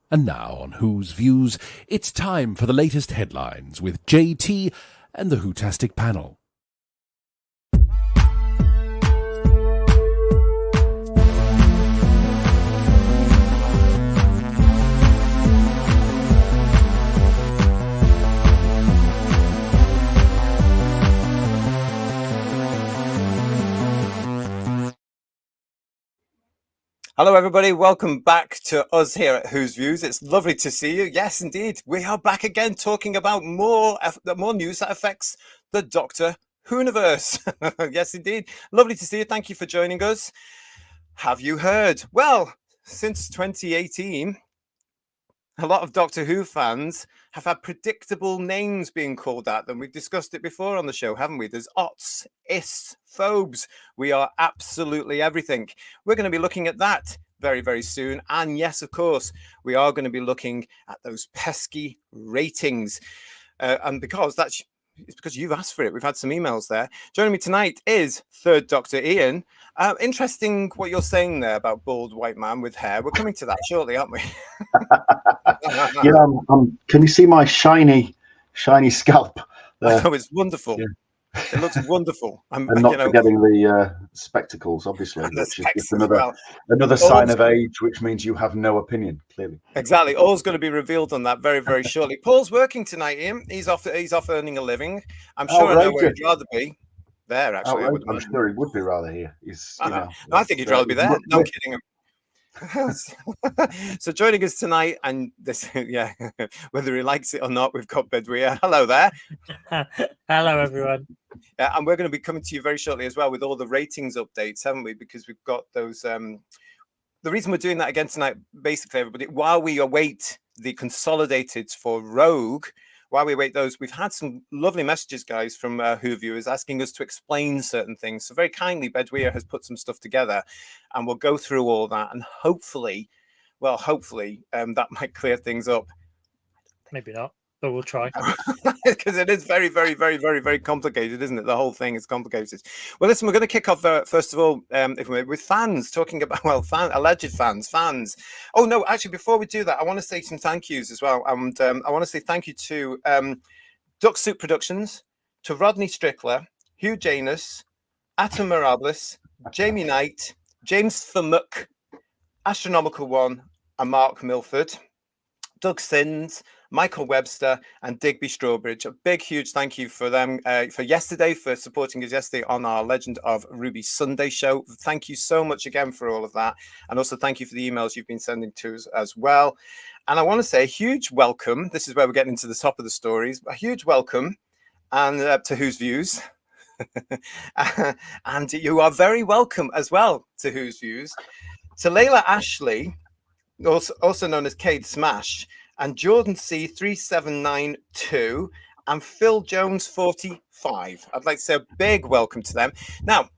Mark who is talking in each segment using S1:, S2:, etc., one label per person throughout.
S1: And now on Who's Views, it's time for the latest headlines with JT and the Whotastic panel.
S2: Hello, everybody. Welcome back to us here at Who's Views. It's lovely to see you. Yes, indeed. We are back again talking about more news that affects the Doctor Who-universe. Yes, indeed. Lovely to see you. Thank you for joining us. Have you heard? Well, since 2018, a lot of Doctor Who fans have had predictable names being called at them. We've discussed it before on the show, haven't we? There's OTS, IS, phobes. We are absolutely everything. We're going to be looking at that very, very soon. And yes, of course, we are going to be looking at those pesky ratings. And it's because you've asked for it. We've had some emails there. Joining me tonight is Third Doctor Ian. Interesting what you're saying there about bald white man with hair. We're coming to that shortly, aren't we?
S3: Yeah, can you see my shiny scalp there?
S2: Oh, it's wonderful. Yeah. It looks wonderful.
S3: And not forgetting the spectacles, obviously, which is just another sign of age, which means you have no opinion, clearly.
S2: Exactly. All's going to be revealed on that very, very shortly. Paul's working tonight, Ian. He's off earning a living. I'm sure I know where he'd rather be. There, actually.
S3: I'm sure he would be rather here.
S2: I think he'd rather be there. No, I'm kidding him. So joining us tonight, and this, yeah, whether he likes it or not, we've got Bedouin. Hello there.
S4: Hello, everyone.
S2: And we're going to be coming to you very shortly as well with all the ratings updates, haven't we? Because we've got those. The reason we're doing that again tonight, basically, everybody, while we await the consolidated for Rogue. While we wait those, we've had some lovely messages, guys, from Who viewers asking us to explain certain things. So very kindly, Bedouin has put some stuff together, and we'll go through all that. And hopefully, that might clear things up.
S4: Maybe not, but we'll try.
S2: Because it is very, very, very, very, very complicated, isn't it? The whole thing is complicated. Well, listen, we're going to kick off, first of all, with fans, talking about, alleged fans. Oh, no, actually, before we do that, I want to say some thank yous as well. And I want to say thank you to Duck Soup Productions, to Rodney Strickler, Hugh Janus, Atom Mirabilis, Jamie Knight, James Thummuck, Astronomical One, and Mark Milford, Doug Sins, Michael Webster, and Digby Strawbridge. A big, huge thank you for them for supporting us yesterday on our Legend of Ruby Sunday show. Thank you so much again for all of that. And also thank you for the emails you've been sending to us as well. And I want to say a huge welcome. This is where we're getting into the top of the stories. A huge welcome and to Who's Views. And you are very welcome as well to Who's Views. To Layla Ashley, also known as Cade Smash, and Jordan C3792 and Phil Jones 45. I'd like to say a big welcome to them. Now,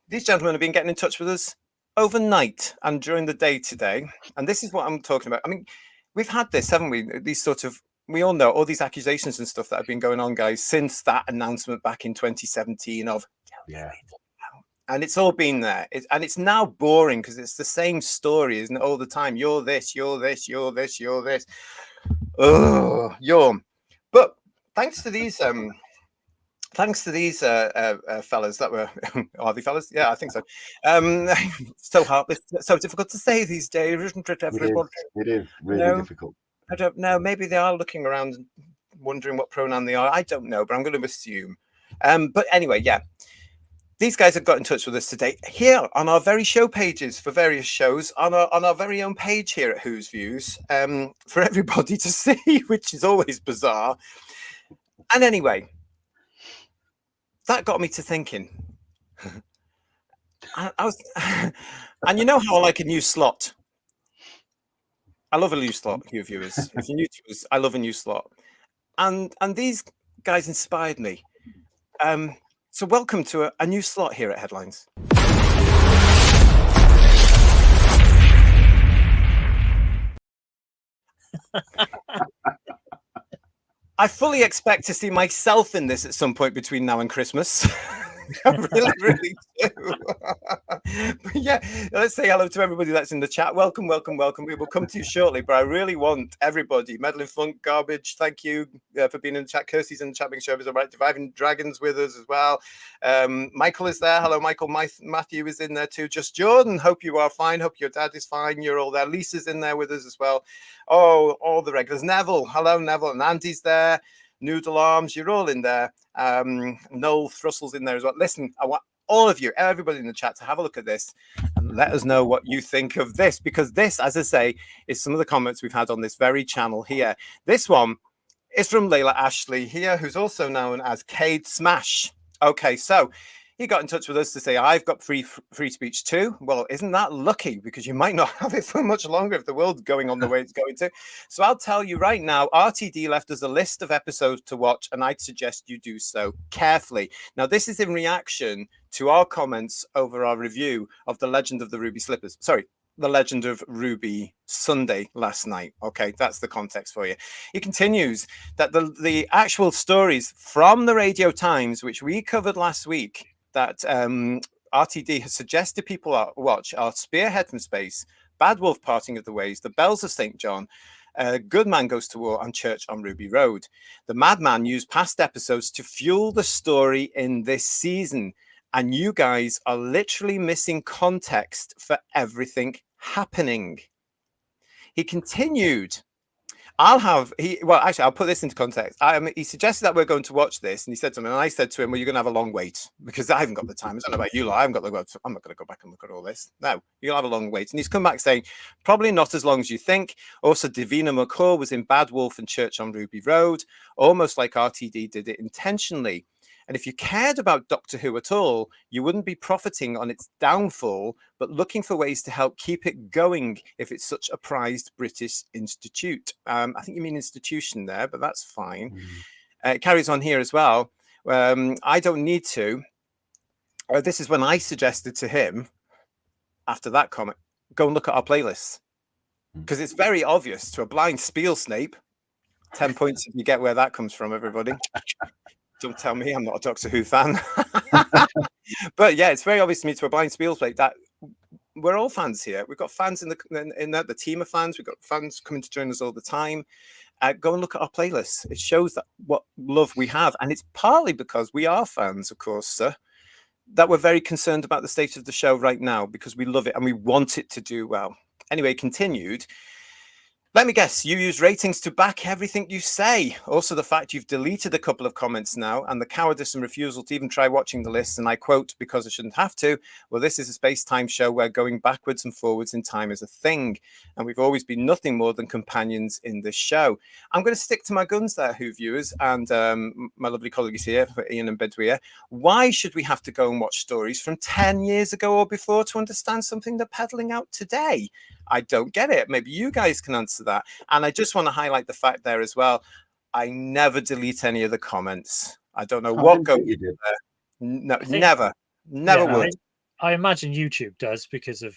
S2: these gentlemen have been getting in touch with us overnight and during the day today. And this is what I'm talking about. I mean, we've had this, haven't we? These sort of, we all know all these accusations and stuff that have been going on, guys, since that announcement back in 2017 of, yeah. And it's all been there. And it's now boring because it's the same story, isn't it? All the time. You're this, you're this, you're this, you're this. Oh, yawn. But thanks to these fellas that were, are they fellas? Yeah, I think so. So hard. It's so difficult to say these days, isn't it, everyone?
S3: It is really difficult.
S2: I don't know. Maybe they are looking around and wondering what pronoun they are. I don't know, but I'm going to assume. But anyway, yeah. These guys have got in touch with us today here on our very show pages for various shows on our very own page here at Who's Views for everybody to see, which is always bizarre. And anyway, that got me to thinking. And you know how I like a new slot. I love a new slot, you viewers. If you're new to us, I love a new slot. And these guys inspired me. So welcome to a new slot here at Headlines. I fully expect to see myself in this at some point between now and Christmas. I really, really do. But yeah, let's say hello to everybody that's in the chat. Welcome, welcome, welcome. We will come to you shortly, but I really want everybody. Madeline Funk, Garbage, thank you for being in the chat. Kirsty's in the chat, being sure is all right. Divine Dragons with us as well. Michael is there. Hello, Michael. Matthew is in there too. Just Jordan, hope you are fine. Hope your dad is fine. You're all there. Lisa's in there with us as well. Oh, all the regulars. Neville, hello, Neville. And Andy's there. Noodle Arms, you're all in there. Noel Thrussell's in there as well. Listen, I want all of you, everybody in the chat, to have a look at this and let us know what you think of this, because this, as I say, is some of the comments we've had on this very channel here. This one is from Layla Ashley here, who's also known as Cade Smash. Okay, so he got in touch with us to say, I've got free speech too. Well, isn't that lucky? Because you might not have it for much longer if the world's going on the way it's going to. So I'll tell you right now, RTD left us a list of episodes to watch, and I'd suggest you do so carefully. Now, this is in reaction to our comments over our review of The Legend of the Ruby Slippers. Sorry, The Legend of Ruby Sunday last night. Okay, that's the context for you. He continues that the actual stories from the Radio Times, which we covered last week, that RTD has suggested people watch are Spearhead from Space, Bad Wolf Parting of the Ways, The Bells of St. John, Good Man Goes to War, and Church on Ruby Road. The Madman used past episodes to fuel the story in this season, and you guys are literally missing context for everything happening. He continued, I'll put this into context. He suggested that we're going to watch this, and he said to me, and I said to him, well, you're going to have a long wait, because I haven't got the time. I don't know about you, I'm not going to go back and look at all this. No, you'll have a long wait. And he's come back saying, probably not as long as you think. Also, Davina McCall was in Bad Wolf and Church on Ruby Road, almost like RTD did it intentionally. And if you cared about Doctor Who at all, you wouldn't be profiting on its downfall, but looking for ways to help keep it going if it's such a prized British institute. I think you mean institution there, but that's fine. It carries on here as well. I don't need to. This is when I suggested to him, after that comment, go and look at our playlists. Because it's very obvious to a blind Spiel Snape. 10 points if you get where that comes from, everybody. Don't tell me I'm not a Doctor Who fan. But yeah, it's very obvious to me, to a blind Spiel Snape, that we're all fans here. We've got fans in the team of fans. We've got fans coming to join us all the time. Go and look at our playlists. It shows that what love we have. And it's partly because we are fans, of course, sir, that we're very concerned about the state of the show right now, because we love it and we want it to do well. Anyway, continued. Let me guess, you use ratings to back everything you say. Also, the fact you've deleted a couple of comments now, and the cowardice and refusal to even try watching the list, and I quote, because I shouldn't have to, well, this is a space-time show where going backwards and forwards in time is a thing, and we've always been nothing more than companions in this show. I'm going to stick to my guns there, Who viewers, and my lovely colleagues here, Ian and Bedouin. Why should we have to go and watch stories from 10 years ago or before to understand something they're peddling out today? I don't get it. Maybe you guys can answer that. And I just want to highlight the fact there as well. I never delete any of the comments. I don't know what goes
S3: you did.
S2: there. No, never would.
S4: I imagine YouTube does because of,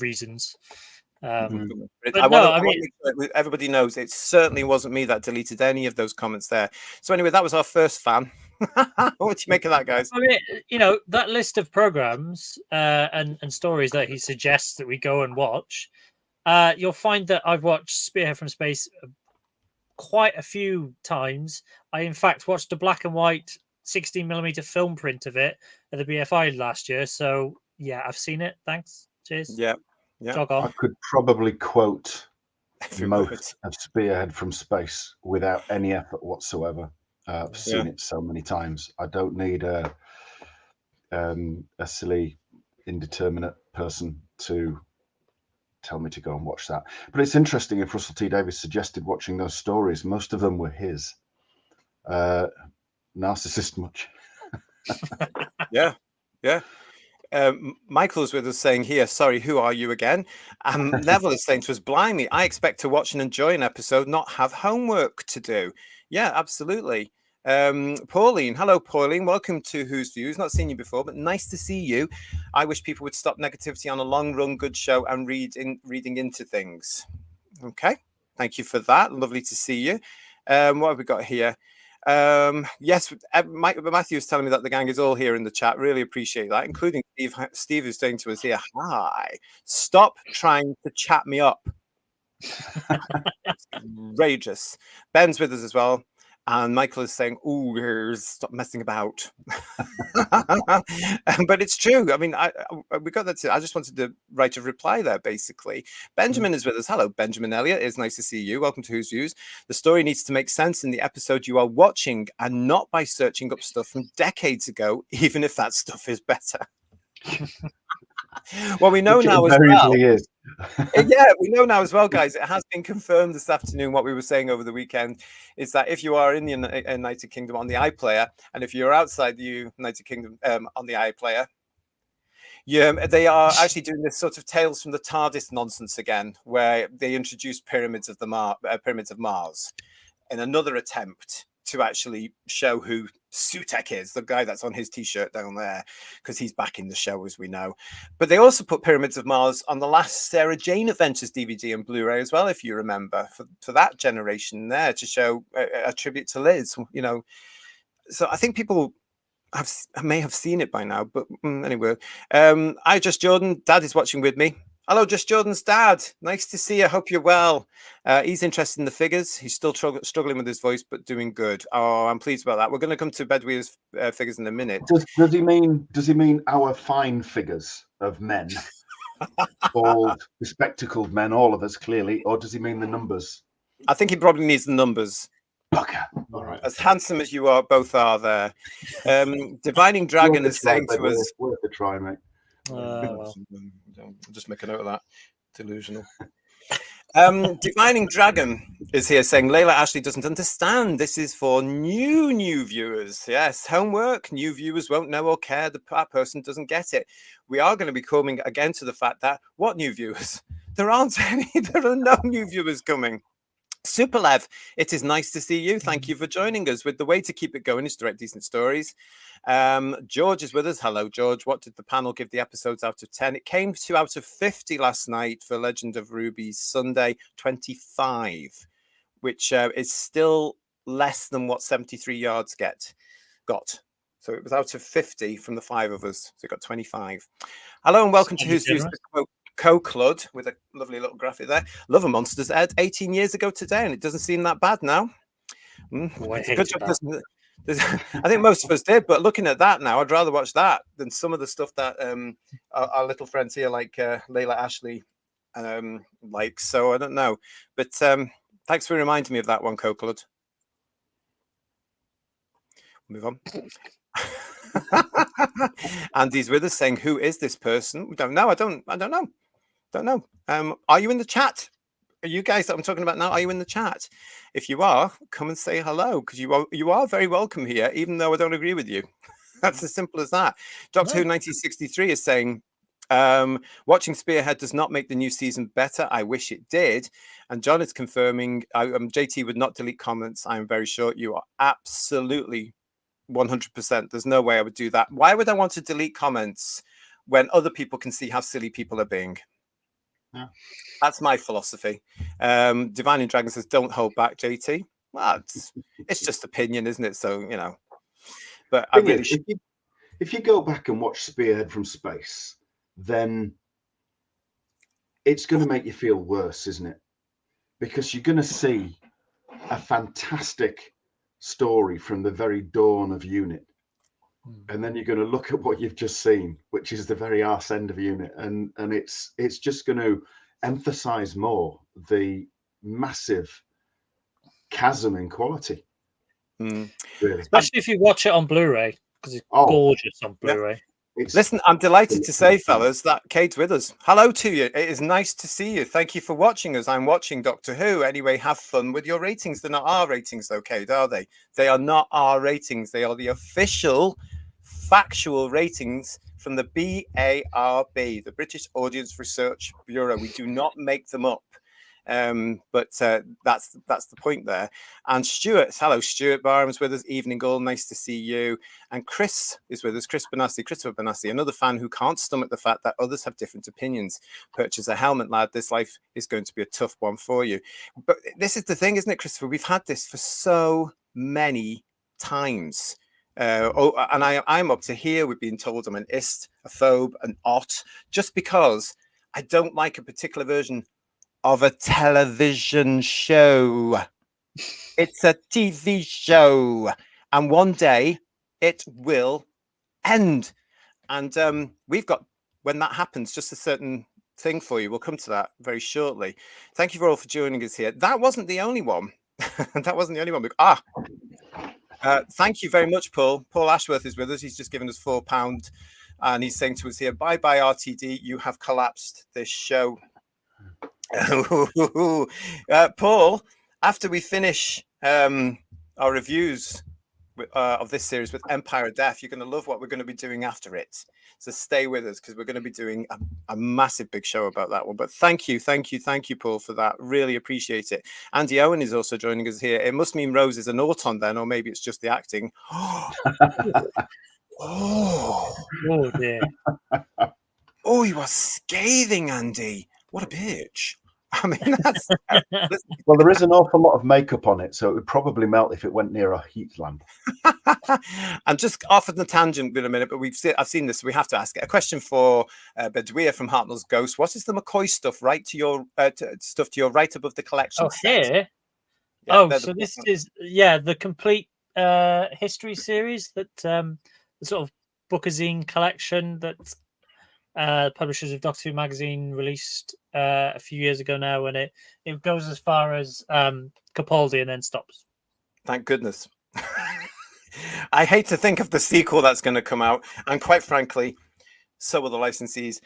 S4: reasons. But
S2: I want to make sure everybody knows it certainly wasn't me that deleted any of those comments there. So anyway, that was our first fan. What do you make of that, guys?
S4: I mean, that list of programs and stories that he suggests that we go and watch, you'll find that I've watched Spearhead from Space quite a few times. I, in fact, watched a black and white 16mm film print of it at the BFI last year. So, yeah, I've seen it. Thanks. Cheers.
S2: Yeah.
S4: Jog on.
S3: I could probably quote most of Spearhead from Space without any effort whatsoever. I've seen it so many times. I don't need a silly, indeterminate person to tell me to go and watch that. But it's interesting, if Russell T Davies suggested watching those stories, most of them were his. Narcissist much.
S2: Yeah. Michael is with us saying here, sorry, who are you again? Neville is saying to us, blimey, I expect to watch and enjoy an episode, not have homework to do. Yeah, absolutely. Pauline, hello, Pauline. Welcome to Who's Views. Not seen you before, but nice to see you. I wish people would stop negativity on a long-run good show and reading into things. Okay, thank you for that. Lovely to see you. What have we got here? Yes, Matthew was telling me that the gang is all here in the chat. Really appreciate that, including Steve. Steve is saying to us here, "Hi, stop trying to chat me up." It's outrageous. Ben's with us as well, and Michael is saying, "Ooh, stop messing about." But it's true. I mean, we got that. I just wanted to write a reply there. Basically, Benjamin is with us. Hello, Benjamin Elliott. It's nice to see you. Welcome to Who's Views. The story needs to make sense in the episode you are watching, and not by searching up stuff from decades ago, even if that stuff is better. Well, we know now as well.
S3: Is.
S2: Yeah, we know now as well, guys. It has been confirmed this afternoon. What we were saying over the weekend is that if you are in the United Kingdom on the iPlayer, and if you're outside the United Kingdom on the iPlayer, they are actually doing this sort of Tales from the TARDIS nonsense again, where they introduce Pyramids of Mars in another attempt to actually show who Sutek is, the guy that's on his t-shirt down there, because he's back in the show, as we know. But they also put Pyramids of Mars on the last Sarah Jane Adventures DVD and Blu-ray as well, if you remember, for that generation there, to show a tribute to Liz, you know. So I think people may have seen it by now, but anyway. Hi, Just Jordan. Dad is watching with me. Hello, Just Jordan's dad. Nice to see you. Hope you're well. He's interested in the figures. He's still struggling with his voice, but doing good. Oh, I'm pleased about that. We're going to come to Bedweir's figures in a minute.
S3: Does he mean our fine figures of men, bald, bespectacled men, all of us clearly, or does he mean the numbers?
S2: I think he probably needs the numbers.
S3: Okay. All right.
S2: As handsome as you are, both are there. Divining Dragon is saying to us,
S3: worth a try, mate.
S2: Well. Just make a note of that. Delusional. Divining Dragon is here saying Layla Ashley doesn't understand. This is for new viewers. Yes, homework. New viewers won't know or care. That person doesn't get it. We are going to be coming again to the fact that what new viewers? There aren't any. There are no new viewers coming. Superlev, it is nice to see you. Thank you for joining us. With the way to keep it going is to write decent stories. George is with us. Hello, George. What did the panel give the episodes out of 10? It came to out of 50 last night for Legend of Ruby's Sunday, 25, which is still less than what 73 Yards got. So it was out of 50 from the 5 of us. So it got 25. Hello and welcome to Who's Views, Co-Clud, with a lovely little graphic there. Love a Monsters Ed 18 years ago today, and it doesn't seem that bad now. It's a good job, I think most of us did, but looking at that now, I'd rather watch that than some of the stuff that our little friends here, like Layla Ashley, likes. So I don't know, but thanks for reminding me of that one, Co-Clud. Move on. Andy's with us saying, "Who is this person?" We don't know. I don't know. Are you in the chat? Are you guys that I'm talking about now? Are you in the chat? If you are, come and say hello, because you are very welcome here, even though I don't agree with you. That's as simple as that. Doctor Who 1963 is saying, watching Spearhead does not make the new season better. I wish it did. And John is confirming, JT would not delete comments. I'm very sure you are absolutely 100%. There's no way I would do that. Why would I want to delete comments when other people can see how silly people are being? Yeah. That's my philosophy. Divining Dragon says, don't hold back, JT. Well, it's just opinion, isn't it? So, you know. But I really
S3: if you go back and watch Spearhead from Space, then it's going to make you feel worse, isn't it? Because you're going to see a fantastic story from the very dawn of Unit. And then you're going to look at what you've just seen, which is the very arse end of Unit. And it's just going to emphasize more the massive chasm in quality.
S4: Really. Especially if you watch it on Blu-ray, because it's gorgeous on Blu-ray.
S2: Yeah. Listen, I'm delighted to say, fellas, that Kate's with us. Hello to you. It is nice to see you. Thank you for watching us. I'm watching Doctor Who. Anyway, have fun with your ratings. They're not our ratings, though, Kate, are they? They are not our ratings. They are the official, factual ratings from the BARB, the British Audience Research Bureau. We do not make them up. But that's the point there. And Stuart, hello, Stuart Barham's with us. Evening all, nice to see you. And Chris is with us, Christopher Benassi, another fan who can't stomach the fact that others have different opinions. Purchase a helmet, lad. This life is going to be a tough one for you. But this is the thing, isn't it, Christopher? We've had this for so many times. And I'm up to here with being told I'm an ist, a phobe, an ot, just because I don't like a particular version of a television show. It's a TV show, and one day it will end. And we've got, when that happens, just a certain thing for you. We'll come to that very shortly. Thank you all for joining us here. That wasn't the only one. That wasn't the only one. Thank you very much, Paul. Paul Ashworth is with us. He's just given us £4, and he's saying to us here, bye bye RTD, you have collapsed this show. Paul, after we finish our reviews of this series with Empire of Death, you're going to love what we're going to be doing after it. So stay with us, because we're going to be doing a massive big show about that one. But thank you, Paul, for that. Really appreciate it. Andy Owen is also joining us here. It must mean Rose is an auton then, or maybe it's just the acting. Oh
S4: dear.
S2: Oh, he was scathing, Andy. What a bitch. I mean, that's
S3: well, there is an awful lot of makeup on it, so it would probably melt if it went near a heat lamp.
S2: I'm just off on the tangent in a minute, but I've seen this. So we have to ask it. A question for Bedouia from Hartnell's Ghost. What is the McCoy stuff right to your stuff to your right above the collection?
S4: Oh,
S2: set?
S4: here.
S2: Yeah,
S4: so this is the complete history series that the sort of bookazine collection that publishers of Doctor Who magazine released a few years ago now, and it goes as far as Capaldi and then stops.
S2: Thank goodness. I hate to think of the sequel that's going to come out, and quite frankly, so will the licensees.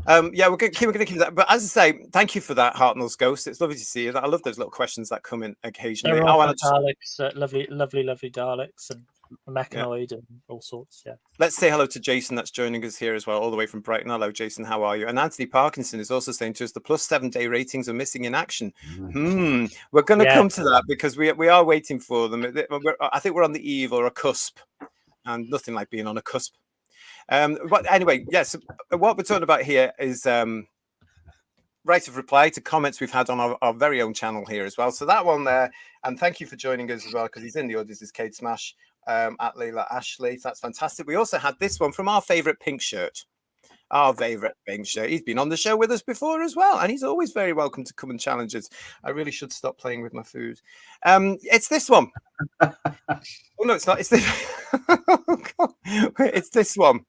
S2: We're going to keep that. But as I say, thank you for that, Hartnell's Ghost. It's lovely to see you. I love those little questions that come in occasionally.
S4: Daleks, lovely Daleks, and a mechanoid and all sorts. Yeah.
S2: Let's say hello to Jason that's joining us here as well, all the way from Brighton. Hello, Jason. How are you? And Anthony Parkinson is also saying to us the plus 7-day ratings are missing in action. We're going to come to that, because we are waiting for them. I think we're on the eve or a cusp, and nothing like being on a cusp. But anyway, yes, what we're talking about here is right of reply to comments we've had on our very own channel here as well. So that one there, and thank you for joining us as well, because he's in the audience, is Kate Smash at Layla Ashley. That's fantastic. We also had this one from our favourite pink shirt. He's been on the show with us before as well, and he's always very welcome to come and challenge us. I really should stop playing with my food. It's this one. Oh no, it's not. It's this. It's this one.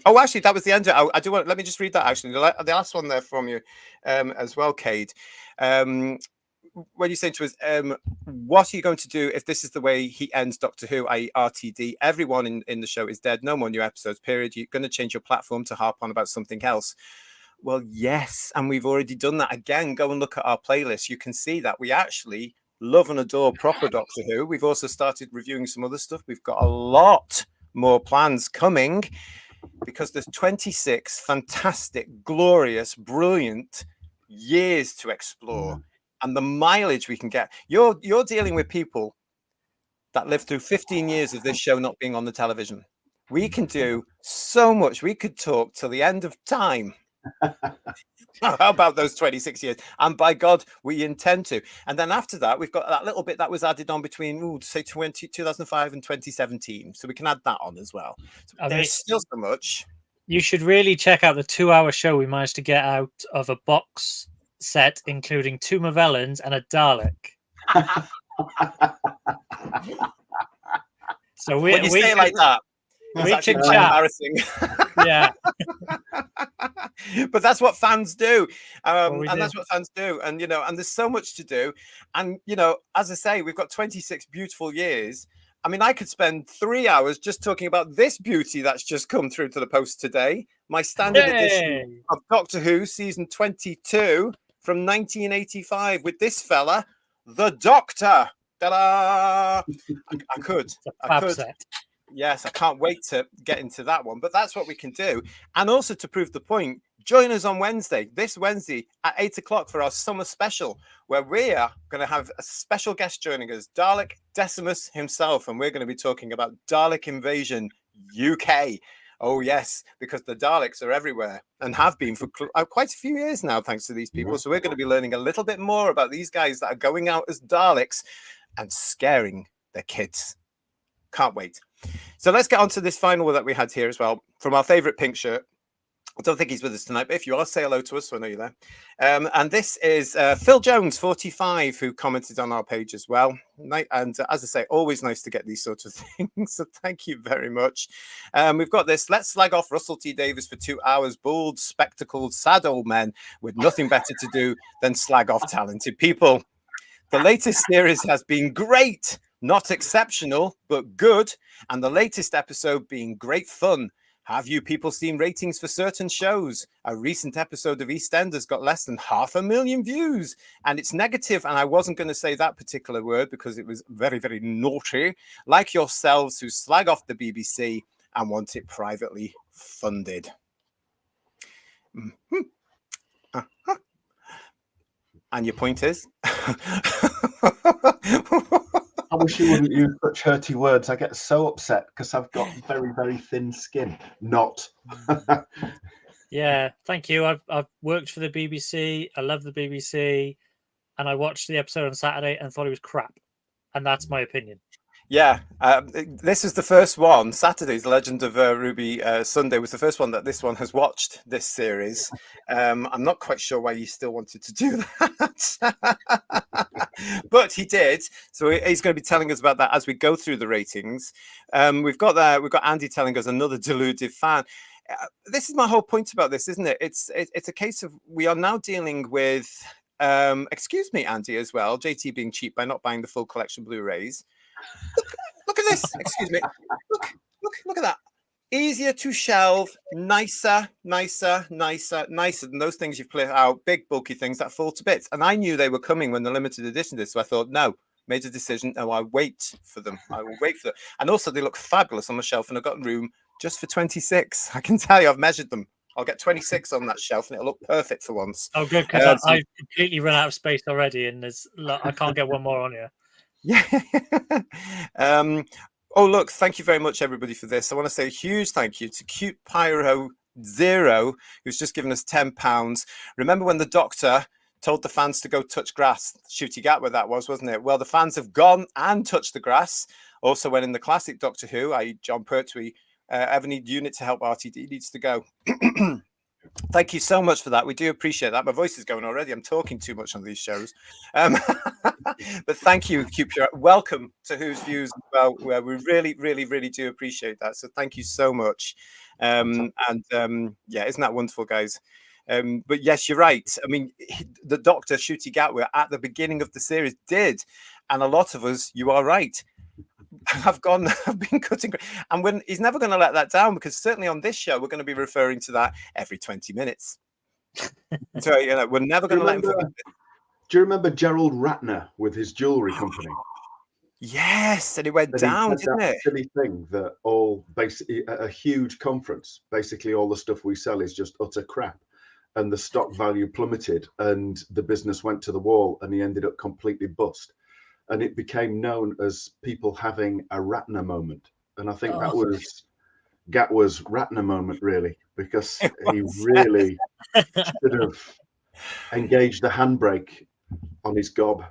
S2: Oh, actually, that was the end. I do want. Let me just read that. Actually, the last one there from you, as well, Cade. When you say to us, what are you going to do if this is the way he ends Doctor Who, i.e. RTD? Everyone in the show is dead. No more new episodes, period. You're going to change your platform to harp on about something else. Well, yes, and we've already done that. Again, go and look at our playlist. You can see that we actually love and adore proper Doctor Who. We've also started reviewing some other stuff. We've got a lot more plans coming, because there's 26 fantastic, glorious, brilliant years to explore. And the mileage we can get. You're dealing with people that lived through 15 years of this show not being on the television. We can do so much. We could talk till the end of time. How about those 26 years? And by God, we intend to. And then after that, we've got that little bit that was added on between, say, 2005 and 2017. So we can add that on as well. So there's still so much.
S4: You should really check out the 2-hour show we managed to get out of a box set, including 2 Movellans and a Dalek. So
S2: when you say it like that,
S4: we can chat.
S2: Embarrassing.
S4: Yeah.
S2: But that's what fans do. That's what fans do. And, and there's so much to do. And, as I say, we've got 26 beautiful years. I mean, I could spend 3 hours just talking about this beauty that's just come through to the post today. My standard edition of Doctor Who season 22 from 1985 with this fella, the Doctor. Ta-da! I could. Yes, I can't wait to get into that one. But that's what we can do. And also, to prove the point, join us on Wednesday, this Wednesday at 8 o'clock for our summer special, where we are going to have a special guest joining us, Dalek Decimus himself. And we're going to be talking about Dalek Invasion UK. Oh, yes, because the Daleks are everywhere and have been for quite a few years now, thanks to these people. So we're going to be learning a little bit more about these guys that are going out as Daleks and scaring their kids. Can't wait. So let's get on to this final one that we had here as well from our favorite pink shirt. I don't think he's with us tonight, but if you are, say hello to us, so I know you're there. And this is Phil Jones, 45, who commented on our page as well. And as I say, always nice to get these sorts of things. So thank you very much. We've got this. Let's slag off Russell T Davies for 2 hours. Bald, spectacled, sad old men with nothing better to do than slag off talented people. The latest series has been great, not exceptional, but good. And the latest episode being great fun. Have you people seen ratings for certain shows? A recent episode of EastEnders got less than 500,000 views, and it's negative. And I wasn't going to say that particular word because it was very, very naughty. Like yourselves who slag off the BBC and want it privately funded. Mm-hmm. Uh-huh. And your point is?
S3: I wish you wouldn't use such hurty words. I get so upset because I've got very, very thin skin. Not.
S4: Yeah, thank you. I've worked for the BBC. I love the BBC, and I watched the episode on Saturday and thought it was crap. And that's my opinion.
S2: Yeah, this is the first one. Saturday's Legend of Ruby Sunday was the first one that this one has watched this series. I'm not quite sure why you still wanted to do that, but he did. So he's going to be telling us about that as we go through the ratings. We've got Andy telling us another deluded fan. This is my whole point about this, isn't it? It's a case of we are now dealing with. Excuse me, Andy, as well. JT being cheap by not buying the full collection Blu-rays. Look at this. Excuse me. Look at that. Easier to shelve, nicer than those things you've put out, big bulky things that fall to bits. And I knew they were coming when the limited edition did, so I thought, no, made a decision. No, I'll wait for them. I will wait for them. And also, they look fabulous on the shelf, and I've got room just for 26. I can tell you, I've measured them. I'll get 26 on that shelf, and it'll look perfect for once.
S4: Oh, good, because I've completely run out of space already, and I can't get one more on here.
S2: Yeah. Oh, look, thank you very much, everybody, for this. I want to say a huge thank you to Cute Pyro Zero, who's just given us £10. Remember when the Doctor told the fans to go touch grass? Shooty Gatwa that was, wasn't it? Well, the fans have gone and touched the grass. Also, when in the classic Doctor Who, i.e. John Pertwee, ever need unit to help RTD, needs to go. Thank you so much for that. We do appreciate that. My voice is going already. I'm talking too much on these shows. But thank you, Cupra. Welcome to Who's Views as well, where we really, really, really do appreciate that. So thank you so much. Yeah, isn't that wonderful, guys? But yes, you're right. I mean, the Doctor, Shooty Gatwa, at the beginning of the series did. And a lot of us, you are right, have been cutting, and when he's never going to let that down, because certainly on this show we're going to be referring to that every 20 minutes. So we're never going to let him forget.
S3: Do you remember Gerald Ratner with his jewelry company?
S2: Yes, and it went down, didn't it?
S3: Silly thing that all basically a huge conference. Basically, all the stuff we sell is just utter crap, and the stock value plummeted, and the business went to the wall, and he ended up completely bust. And it became known as people having a Ratner moment. And I think that was Gatwa's Ratner moment, really, because he really should have engaged the handbrake on his gob.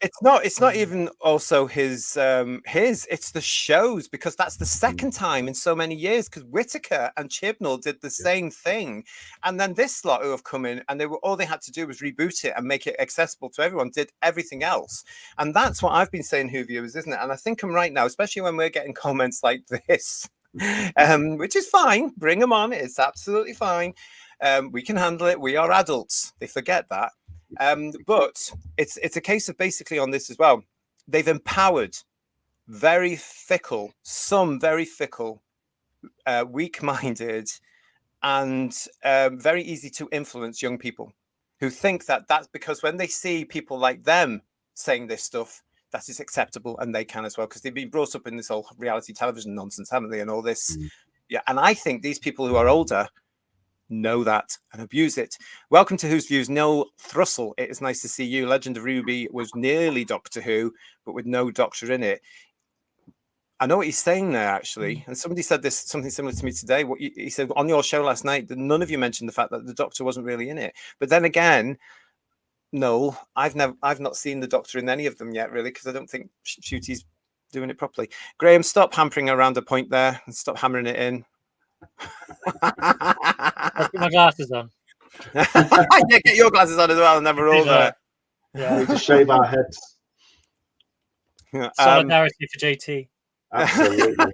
S2: It's not even also his it's the shows, because that's the second time in so many years, because Whittaker and Chibnall did the same thing, and then this lot who have come in, and all they had to do was reboot it and make it accessible to everyone, did everything else. And that's what I've been saying, Who Viewers, isn't it? And I think I'm right now, especially when we're getting comments like this, which is fine. Bring them on. It's absolutely fine. We can handle it. We are adults. They forget that. But it's a case of basically on this as well. They've empowered very fickle, weak-minded, and very easy to influence young people who think that that's because when they see people like them saying this stuff, that is acceptable, and they can as well, because they've been brought up in this whole reality television nonsense, haven't they? And all this, yeah. And I think these people who are older know that and abuse it. Welcome to Who's Views, Noel Thrussell. It is nice to see you. Legend of Ruby was nearly Doctor Who, but with no Doctor in it. I know what he's saying there, actually. And somebody said this, something similar to me today. He said on your show last night that none of you mentioned the fact that the Doctor wasn't really in it. But then again, no, I've not seen the Doctor in any of them yet, really, because I don't think Shooty's doing it properly. Graham, stop hampering around a point there and stop hammering it in.
S4: I'll put my glasses on.
S2: Yeah, get your glasses on as well, and then we're all there.
S4: Yeah.
S3: We need to shave our heads.
S4: Solidarity for JT.
S3: Absolutely.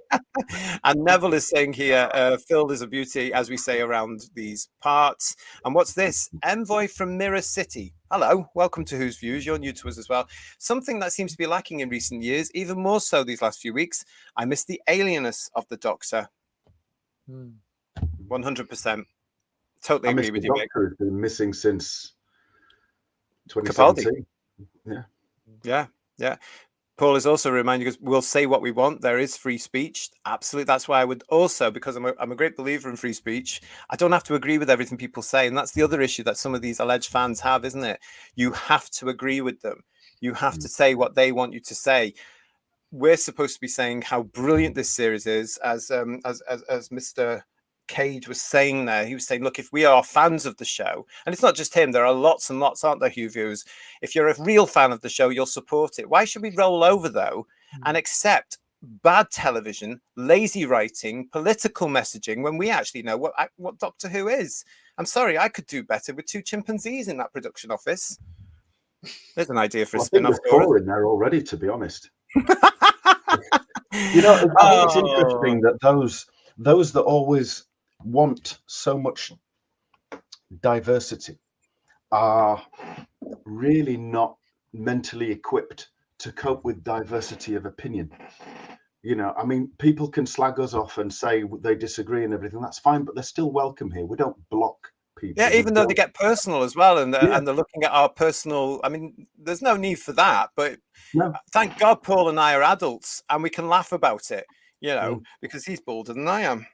S2: And Neville is saying here, Phil is a beauty, as we say around these parts. And what's this? Envoy from Mirror City. Hello, welcome to Whose Views. You're new to us as well. Something that seems to be lacking in recent years, even more so these last few weeks. I miss the alienness of the Doctor. 100%. Totally agree with you, mate.
S3: Doctor has been missing since 2017.
S2: Yeah. Paul is also reminding us, we'll say what we want. There is free speech. Absolutely. That's why I would also, because I'm a great believer in free speech, I don't have to agree with everything people say. And that's the other issue that some of these alleged fans have, isn't it? You have to agree with them. You have to say what they want you to say. We're supposed to be saying how brilliant this series is, as Mr. Cage was saying there. He was saying, look, if we are fans of the show, and it's not just him, there are lots and lots, aren't there, Hugh Viewers? If you're a real fan of the show, you'll support it. Why should we roll over, though, and accept bad television, lazy writing, political messaging, when we actually know what Doctor Who is? I'm sorry, I could do better with 2 chimpanzees in that production office. There's an idea for a spin-off.
S3: There's 4 in there already, to be honest. You know, I think it's interesting that those that always want so much diversity are really not mentally equipped to cope with diversity of opinion. You know, I mean, people can slag us off and say they disagree and everything. That's fine, but they're still welcome here. We don't block people.
S2: Yeah, even though they get personal as well, and they're looking at our personal. I mean, there's no need for that, but thank God Paul and I are adults and we can laugh about it, you know, because he's bolder than I am.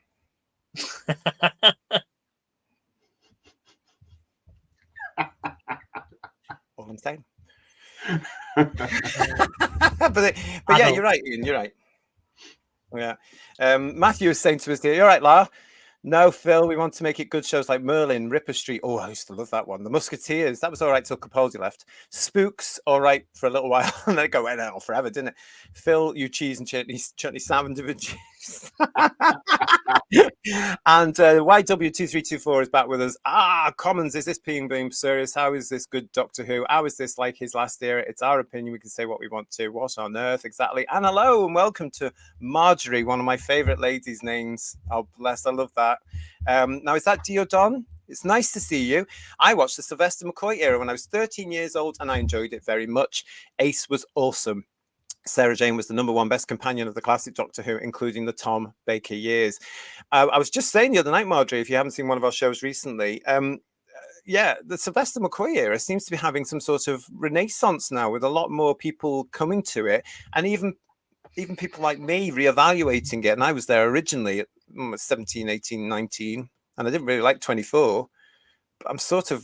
S2: All I'm saying. but yeah, you're right, Ian. You're right. Yeah. Matthew is saying to us here, "You're right, Lara. No, Phil, we want to make it good shows like Merlin, Ripper Street. Oh, I used to love that one. The Musketeers, that was all right till Capaldi left. Spooks, all right for a little while, and then it went on forever, didn't it? Phil, you cheese and chutney salmon with cheese. And YW2324 is back with us. Commons, is this being serious? How is this good Doctor Who? How is this like his last era? It's our opinion. We can say what we want to. What on earth, exactly? And hello and welcome to Marjorie, one of my favorite ladies' names. Oh, bless, I love that. Now, is that Diodon? It's nice to see you. I watched the Sylvester McCoy era when I was 13 years old and I enjoyed it very much. Ace was awesome. Sarah Jane was the #1 best companion of the classic Doctor Who, including the Tom Baker years. I was just saying the other night, Marjorie, if you haven't seen one of our shows recently, the Sylvester McCoy era seems to be having some sort of renaissance now, with a lot more people coming to it, and even people like me reevaluating it. And I was there originally at 17, 18, 19, and I didn't really like 24. But I'm sort of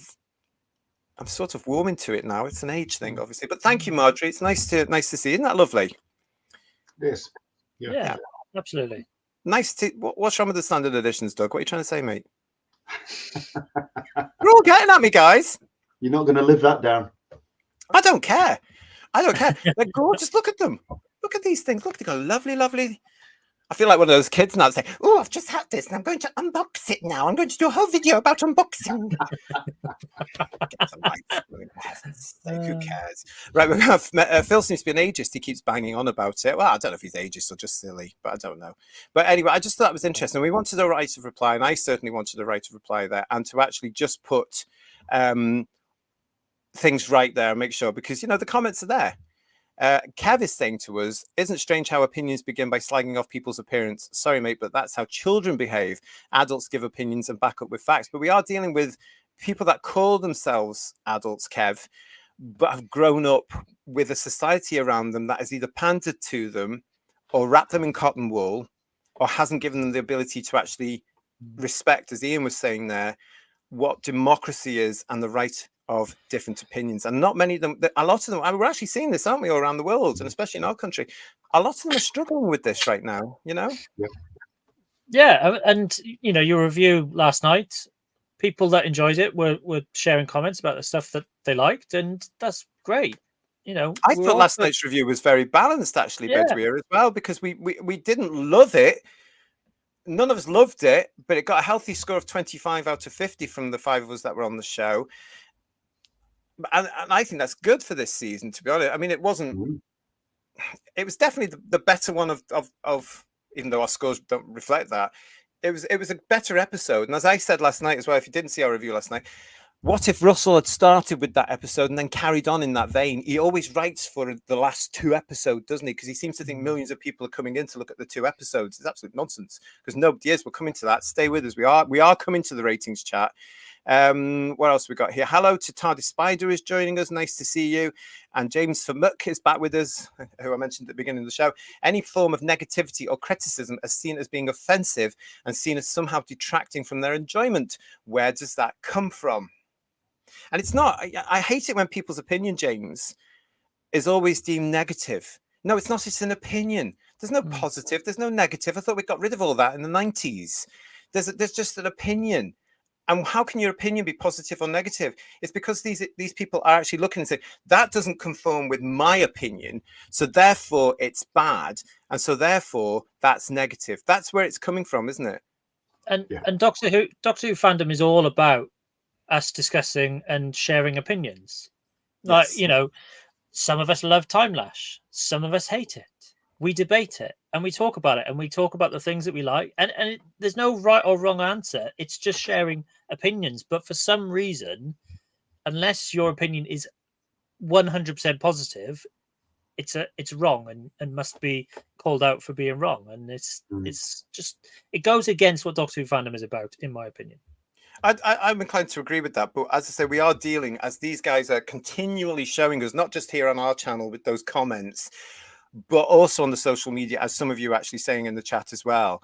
S2: warming to it now. It's an age thing, obviously. But thank you, Marjorie. It's nice to see you. Isn't that lovely?
S3: Yes.
S4: Yeah, absolutely.
S2: Nice to. What's wrong with the standard editions, Doug? What are you trying to say, mate? You're all getting at me, guys.
S3: You're not going to live that down.
S2: I don't care. They're gorgeous. Look at them. Look at these things. Look, they've got lovely, lovely. I feel like one of those kids now saying, "Oh, I've just had this and I'm going to unbox it now. I'm going to do a whole video about unboxing." Who cares? Right, we're going to Phil seems to be an ageist. He keeps banging on about it. Well, I don't know if he's ageist or just silly, but I don't know. But anyway, I just thought it was interesting. We wanted a right of reply, and I certainly wanted a right of reply there, and to actually just put things right there and make sure, because, you know, the comments are there. Kev is saying to us, isn't it strange how opinions begin by slagging off people's appearance? Sorry, mate, but that's how children behave. Adults give opinions and back up with facts. But we are dealing with people that call themselves adults, Kev, but have grown up with a society around them that has either pandered to them or wrapped them in cotton wool or hasn't given them the ability to actually respect, as Ian was saying there, what democracy is and the right of different opinions. And not many of them, a lot of them, we're actually seeing this, aren't we, all around the world, and especially in our country. A lot of them are struggling with this right now, you know?
S4: Yeah, and, you know, your review last night, people that enjoyed it were sharing comments about the stuff that they liked, and that's great. you know,
S2: I
S4: we're
S2: thought last
S4: also-
S2: night's review was very balanced, actually,
S4: Yeah.
S2: Bedweer, as well, because we didn't love it. None of us loved it, but it got a healthy score of 25 out of 50 from the 5 of us that were on the show. And I think that's good for this season, to be honest. I mean, it wasn't.
S3: Mhm.
S2: It was definitely the better one of even though our scores don't reflect that. It was a better episode. And as I said last night as well, if you didn't see our review last night, what if Russell had started with that episode and then carried on in that vein? He always writes for the last 2 episodes, doesn't he? Because he seems to think millions of people are coming in to look at the 2 episodes. It's absolute nonsense because nobody is. We're coming to that. Stay with us. We are coming to the ratings chat. What else we got here? Hello to Tardy Spider is joining us. Nice to see you. And James Vermuck is back with us, who I mentioned at the beginning of the show. Any form of negativity or criticism is seen as being offensive and seen as somehow detracting from their enjoyment. Where does that come from? And it's not. I hate it when people's opinion, James, is always deemed negative. No, it's not. It's an opinion. There's no positive. There's no negative. I thought we got rid of all that in the 90s. There's just an opinion. And how can your opinion be positive or negative? It's because these people are actually looking and saying, that doesn't conform with my opinion, so therefore it's bad, and so therefore that's negative. That's where it's coming from, isn't it?
S4: And Doctor Who fandom is all about us discussing and sharing opinions. Like,
S2: Yes.
S4: you know, some of us love Time Lash, some of us hate it. We debate it and we talk about it, and we talk about the things that we like. And there's no right or wrong answer. It's just sharing opinions. But for some reason, unless your opinion is 100% positive, it's wrong and must be called out for being wrong. And it's just, it goes against what Doctor Who fandom is about, in my opinion.
S2: I'm inclined to agree with that, but as I say, we are dealing, as these guys are continually showing us, not just here on our channel with those comments, but also on the social media, as some of you are actually saying in the chat as well.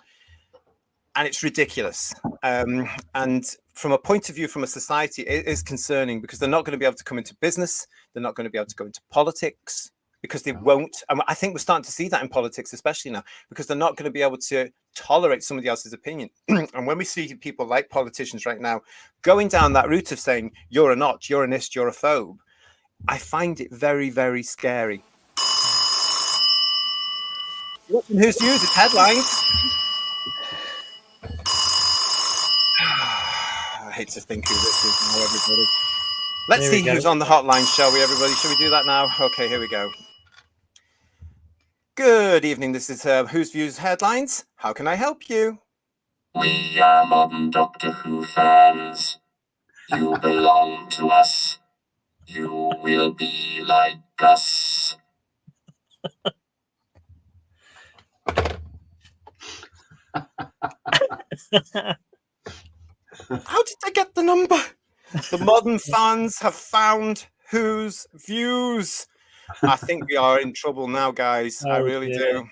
S2: And it's ridiculous. And from a point of view, from a society, it is concerning because they're not going to be able to come into business. They're not going to be able to go into politics because they won't. And I think we're starting to see that in politics, especially now, because they're not going to be able to tolerate somebody else's opinion. And when we see people like politicians right now going down that route of saying, you're a notch, you're an ist, you're a phobe, I find it very, very scary. Watching Who's Views, it's headlines. I hate to think who this is now, everybody. Let's see who's on the hotline, shall we, everybody? Shall we do that now? Okay, here we go. Good evening. This is Who's Views Headlines. How can I help you?
S5: We are modern Doctor Who fans. You belong to us. You will be like us.
S2: How did they get the number? The modern fans have found Who's Views. I think we are in trouble now, guys. I really do.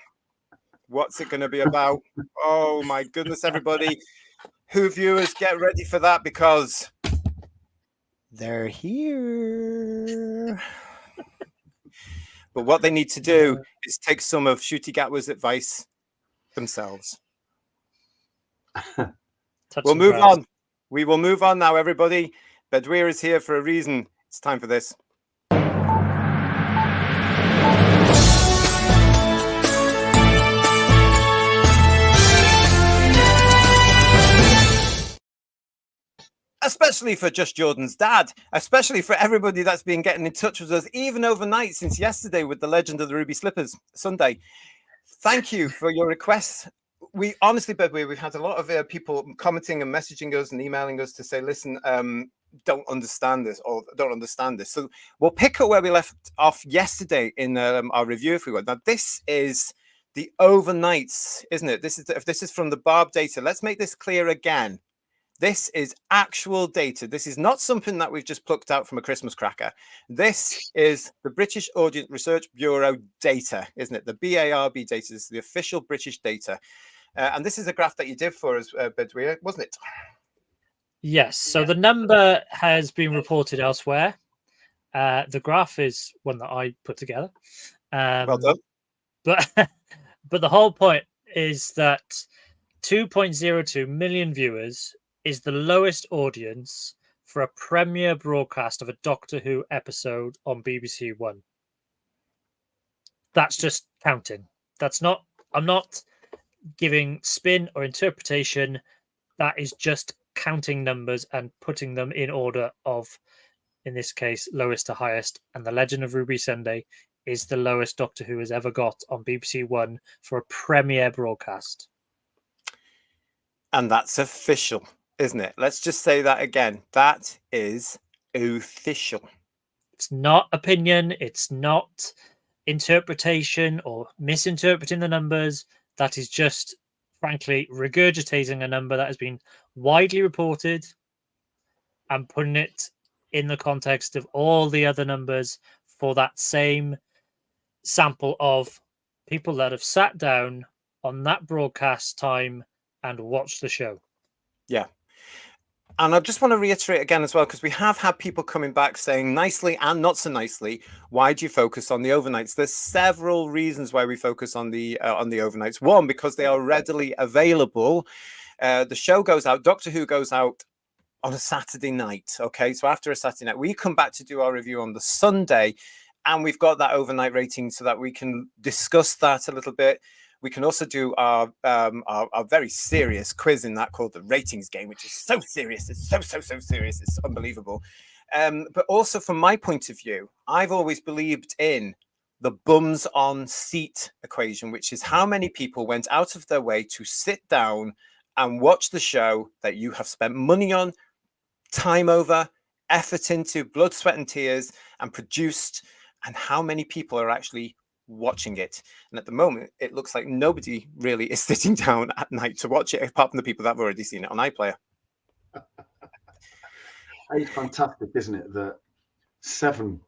S2: What's it going to be about? Oh, my goodness, everybody. Who viewers, get ready for that because they're here. But what they need to do is take some of Ncuti Gatwa's advice themselves. We'll move on. We will move on now, everybody. Bedweer is here for a reason. It's time for this. Especially for Just Jordan's dad, especially for everybody that's been getting in touch with us, even overnight since yesterday with the Legend of the Ruby Slippers Sunday. Thank you for your requests. We honestly, Bedweer, we've had a lot of people commenting and messaging us and emailing us to say, listen, don't understand this or don't understand this. So we'll pick up where we left off yesterday in our review, if we want. Now, this is the overnights, isn't it? This is from the Barb data. Let's make this clear again. This is actual data. This is not something that we've just plucked out from a Christmas cracker. This is the British Audience Research Bureau data, isn't it? The BARB data. This is the official British data. And this is a graph that you did for us, Bedweer, wasn't it?
S4: Yes. So the number has been reported elsewhere. The graph is one that I put together.
S2: Well done.
S4: But the whole point is that 2.02 million viewers is the lowest audience for a premiere broadcast of a Doctor Who episode on BBC One. that's just counting. I'm not giving spin or interpretation. That is just counting numbers and putting them in order of, in this case, lowest to highest. And The Legend of Ruby Sunday is the lowest Doctor Who has ever got on BBC One for a premiere broadcast.
S2: And that's official, isn't it? Let's just say that again. That is official.
S4: It's not opinion. It's not interpretation or misinterpreting the numbers. That is just, frankly, regurgitating a number that has been widely reported and putting it in the context of all the other numbers for that same sample of people that have sat down on that broadcast time and watched the show.
S2: Yeah. And I just want to reiterate again as well, because we have had people coming back saying nicely and not so nicely, why do you focus on the overnights? There's several reasons why we focus on the overnights. One, because they are readily available. The show goes out, Doctor Who goes out on a Saturday night. Okay, so after a Saturday night, we come back to do our review on the Sunday, and we've got that overnight rating so that we can discuss that a little bit. We can also do our very serious quiz in that called the ratings game, which is so serious. It's so serious. It's unbelievable. But also from my point of view, I've always believed in the bums on seat equation, which is how many people went out of their way to sit down and watch the show that you have spent money on, time over, effort into, blood, sweat and tears, and produced, and how many people are actually watching it. And at the moment, it looks like nobody really is sitting down at night to watch it, apart from the people that have already seen it on iPlayer.
S3: It's fantastic, isn't it, that 7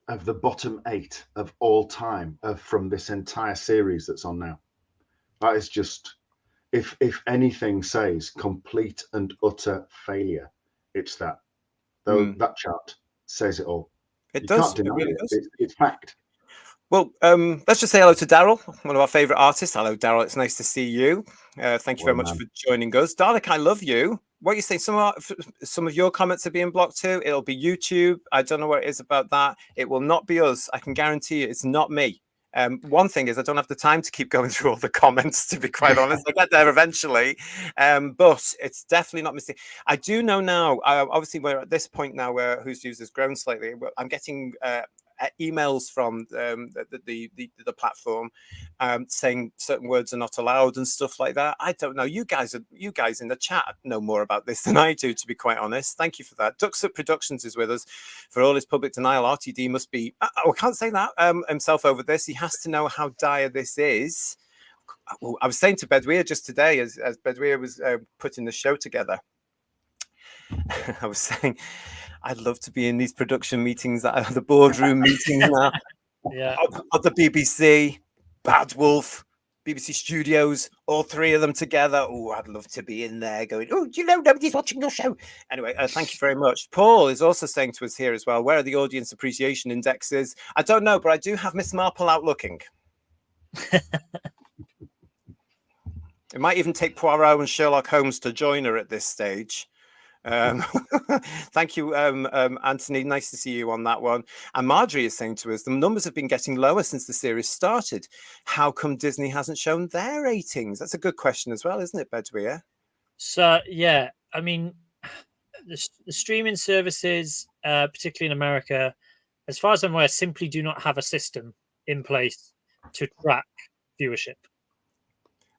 S3: of the bottom 8 of all time are from this entire series that's on now. That is just, if anything says complete and utter failure, it's that. Though that chart says it all.
S2: It
S3: You
S2: does.
S3: can't deny
S2: It really
S3: it.
S2: does.
S3: It's fact.
S2: Well, let's just say hello to Daryl, one of our favourite artists. Hello, Daryl. It's nice to see you. Thank you very much for joining us. Dalek, I love you. What are you saying? Some of your comments are being blocked too. It'll be YouTube. I don't know what it is about that. It will not be us. I can guarantee you it's not me. One thing is I don't have the time to keep going through all the comments, to be quite honest. I'll get there eventually. But it's definitely not mistake. I do know now, obviously we're at this point now where Whose Views has grown slightly. I'm getting emails from the platform saying certain words are not allowed and stuff like that. I don't know. You guys in the chat know more about this than I do, to be quite honest. Thank you for that. Duxup Productions is with us. For all his public denial, RTD must be, I can't say that, himself over this. He has to know how dire this is. I was saying to Bedweer just today, as Bedweer was putting the show together, I was saying, I'd love to be in these production meetings, that are the boardroom meetings now.
S4: Yeah.
S2: Of the BBC, Bad Wolf, BBC Studios, all 3 of them together. Oh, I'd love to be in there going, oh, do you know nobody's watching your show? Anyway, thank you very much. Paul is also saying to us here as well, where are the audience appreciation indexes? I don't know, but I do have Miss Marple out looking. It might even take Poirot and Sherlock Holmes to join her at this stage. Thank you, Anthony. Nice to see you on that one. And Marjorie is saying to us, the numbers have been getting lower since the series started. How come Disney hasn't shown their ratings? That's a good question as well, isn't it, Bedweer?
S4: So, yeah, I mean, the streaming services, particularly in America, as far as I'm aware, simply do not have a system in place to track viewership.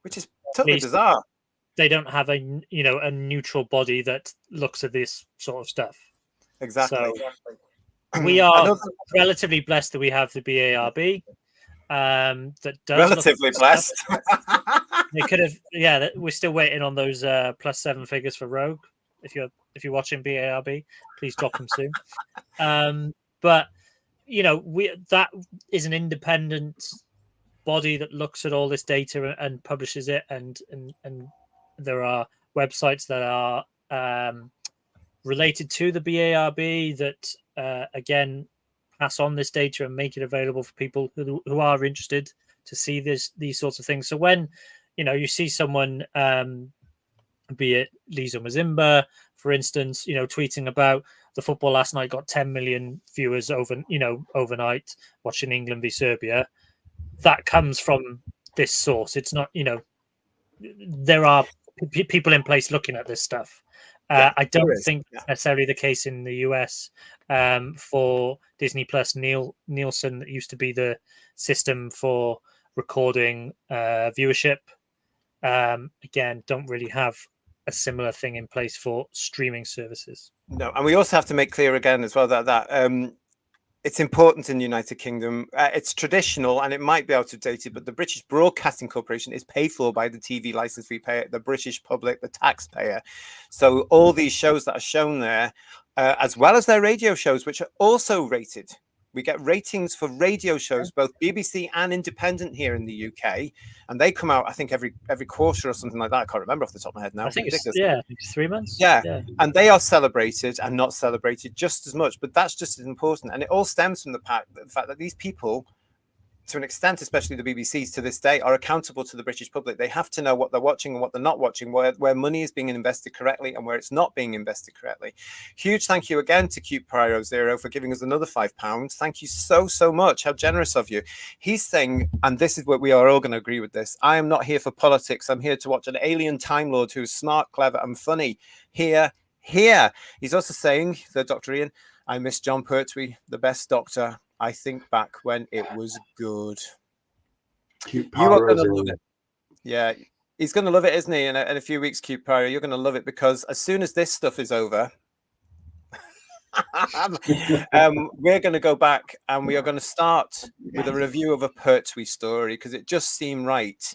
S2: Which is totally bizarre.
S4: They don't have a neutral body that looks at this sort of stuff.
S2: Exactly.
S4: So we are relatively blessed that we have the BARB. That does
S2: relatively blessed.
S4: They could have, yeah. We're still waiting on those +7 figures for Rogue. If you're watching BARB, please drop them soon. But that is an independent body that looks at all this data and publishes it, and there are websites that are related to the BARB that again pass on this data and make it available for people who are interested to see these sorts of things. So when you see someone, be it Lisa Mazimba, for instance, tweeting about the football last night got 10 million viewers overnight watching England v Serbia, that comes from this source. It's not, there are people in place looking at this stuff. I don't think that's necessarily the case in the US for Disney Plus. Nielsen, that used to be the system for recording viewership. Again, don't really have a similar thing in place for streaming services.
S2: No, and we also have to make clear again as well that it's important in the United Kingdom. It's traditional and it might be out of date, but the British Broadcasting Corporation is paid for by the TV license fee payer, the British public, the taxpayer. So all these shows that are shown there, as well as their radio shows, which are also rated. We get ratings for radio shows, both BBC and independent here in the UK, and they come out, I think, every quarter or something like that. I can't remember off the top of my head now.
S4: I think it's 3 months.
S2: Yeah, and they are celebrated and not celebrated just as much, but that's just as important. And it all stems from the fact that these people, to an extent, especially the BBCs to this day, are accountable to the British public. They have to know what they're watching and what they're not watching, where money is being invested correctly and where it's not being invested correctly. Huge thank you again to Cute Pyro Zero for giving us another £5. Thank you so much. How generous of you. He's saying, and this is what we are all going to agree with this, I am not here for politics. I'm here to watch an alien Time Lord who's smart, clever and funny. Here. He's also saying, the Dr. Ian, I miss John Pertwee, the best doctor. I think back when it was good. You are going to love it. Yeah, he's going to love it, isn't he? In a few weeks, Cute Pyro, you're going to love it because as soon as this stuff is over, we're going to go back and we are going to start with a review of a Pertwee story because it just seemed right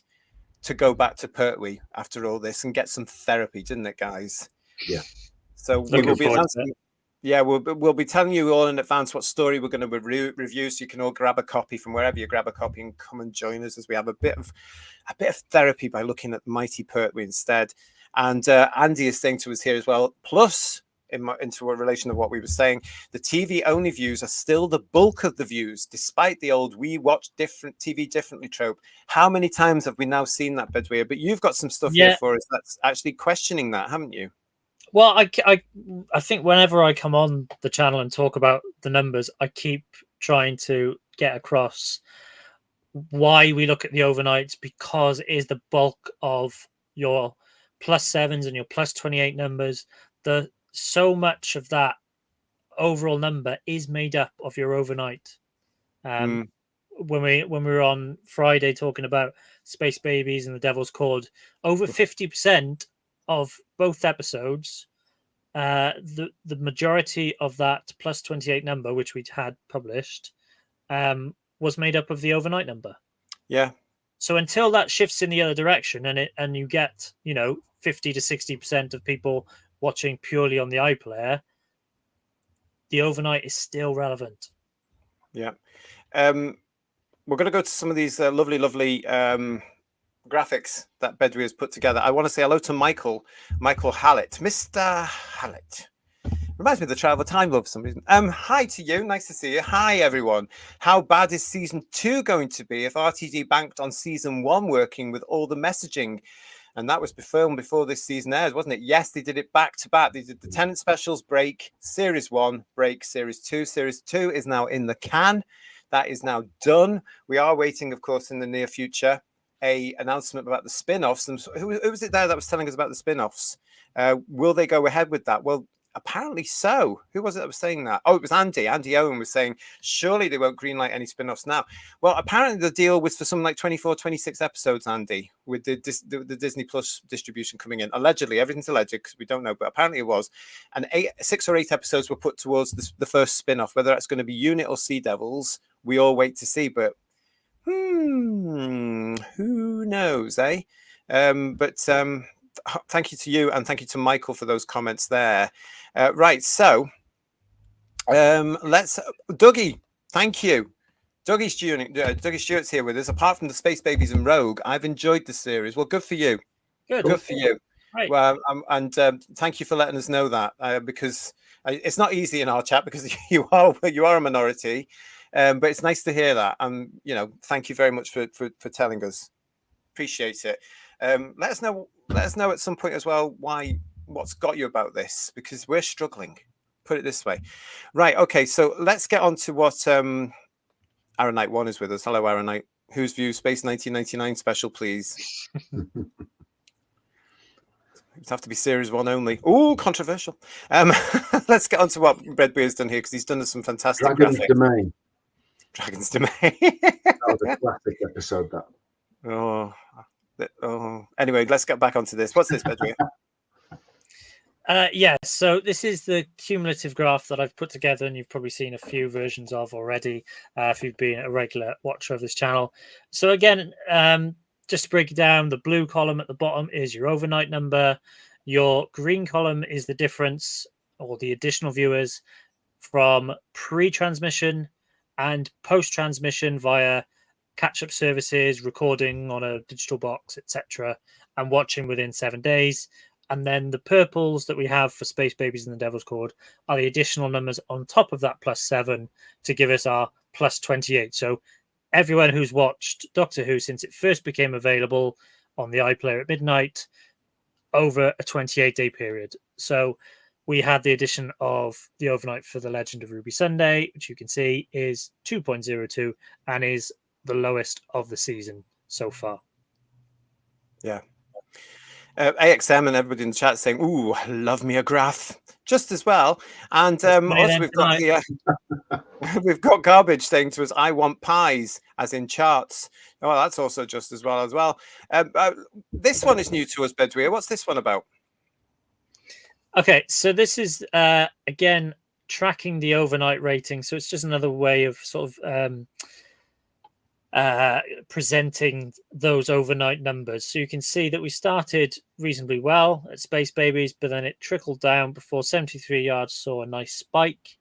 S2: to go back to Pertwee after all this and get some therapy, didn't it, guys?
S3: Yeah.
S2: So we will be announcing. Yeah, we'll be telling you all in advance what story we're going to review, so you can all grab a copy from wherever you grab a copy and come and join us as we have a bit of therapy by looking at Mighty Pertwee instead. And Andy is saying to us here as well. Plus, into a relation of what we were saying, the TV only views are still the bulk of the views, despite the old "we watch different TV differently" trope. How many times have we now seen that, Bedweer? But you've got some stuff here for us that's actually questioning that, haven't you?
S4: Well, I think whenever I come on the channel and talk about the numbers, I keep trying to get across why we look at the overnights, because it is the bulk of your +7s and your +28 numbers. So much of that overall number is made up of your overnight. When we were on Friday talking about Space Babies and The Devil's Cord, over 50% of both episodes, the majority of that +28 number, which we had published, was made up of the overnight number.
S2: Yeah.
S4: So until that shifts in the other direction, and you get 50 to 60% of people watching purely on the iPlayer, the overnight is still relevant.
S2: Yeah. We're going to go to some of these lovely graphics that Bedweer has put together. I want to say hello to Michael Hallett. Mr. Hallett. Reminds me of the Travel Time Lord for some reason. Hi to you. Nice to see you. Hi, everyone. How bad is season 2 going to be if RTD banked on season 1 working with all the messaging? And that was filmed before this season airs, wasn't it? Yes, they did it back to back. They did the Tenant Specials break, Series 1 break, Series 2. Series 2 is now in the can. That is now done. We are waiting, of course, in the near future, a announcement about the spin-offs. And who was it there that was telling us about the spin-offs? Will they go ahead with that? Well, apparently so. Who was it that was saying that? Oh, it was Andy. Andy Owen was saying, surely they won't greenlight any spin-offs now. Well, apparently the deal was for something like 24, 26 episodes, Andy, with the Disney Plus distribution coming in. Allegedly, everything's alleged because we don't know, but apparently it was. And 6 or 8 episodes were put towards the first spin-off. Whether that's going to be Unit or Sea Devils, we all wait to see. But who knows, eh? Thank you to you and thank you to Michael for those comments there. Right, so let's Dougie. Thank you, Dougie Stewart's here with us. Apart from the Space Babies and Rogue, I've enjoyed the series. Well, good for you. Good for you.
S4: Right.
S2: Well, and thank you for letting us know that because it's not easy in our chat because you are a minority. But it's nice to hear that. Thank you very much for telling us. Appreciate it. Let us know at some point as well what's got you about this, because we're struggling. Put it this way. Right. Okay. So let's get on to what Aaron Knight 1 is with us. Hello, Aaron Knight. Whose View Space 1999 special, please? It'd have to be series 1 only. Oh, controversial. Let's get on to what Redbeard's done here, because he's done some fantastic
S3: Dragon's
S2: graphics.
S3: Domain.
S2: Dragon's Domain.
S3: That was a classic episode, that.
S2: Anyway, let's get back onto this. What's this, Bedouin?
S4: Yes, so this is the cumulative graph that I've put together, and you've probably seen a few versions of already if you've been a regular watcher of this channel. So again, just to break it down, the blue column at the bottom is your overnight number. Your green column is the difference or the additional viewers from pre-transmission and post-transmission via catch-up services, recording on a digital box, etc., and watching within 7 days. And then the purples that we have for Space Babies and the Devil's Cord are the additional numbers on top of that +7 to give us our +28. So everyone who's watched Doctor Who since it first became available on the iPlayer at midnight over a 28-day period. So we had the addition of the overnight for The Legend of Ruby Sunday, which you can see is 2.02 and is the lowest of the season so far.
S2: Yeah. AXM and everybody in the chat saying, "Ooh, love me a graph," just as well. And also we've got we've got Garbage saying to us, "I want pies," as in charts. Oh, well, that's also just as well. This one is new to us, Bedouin. What's this one about?
S4: Okay, so this is again tracking the overnight rating. So it's just another way of sort of presenting those overnight numbers. So you can see that we started reasonably well at Space Babies, but then it trickled down before 73 yards saw a nice spike.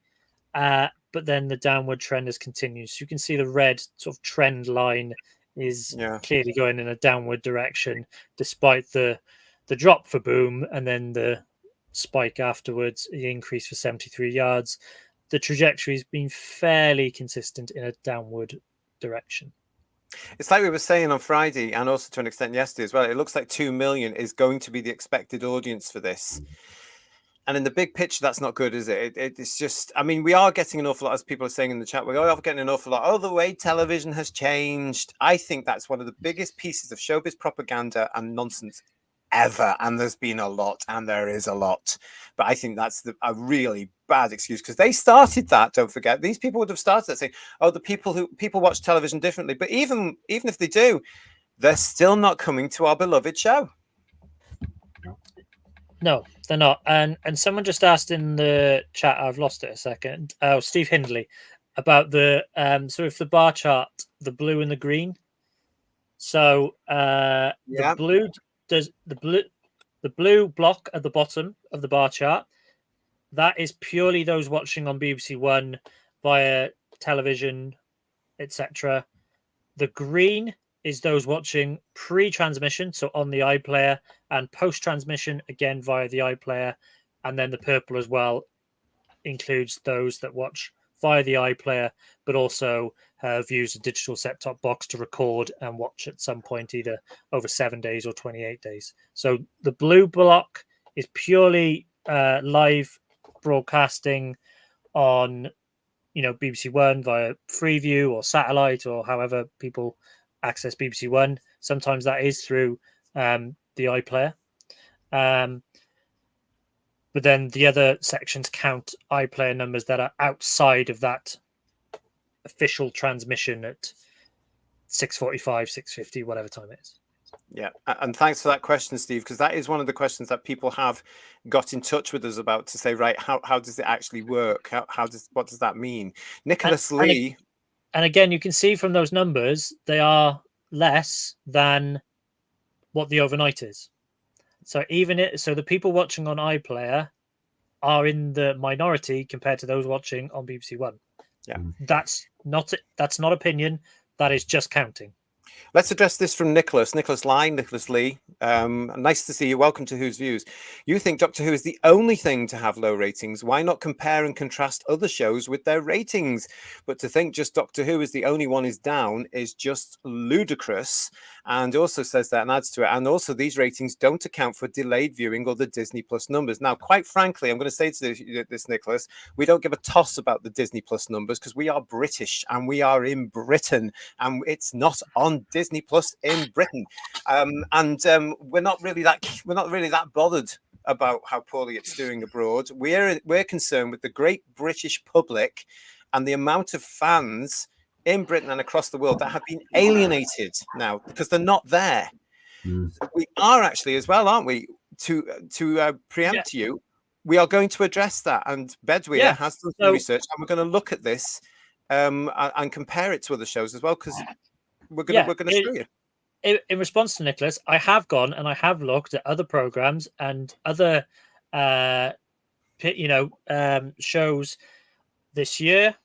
S4: But then the downward trend has continued. So you can see the red sort of trend line is clearly going in a downward direction, despite the drop for Boom and then the spike afterwards, the increase for 73 yards. The trajectory has been fairly consistent in a downward direction.
S2: It's like we were saying on Friday, and also to an extent yesterday as well. It looks like 2 million is going to be the expected audience for this. And in the big picture, that's not good, is it? It's just, I mean, we are getting an awful lot, as people are saying in the chat, we are getting an awful lot. Oh, the way television has changed. I think that's one of the biggest pieces of showbiz propaganda and nonsense ever. And there's been a lot, and there is a lot. But I think that's a really bad excuse, because they started that. Don't forget, these people would have started that saying, "Oh, people watch television differently." But even if they do, they're still not coming to our beloved show.
S4: No, they're not. And someone just asked in the chat, I've lost it a second. Oh, Steve Hindley, about the so if the bar chart, the blue and the green. So the blue does the blue block at the bottom of the bar chart. That is purely those watching on BBC One via television, etc. The green is those watching pre-transmission, so on the iPlayer, and post-transmission, again via the iPlayer. And then the purple as well includes those that watch via the iPlayer, but also have used a digital set-top box to record and watch at some point, either over 7 days or 28 days. So the blue block is purely live broadcasting on, BBC One via Freeview or satellite, or however people access BBC One. Sometimes that is through the iPlayer. But then the other sections count iPlayer numbers that are outside of that official transmission at 6:45, 6:50, whatever time it is.
S2: Yeah, and thanks for that question, Steve, because that is one of the questions that people have got in touch with us about, to say, right, how does it actually work? What does that mean? Nicholas Lee.
S4: And again, you can see from those numbers, they are less than what the overnight is. So so the people watching on iPlayer are in the minority compared to those watching on BBC One.
S2: Yeah,
S4: that's not opinion. That is just counting.
S2: Let's address this from Nicholas. Nicholas Lee. Nice to see you. Welcome to Who's Views. You think Doctor Who is the only thing to have low ratings. Why not compare and contrast other shows with their ratings? But to think just Doctor Who is the only one is down is just ludicrous. And also says that and adds to it. And also these ratings don't account for delayed viewing or the Disney Plus numbers. Now, quite frankly, I'm going to say to this, Nicholas, we don't give a toss about the Disney Plus numbers because we are British and we are in Britain and it's not on Disney Plus in Britain. We're not really that bothered about how poorly it's doing abroad. We're concerned with the great British public and the amount of fans in Britain and across the world that have been alienated now because they're not there. We are actually as well, aren't we? To preempt you, we are going to address that. And Bedouin has done some research, and we're going to look at this and compare it to other shows as well, because we're going to show you.
S4: In response to Nicholas, I have gone and I have looked at other programs and other, shows this year,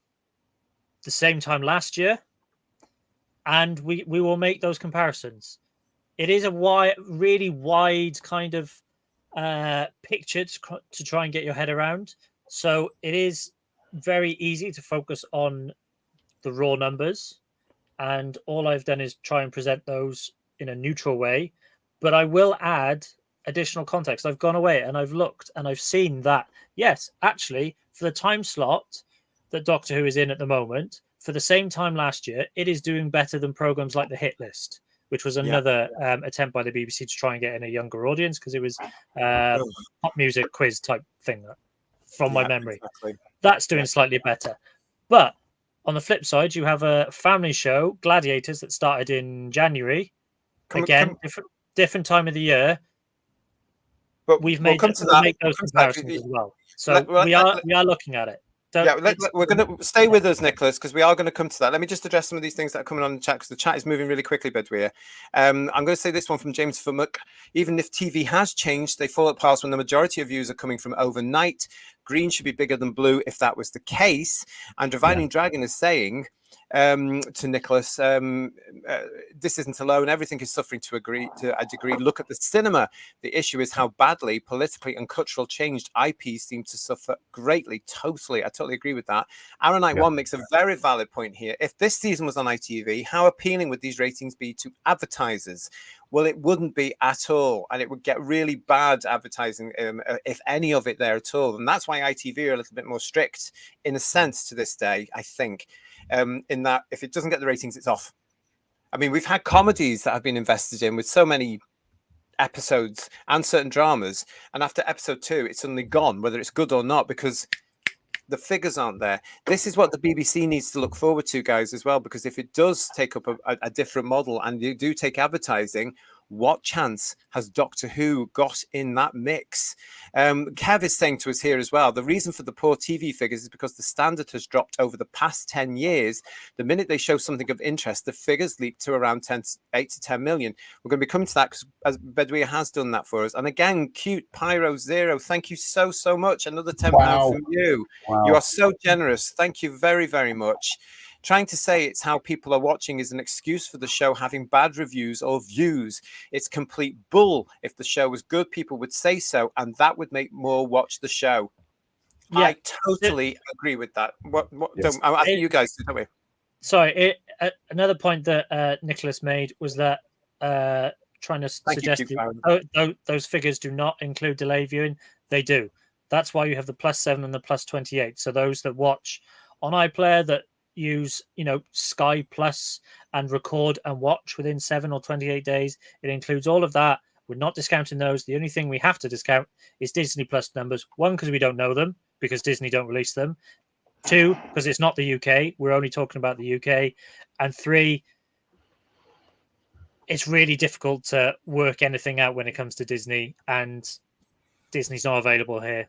S4: the same time last year, and we will make those comparisons. It is a really wide kind of picture to try and get your head around. So it is very easy to focus on the raw numbers, and all I've done is try and present those in a neutral way. But I will add additional context. I've gone away and I've looked and I've seen that, yes, actually, for the time slot that Doctor Who is in at the moment, for the same time last year, it is doing better than programs like The Hit List, which was another attempt by the BBC to try and get in a younger audience, because it was pop music quiz type thing, from my memory.
S2: Exactly.
S4: That's doing slightly better. But on the flip side, you have a family show, Gladiators, that started in January. Different time of the year.
S2: But
S4: we'll make those comparisons as well. So we are looking at it.
S2: We're going to stay with us, Nicholas, because we are going to come to that. Let me just address some of these things that are coming on the chat, because the chat is moving really quickly, Bedouin. I'm going to say this one from James Fumuk. Even if TV has changed, they fall apart when the majority of views are coming from overnight. Green should be bigger than blue if that was the case. And Divining Dragon is saying to Nicholas, this isn't alone. Everything is suffering to a degree. Look at the cinema. The issue is how badly politically and cultural changed IPs seem to suffer greatly. I totally agree with that. Aaronite One makes a very valid point here. If this season was on ITV, how appealing would these ratings be to advertisers? Well, it wouldn't be at all, and it would get really bad advertising, if any of it there at all. And that's why ITV are a little bit more strict, in a sense, to this day, I think, in that if it doesn't get the ratings, it's off. I mean, we've had comedies that have been invested in with so many episodes and certain dramas, and after episode 2, it's suddenly gone, whether it's good or not, because the figures aren't there. This is what the BBC needs to look forward to, guys, as well, because if it does take up a different model and you do take advertising, what chance has Doctor Who got in that mix? Kev is saying to us here as well, the reason for the poor TV figures is because the standard has dropped over the past 10 years. The minute they show something of interest, the figures leap to around 8 to 10 million. We're going to be coming to that, because as Bedouin has done that for us. And again, Cute Pyro Zero, thank you so much. Another £10 from you. Wow. You are so generous. Thank you very, very much. Trying to say it's how people are watching is an excuse for the show having bad reviews or views. It's complete bull. If the show was good, people would say so, and that would make more watch the show. Yeah, I totally agree with that. I think you guys do, don't we?
S4: Sorry, another point that Nicholas made was that trying to suggest those figures do not include delay viewing. They do. That's why you have the +7 and the +28. So those that watch on iPlayer that use Sky Plus and record and watch within 7 or 28 days, it includes all of that. We're not discounting those. The only thing we have to discount is Disney Plus numbers. 1, because we don't know them, because Disney don't release them. 2, because it's not the UK. We're only talking about the UK. And 3, it's really difficult to work anything out when it comes to Disney, and Disney's not available here.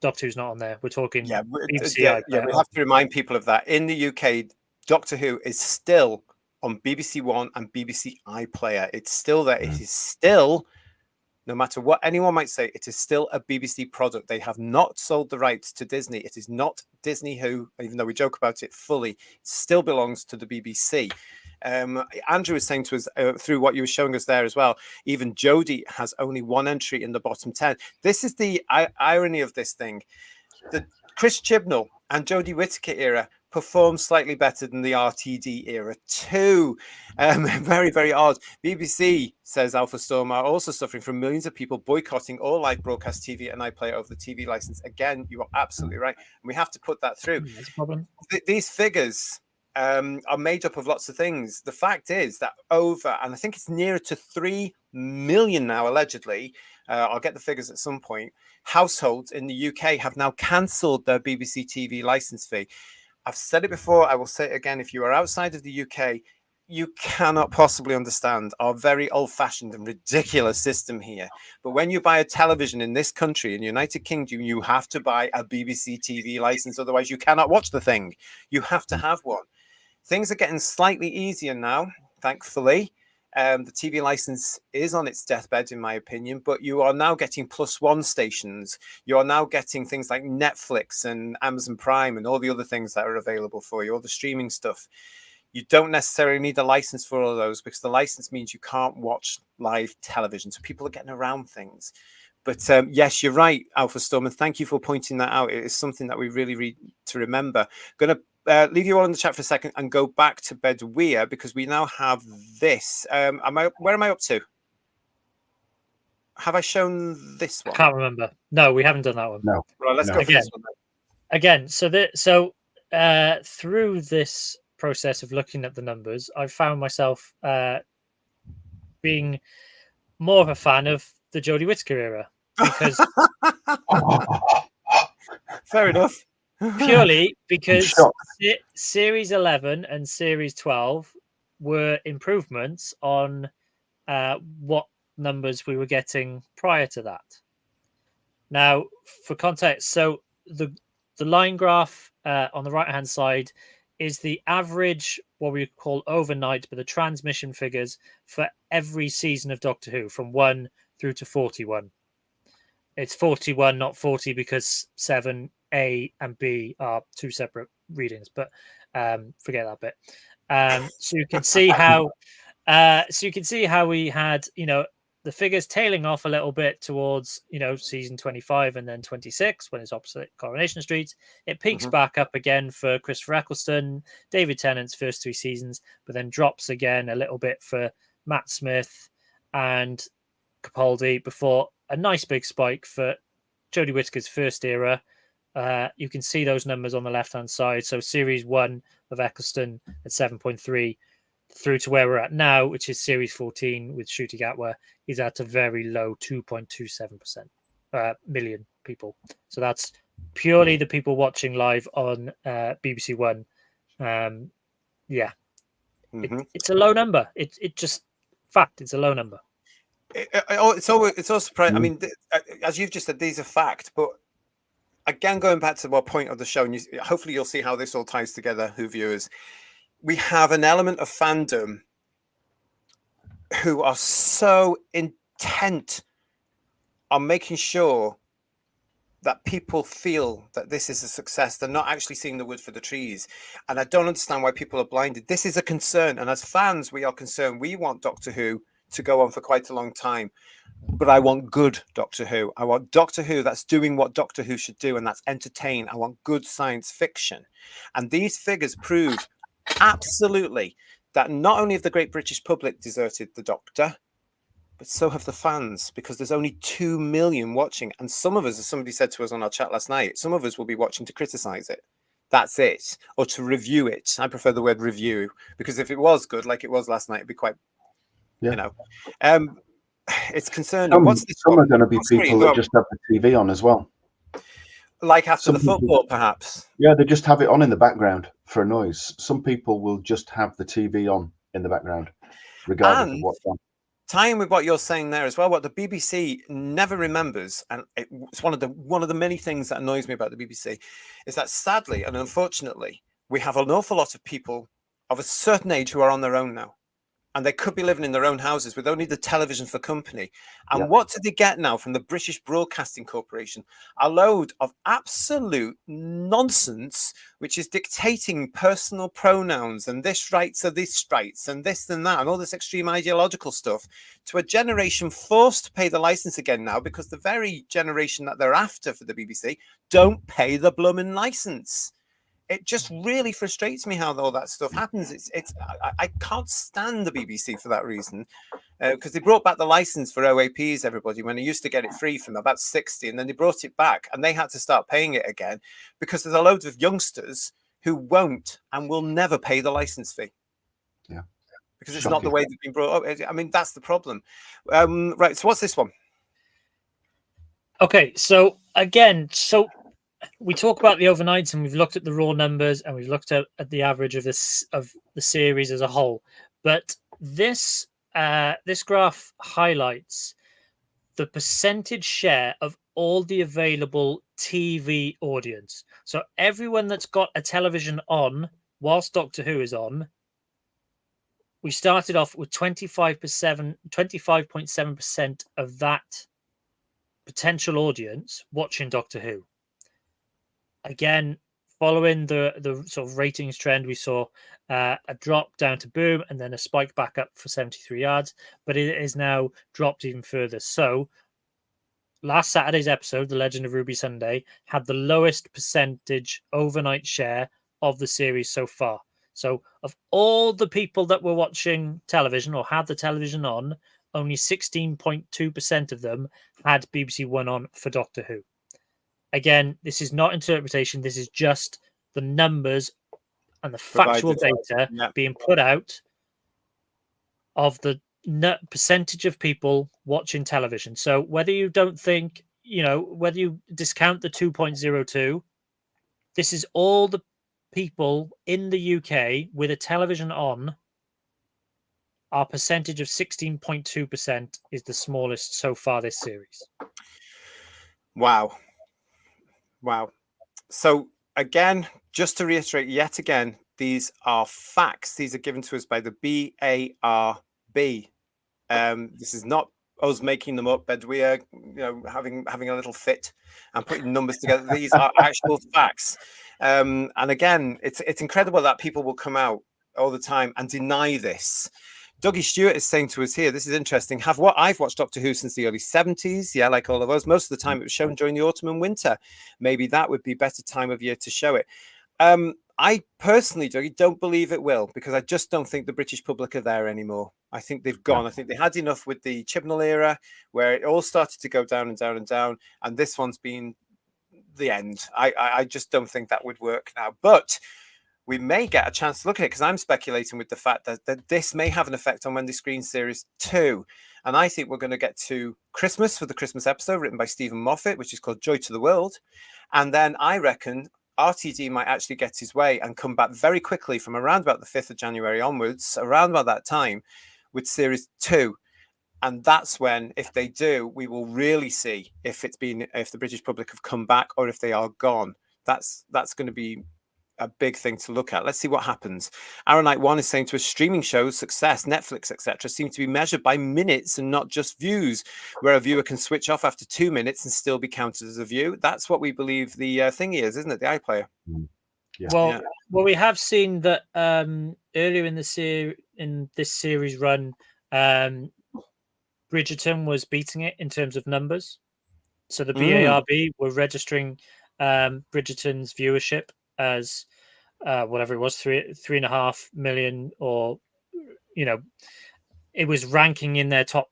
S4: Doctor Who's not on there. We're talking BBC.
S2: We have to remind people of that. In the UK, Doctor Who is still on BBC One and BBC iPlayer. It's still there. It is still, no matter what anyone might say, it is still a BBC product. They have not sold the rights to Disney. It is not Disney Who, even though we joke about it fully, it still belongs to the BBC. Andrew was saying to us through what you were showing us there as well, even Jodie has only one entry in the bottom 10. This is the irony of this thing. The Chris Chibnall and Jodie Whittaker era performed slightly better than the RTD era too. Very, very odd. BBC, says Alpha Storm, are also suffering from millions of people boycotting all live broadcast TV and iPlayer over the TV license. Again, you are absolutely right. And we have to put that through.
S4: That's a problem.
S2: These figures are made up of lots of things. The fact is that over, and I think it's nearer to 3 million now, allegedly, I'll get the figures at some point, households in the UK have now cancelled their BBC TV license fee. I've said it before, I will say it again. If you are outside of the UK, you cannot possibly understand our very old-fashioned and ridiculous system here. But when you buy a television in this country, in the United Kingdom, you have to buy a BBC TV license. Otherwise, you cannot watch the thing. You have to have one. Things are getting slightly easier now, thankfully. The TV license is on its deathbed, in my opinion, but you are now getting +1 stations. You are now getting things like Netflix and Amazon Prime and all the other things that are available for you, all the streaming stuff. You don't necessarily need a license for all of those because the license means you can't watch live television. So people are getting around things. But yes, you're right, Alpha Storm, and thank you for pointing that out. It is something that we really need to remember. Going to leave you all in the chat for a second and go back to Bedouin because we now have this. Where am I up to? Have I shown this one?
S4: I can't remember. No, we haven't done that one.
S3: No.
S2: Right, let's
S3: No.
S2: go for this one.
S4: Again, through this process of looking at the numbers, I found myself being more of a fan of the Jodie Whittaker era because
S2: Fair enough.
S4: purely because Series 11 and Series 12 were improvements on what numbers we were getting prior to that. Now, for context, so the line graph on the right-hand side is the average, what we call overnight, but the transmission figures for every season of Doctor Who from 1 through to 41. It's 41, not 40, because 7A and B are two separate readings, but forget that bit. So you can see how we had, the figures tailing off a little bit towards, season 25 and then 26 when it's opposite Coronation Street. It peaks back up again for Christopher Eccleston, David Tennant's first 3 seasons, but then drops again a little bit for Matt Smith and Capaldi before a nice big spike for Jodie Whittaker's first era. You can see those numbers on the left-hand side. So Series 1 of Eccleston at 7.3 through to where we're at now, which is Series 14 with Ncuti Gatwa, is at a very low 2.27% million people. So that's purely the people watching live on BBC One. It's a low number. It just fact. It's a low number.
S2: It's also surprising. I mean, as you've just said, these are fact. But again, going back to the point of the show, and hopefully you'll see how this all ties together, Who viewers. We have an element of fandom who are so intent on making sure that people feel that this is a success. They're not actually seeing the wood for the trees. And I don't understand why people are blinded. This is a concern. And as fans, we are concerned. We want Doctor Who to go on for quite a long time. But I want good Doctor Who. I want Doctor Who that's doing what Doctor Who should do, and that's entertain. I want good science fiction. And these figures prove absolutely that not only have the great British public deserted the Doctor, but so have the fans, because there's only 2 million watching. And some of us, as somebody said to us on our chat last night, some of us will be watching to criticize it. That's it. Or to review it. I prefer the word review, because if it was good, like it was last night, it'd be quite, it's concerning.
S3: Some are going to be people that just have the TV on as well.
S2: Like after the football, perhaps.
S3: Yeah, they just have it on in the background for a noise. Some people will just have the TV on in the background, regardless of what's on.
S2: Tying with what you're saying there as well, what the BBC never remembers, and it's one of the many things that annoys me about the BBC, is that sadly and unfortunately, we have an awful lot of people of a certain age who are on their own now. and they could be living in their own houses with only the television for company. And
S3: Yeah.
S2: what do they get now from the British Broadcasting Corporation? A load of absolute nonsense, which is dictating personal pronouns and this rights are this rights and this and that and all this extreme ideological stuff to a generation forced to pay the license again now, because the very generation that they're after for the BBC don't pay the blooming license. It just really frustrates me how all that stuff happens. I can't stand the BBC for that reason, because they brought back the license for OAPs, everybody, when they used to get it free from about 60, and then they brought it back and they had to start paying it again because there's a load of youngsters who won't and will never pay the license fee.
S3: Yeah.
S2: Because it's not the way they've been brought up. I mean, that's the problem. Right, so what's this one?
S4: Okay, so again, we talk about the overnights, and we've looked at the raw numbers, and we've looked at the average of the series as a whole. But this this graph highlights the percentage share of all the available TV audience. So everyone that's got a television on whilst Doctor Who is on, we started off with 25.7% of that potential audience watching Doctor Who. Again, following the sort of ratings trend, we saw a drop down to boom and then a spike back up for 73 yards, but it is now dropped even further. So last Saturday's episode, The Legend of Ruby Sunday, had the lowest percentage overnight share of the series so far. So of all the people that were watching television or had the television on, only 16.2% of them had BBC One on for Doctor Who. Again, this is not interpretation. This is just the numbers and the factual data being put out of the percentage of people watching television. So whether you don't think, whether you discount the 2.02, this is all the people in the UK with a television on. Our percentage of 16.2% is the smallest so far this series.
S2: Wow. So again, just to reiterate yet again, these are facts. These are given to us by the BARB. This is not us making them up, but we are, having a little fit and putting numbers together. These are actual facts. And again, it's incredible that people will come out all the time and deny this. Dougie Stewart is saying to us here, this is interesting. I've watched Doctor Who since the early 70s. Yeah, like all of us. Most of the time it was shown during the autumn and winter. Maybe that would be a better time of year to show it. I personally, Dougie, don't believe it will, because I just don't think the British public are there anymore. I think they've gone. I think they had enough with the Chibnall era, where it all started to go down and down and down. And this one's been the end. I just don't think that would work now. But we may get a chance to look at it, because I'm speculating with the fact that this may have an effect on when they screen series 2. And I think we're going to get to Christmas for the Christmas episode written by Stephen Moffat, which is called Joy to the World. And then I reckon RTD might actually get his way and come back very quickly from around about the 5th of January onwards, around about that time, with series 2. And that's when, if they do, we will really see if the British public have come back or if they are gone. That's going to be a big thing to look at. Let's see what happens. Aaron Knight 1 is saying to us, streaming shows, success, Netflix, etc., seem to be measured by minutes and not just views, where a viewer can switch off after 2 minutes and still be counted as a view. That's what we believe the thing is, isn't it? The iPlayer.
S3: Yeah.
S4: Well, we have seen that earlier in this series run, Bridgerton was beating it in terms of numbers. So the BARB were registering Bridgerton's viewership as whatever it was, 3.5 million, or it was ranking in their top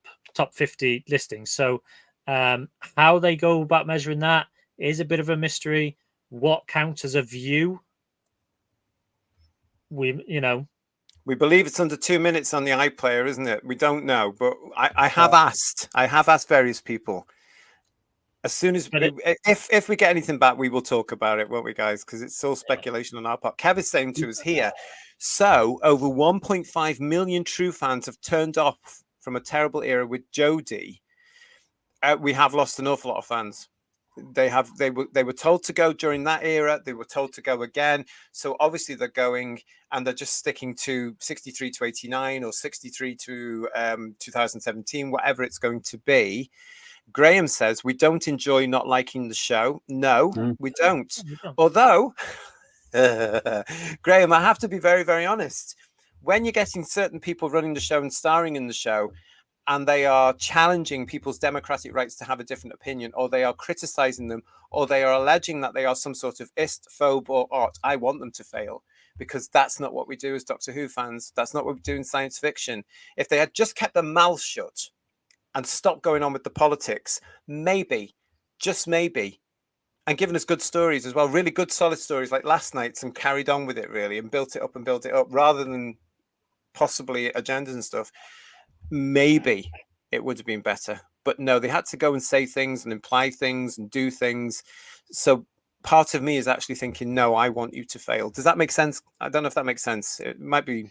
S4: 50 listings. So how they go about measuring that is a bit of a mystery. What counts as a view? We
S2: believe it's under 2 minutes on the iPlayer, isn't it? We don't know, but I have asked various people. As soon as if we get anything back, we will talk about it, won't we, guys? Because it's all speculation on our part. Kev is saying to us here, so over 1.5 million true fans have turned off from a terrible era with Jodie. We have lost an awful lot of fans. They were told to go during that era. They were told to go again. So obviously they're going, and they're just sticking to 63 to 89 or 63 to 2017, whatever it's going to be. Graham says, we don't enjoy not liking the show. No, we don't. Although, Graham, I have to be very, very honest. When you're getting certain people running the show and starring in the show, and they are challenging people's democratic rights to have a different opinion, or they are criticizing them, or they are alleging that they are some sort of phobe or art, I want them to fail, because that's not what we do as Doctor Who fans. That's not what we do in science fiction. If they had just kept their mouths shut and stopped going on with the politics, maybe, just maybe, and given us good stories as well, really good solid stories like last night's, and carried on with it really and built it up rather than possibly agendas and stuff, maybe it would have been better. But no, they had to go and say things and imply things and do things. So part of me is actually thinking, no, I want you to fail. Does that make sense? I don't know if that makes sense. It might be.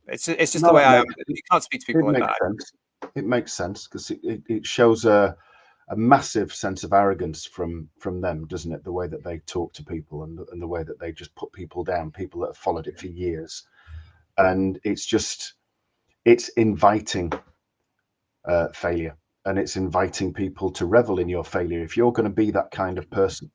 S2: It's just
S3: No,
S2: the way
S3: it
S2: I am.
S3: makes-
S2: You can't speak to people
S3: It
S2: like
S3: makes
S2: that.
S3: sense. It makes sense because it shows a massive sense of arrogance from them, doesn't it? The way that they talk to people and the way that they just put people down, people that have followed it for years, and it's inviting failure, and it's inviting people to revel in your failure. If you're going to be that kind of person,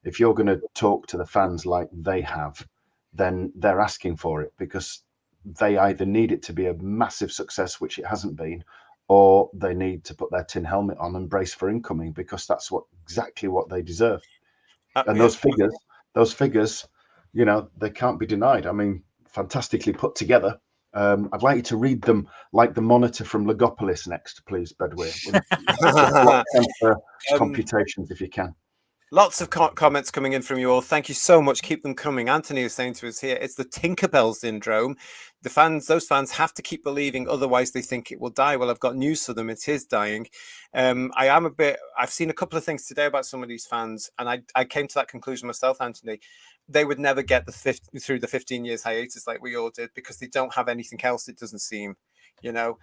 S3: if you're going to talk to the fans like they have, then they're asking for it, because they either need it to be a massive success, which it hasn't been, or they need to put their tin helmet on and brace for incoming, because that's exactly what they deserve. And those figures, they can't be denied. I mean, fantastically put together. I'd like you to read them like the monitor from Legopolis next, please, Bedwyr. Computations, if you can.
S2: Lots of comments coming in from you all. Thank you so much. Keep them coming. Anthony is saying to us here, it's the Tinkerbell syndrome. Those fans have to keep believing, otherwise they think it will die. Well, I've got news for them. It is dying. I've seen a couple of things today about some of these fans, and I came to that conclusion myself, Anthony. They would never get through the 15 years hiatus like we all did, because they don't have anything else, it doesn't seem. They are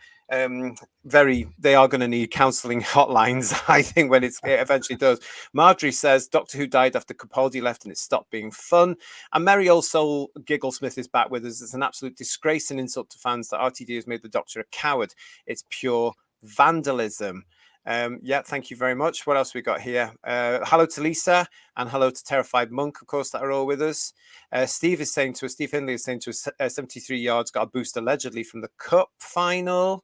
S2: going to need counselling hotlines, I think, when it eventually does. Marjorie says Doctor Who died after Capaldi left and it stopped being fun. And Merry Old Soul Gigglesmith is back with us. It's an absolute disgrace and insult to fans that RTD has made the Doctor a coward. It's pure vandalism. Thank you very much. What else we got here? Hello to Lisa, and hello to Terrified Monk, of course, that are all with us. Steve Hindley is saying to us, 73 yards got a boost allegedly from the Cup final.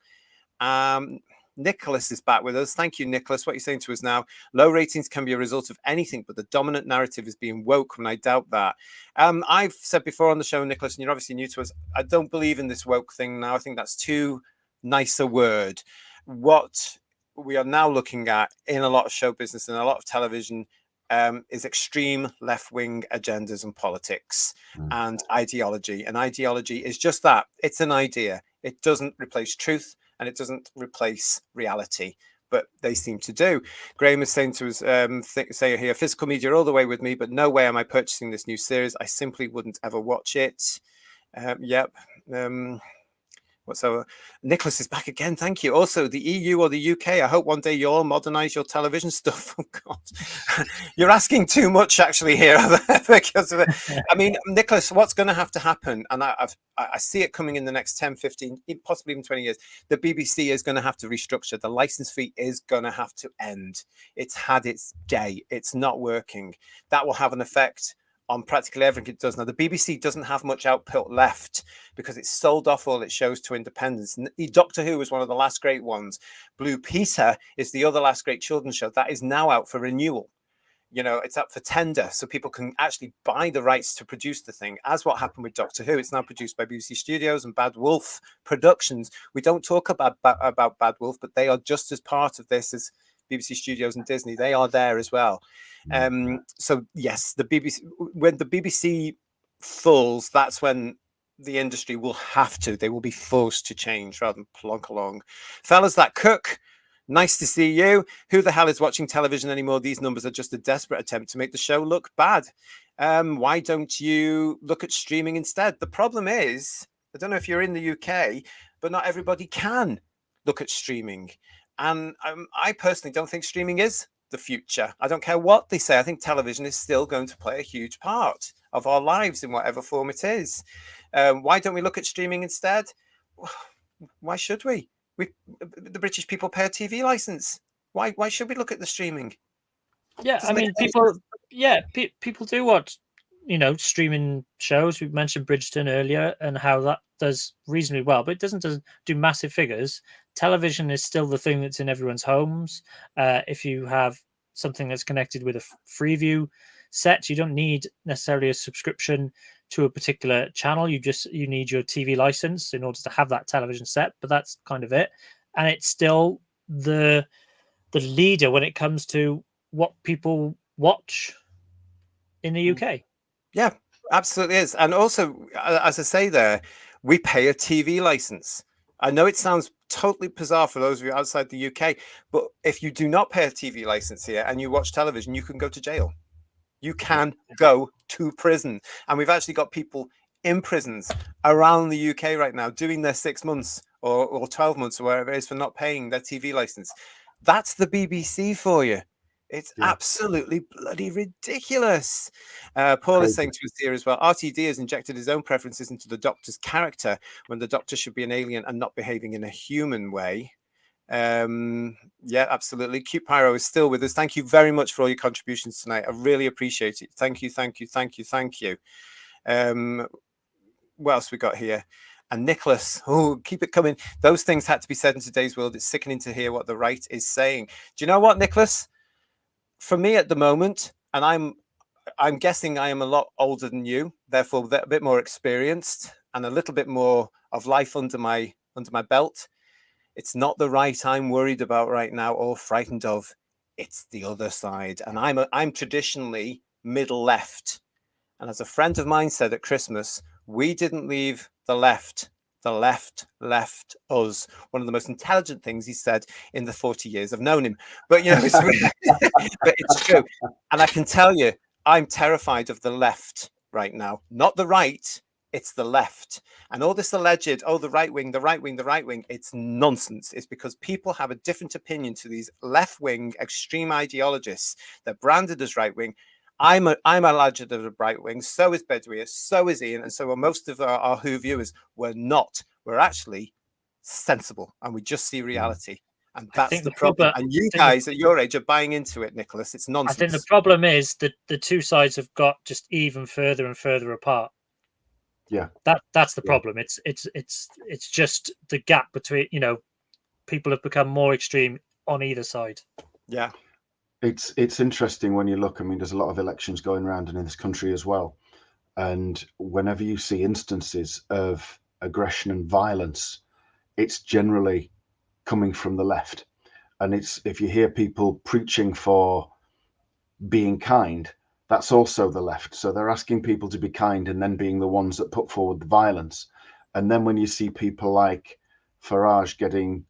S2: Nicholas is back with us. Thank you, Nicholas. What are you saying to us now? Low ratings can be a result of anything, but the dominant narrative is being woke, and I doubt that. I've said before on the show, Nicholas, and you're obviously new to us, I don't believe in this woke thing now. I think that's too nice a word. What we are now looking at in a lot of show business and a lot of television is extreme left-wing agendas and politics and ideology. And ideology is just that. It's an idea. It doesn't replace truth, and it doesn't replace reality, but they seem to do. Graham is saying to us, say here, physical media all the way with me, but no way am I purchasing this new series. I simply wouldn't ever watch it. Whatsoever. Nicholas is back again. Thank you. Also, the EU or the UK. I hope one day you all modernize your television stuff. Oh God, you're asking too much actually here. Because of it. I mean, Nicholas, what's going to have to happen? And I see it coming in the next 10, 15, possibly even 20 years. The BBC is going to have to restructure. The license fee is going to have to end. It's had its day. It's not working. That will have an effect on practically everything it does. Now, the BBC doesn't have much output left because it's sold off all its shows to independents. Doctor Who was one of the last great ones. Blue Peter is the other last great children's show that is now out for renewal. It's up for tender, so people can actually buy the rights to produce the thing. As what happened with Doctor Who, it's now produced by BBC Studios and Bad Wolf Productions. We don't talk about Bad Wolf, but they are just as part of this as BBC Studios and Disney. They are there as well. So yes, the BBC, when the BBC falls, that's when the industry will they will be forced to change rather than plonk along. Fellas that cook, nice to see you. Who the hell is watching television anymore? These numbers are just a desperate attempt to make the show look bad. Why don't you look at streaming instead? The problem is, I don't know if you're in the UK, but not everybody can look at streaming. And I personally don't think streaming is the future. I don't care what they say. I think television is still going to play a huge part of our lives in whatever form it is. Why don't we look at streaming instead? Why should we? The British people pay a TV license. Why should we look at the streaming?
S4: Yeah, I mean, people do watch, streaming shows. We mentioned Bridgerton earlier and how that does reasonably well, but it doesn't do massive figures. Television is still the thing that's in everyone's homes. If you have something that's connected with a Freeview set, you don't need necessarily a subscription to a particular channel. You need your TV license in order to have that television set, but that's kind of it. And it's still the leader when it comes to what people watch in the UK.
S2: Yeah, absolutely is. And also, as I say there, we pay a TV license. I know it sounds totally bizarre for those of you outside the UK, but if you do not pay a TV license here and you watch television, you can go to jail. You can go to prison. And we've actually got people in prisons around the UK right now doing their 6 months or 12 months or wherever it is for not paying their TV license. That's the BBC for you. It's absolutely bloody ridiculous. Paul is saying to us here as well, RTD has injected his own preferences into the Doctor's character when the Doctor should be an alien and not behaving in a human way. Yeah, absolutely. Cute Pyro is still with us. Thank you very much for all your contributions tonight. I really appreciate it. Thank you. What else we got here? And Nicholas, keep it coming. Those things had to be said in today's world. It's sickening to hear what the right is saying. Do you know what, Nicholas? For me at the moment, and I'm guessing I am a lot older than you, therefore a bit more experienced and a little bit more of life under my belt. It's not the right I'm worried about right now or frightened of. It's the other side. And I'm traditionally middle left. And as a friend of mine said at Christmas, we didn't leave the left left us. One of the most intelligent things he said in the 40 years I've known him. But but it's true. And I can tell you, I'm terrified of the left right now, not the right. It's the left. And all this alleged, the right wing, it's nonsense. It's because people have a different opinion to these left-wing extreme ideologists. They're branded as right-wing. I'm alleged as a right wing. So is Bedouin. So is Ian. And so are most of our Who viewers. We're not. We're actually sensible. And we just see reality. And that's the problem. And you guys at your age are buying into it, Nicholas. It's nonsense.
S4: I think the problem is that the two sides have got just even further and further apart.
S3: Yeah,
S4: that's the problem. It's just the gap between, people have become more extreme on either side.
S2: Yeah,
S3: it's interesting when you look. I mean, there's a lot of elections going around and in this country as well, and whenever you see instances of aggression and violence, it's generally coming from the left. And it's, if you hear people preaching for being kind, that's also the left. So they're asking people to be kind and then being the ones that put forward the violence. And then when you see people like Farage getting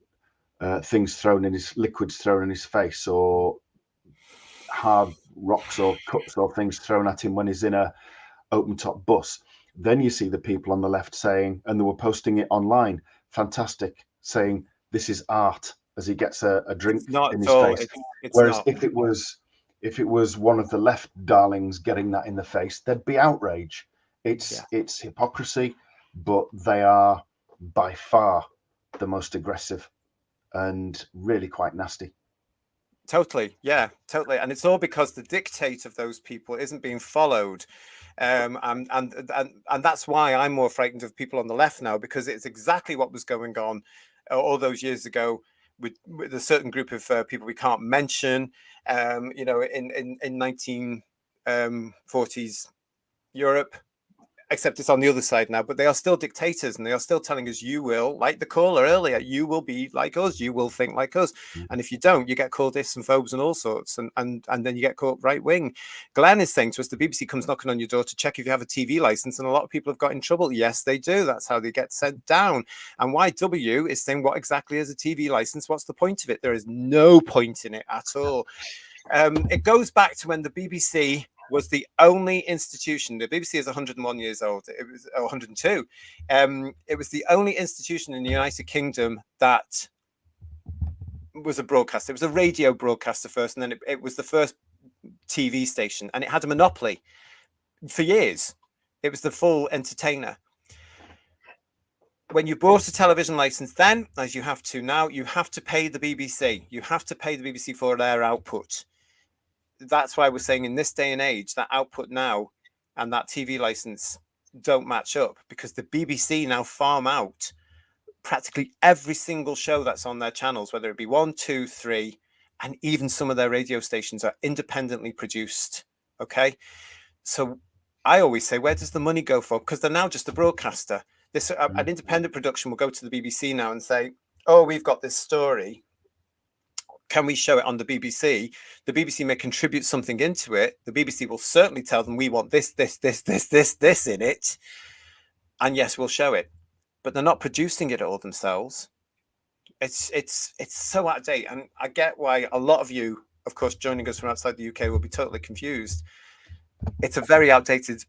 S3: liquids thrown in his face, or hard rocks or cups or things thrown at him when he's in a open top bus, then you see the people on the left saying, and they were posting it online, fantastic, saying this is art, as he gets a drink in his face. Whereas not. If it was one of the left darlings getting that in the face, there'd be outrage. It's hypocrisy, but they are by far the most aggressive and really quite nasty.
S2: Totally. Yeah, totally. And it's all because the dictate of those people isn't being followed. And that's why I'm more frightened of people on the left now, because it's exactly what was going on all those years ago with a certain group of people we can't mention, in 1940s Europe, except it's on the other side now, but they are still dictators, and they are still telling us, you will, like the caller earlier, you will be like us, you will think like us. And if you don't, you get called this and phobes and all sorts, and then you get called right wing. Glenn is saying to us, the BBC comes knocking on your door to check if you have a TV license, and a lot of people have got in trouble. Yes, they do. That's how they get sent down. And YW is saying, what exactly is a TV license? What's the point of it? There is no point in it at all. It goes back to when the BBC was the only institution. The BBC is 101 years old. It was 102. It was the only institution in the United Kingdom that was a broadcaster. It was a radio broadcaster first, and then it was the first TV station, and it had a monopoly for years. It was the full entertainer. When you bought a television license then, as you have to now, you have to pay the BBC. You have to pay the BBC for their output. That's why we're saying in this day and age, that output now and that TV license don't match up, because the BBC now farm out practically every single show that's on their channels, whether it be 1, 2, 3, and even some of their radio stations are independently produced. Okay. So I always say, where does the money go for? Because they're now just a broadcaster. An independent production will go to the BBC now and say, oh, we've got this story. Can we show it on the BBC? The BBC may contribute something into it. The BBC will certainly tell them, we want this in it. And yes, we'll show it. But they're not producing it all themselves. It's so out of date. And I get why a lot of you, of course, joining us from outside the UK will be totally confused. It's a very outdated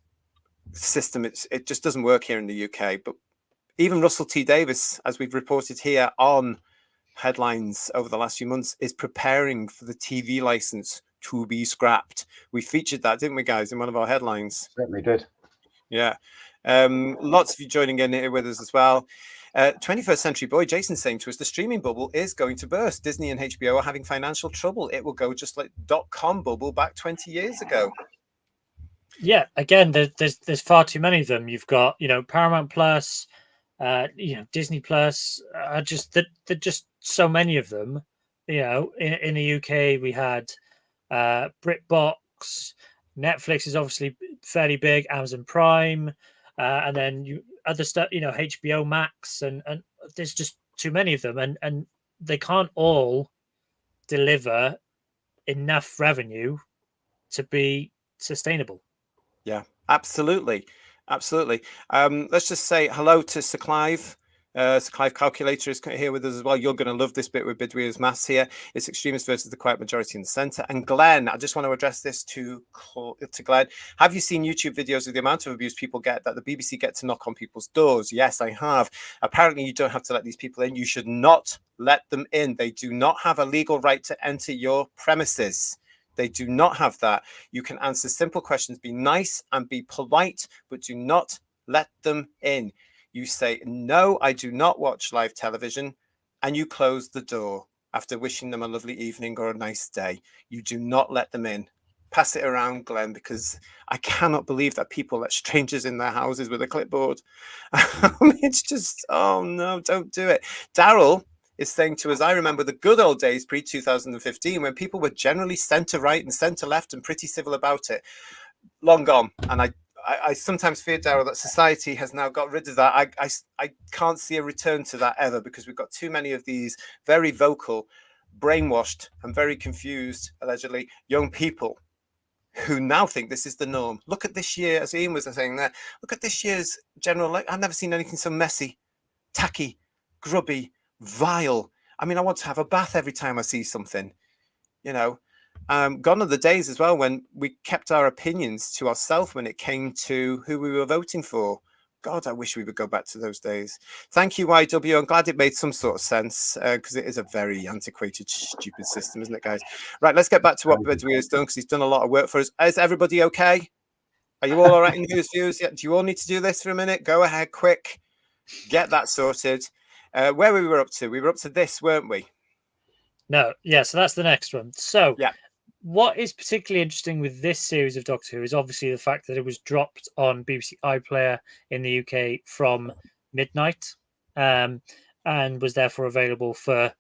S2: system. It just doesn't work here in the UK. But even Russell T Davies, as we've reported here on Headlines over the last few months, is preparing for the TV license to be scrapped. We featured that, didn't we, guys, in one of our headlines?
S3: Certainly did.
S2: Yeah. Lots of you joining in here with us as well. 21st Century Boy Jason saying to us, the streaming bubble is going to burst. Disney and HBO are having financial trouble. It will go just like .com bubble back 20 years ago.
S4: Yeah, again, there's far too many of them. You've got, Paramount Plus, Disney Plus. They're just so many of them. In the UK we had BritBox. Netflix is obviously fairly big. Amazon Prime, and then other stuff. HBO Max, and there's just too many of them, and they can't all deliver enough revenue to be sustainable.
S2: Yeah, absolutely. Let's just say hello to Sir Clive. Sir Clive Calculator is here with us as well. You're going to love this bit with Bidweir's maths here. It's extremists versus the quiet majority in the centre. And Glenn, I just want to address this to Glenn. Have you seen YouTube videos of the amount of abuse people get, that the BBC get to knock on people's doors? Yes, I have. Apparently, you don't have to let these people in. You should not let them in. They do not have a legal right to enter your premises. They do not have that. You can answer simple questions, be nice and be polite, but do not let them in. You say, no, I do not watch live television, and you close the door after wishing them a lovely evening or a nice day. You do not let them in. Pass it around, Glenn, because I cannot believe that people let strangers in their houses with a clipboard. It's just, oh no, don't do it. Daryl is saying to us, I remember the good old days pre-2015 when people were generally centre-right and centre-left and pretty civil about it. Long gone. And I sometimes fear, Daryl, that society has now got rid of that. I can't see a return to that ever, because we've got too many of these very vocal, brainwashed and very confused, allegedly, young people who now think this is the norm. Look at this year, as Ian was saying there, look at this year's general, I've never seen anything so messy, tacky, grubby, vile. I mean, I want to have a bath every time I see something, Gone are the days as well when we kept our opinions to ourselves when it came to who we were voting for. God, I wish we would go back to those days. Thank you, YW. I'm glad it made some sort of sense, because it is a very antiquated, stupid system, isn't it, guys? Right, let's get back to what Bedouin has done, because he's done a lot of work for us. Is everybody okay? Are you all right in Who's Views? Yeah. Do you all need to do this for a minute? Go ahead, quick. Get that sorted. Where we were up to? We were up to this, weren't we?
S4: No, yeah, so that's the next one. So,
S2: yeah.
S4: What is particularly interesting with this series of Doctor Who is obviously the fact that it was dropped on BBC iPlayer in the UK from midnight, and was therefore available for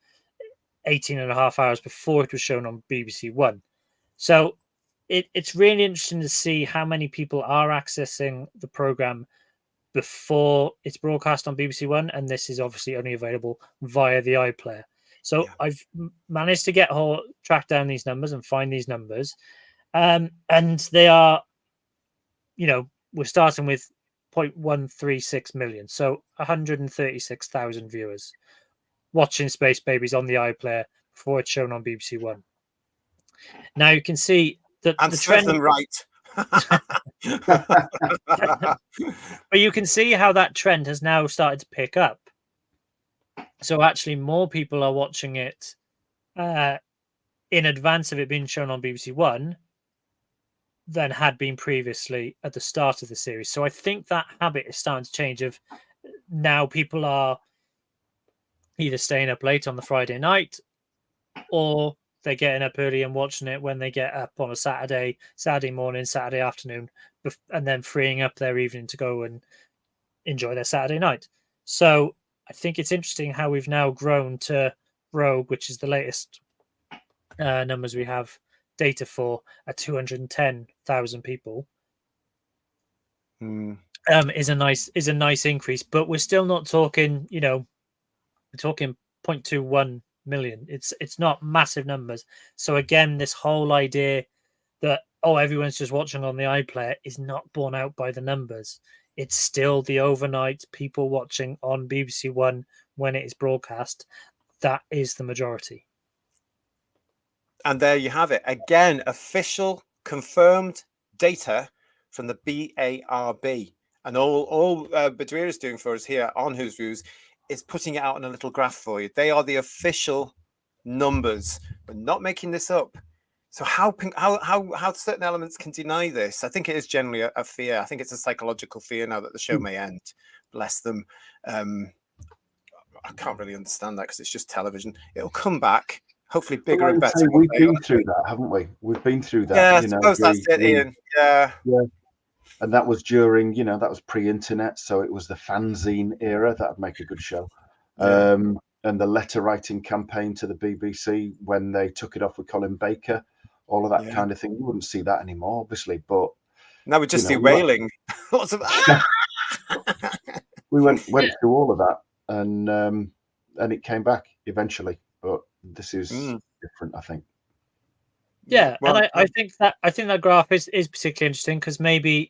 S4: 18 and a half hours before it was shown on BBC One. So it's really interesting to see how many people are accessing the programme before it's broadcast on BBC One, and this is obviously only available via the iPlayer. So yeah. I've managed to track down these numbers and find these numbers. And they are, we're starting with 0.136 million. So 136,000 viewers watching Space Babies on the iPlayer before it's shown on BBC One. Now you can see that
S2: and
S4: the trend...
S2: them right.
S4: But you can see how that trend has now started to pick up. So actually more people are watching it in advance of it being shown on BBC One than had been previously at the start of the series. So I think that habit is starting to change. Of now, people are either staying up late on the Friday night, or they're getting up early and watching it when they get up on a Saturday morning, Saturday afternoon, and then freeing up their evening to go and enjoy their Saturday night. So I think it's interesting how we've now grown to Rogue, which is the latest numbers we have data for, at 210,000 people. Is a nice increase, but we're still not talking. We're talking 0.21 million. It's not massive numbers. So again, this whole idea that everyone's just watching on the iPlayer is not borne out by the numbers. It's still the overnight people watching on BBC One when it is broadcast. That is the majority.
S2: And there you have it. Again, official confirmed data from the BARB. And all Badweer is doing for us here on Who's Views is putting it out in a little graph for you. They are the official numbers. We're not making this up. So how certain elements can deny this? I think it is generally a fear. I think it's a psychological fear now that the show may end. Bless them. I can't really understand that because it's just television. It'll come back, hopefully bigger and better.
S3: We've been through that, haven't we? We've been through that.
S2: Yeah, I suppose that's it, Ian. Yeah.
S3: And that was during, that was pre-internet, so it was the fanzine era. That'd make a good show.
S2: Yeah.
S3: And the letter writing campaign to the BBC when they took it off with Colin Baker, all of that kind of thing. You wouldn't see that anymore, obviously. But
S2: now we just see wailing. Lots of
S3: we went through all of that, and it came back eventually. But this is different, I think.
S4: Yeah, well, and I think that graph is particularly interesting because maybe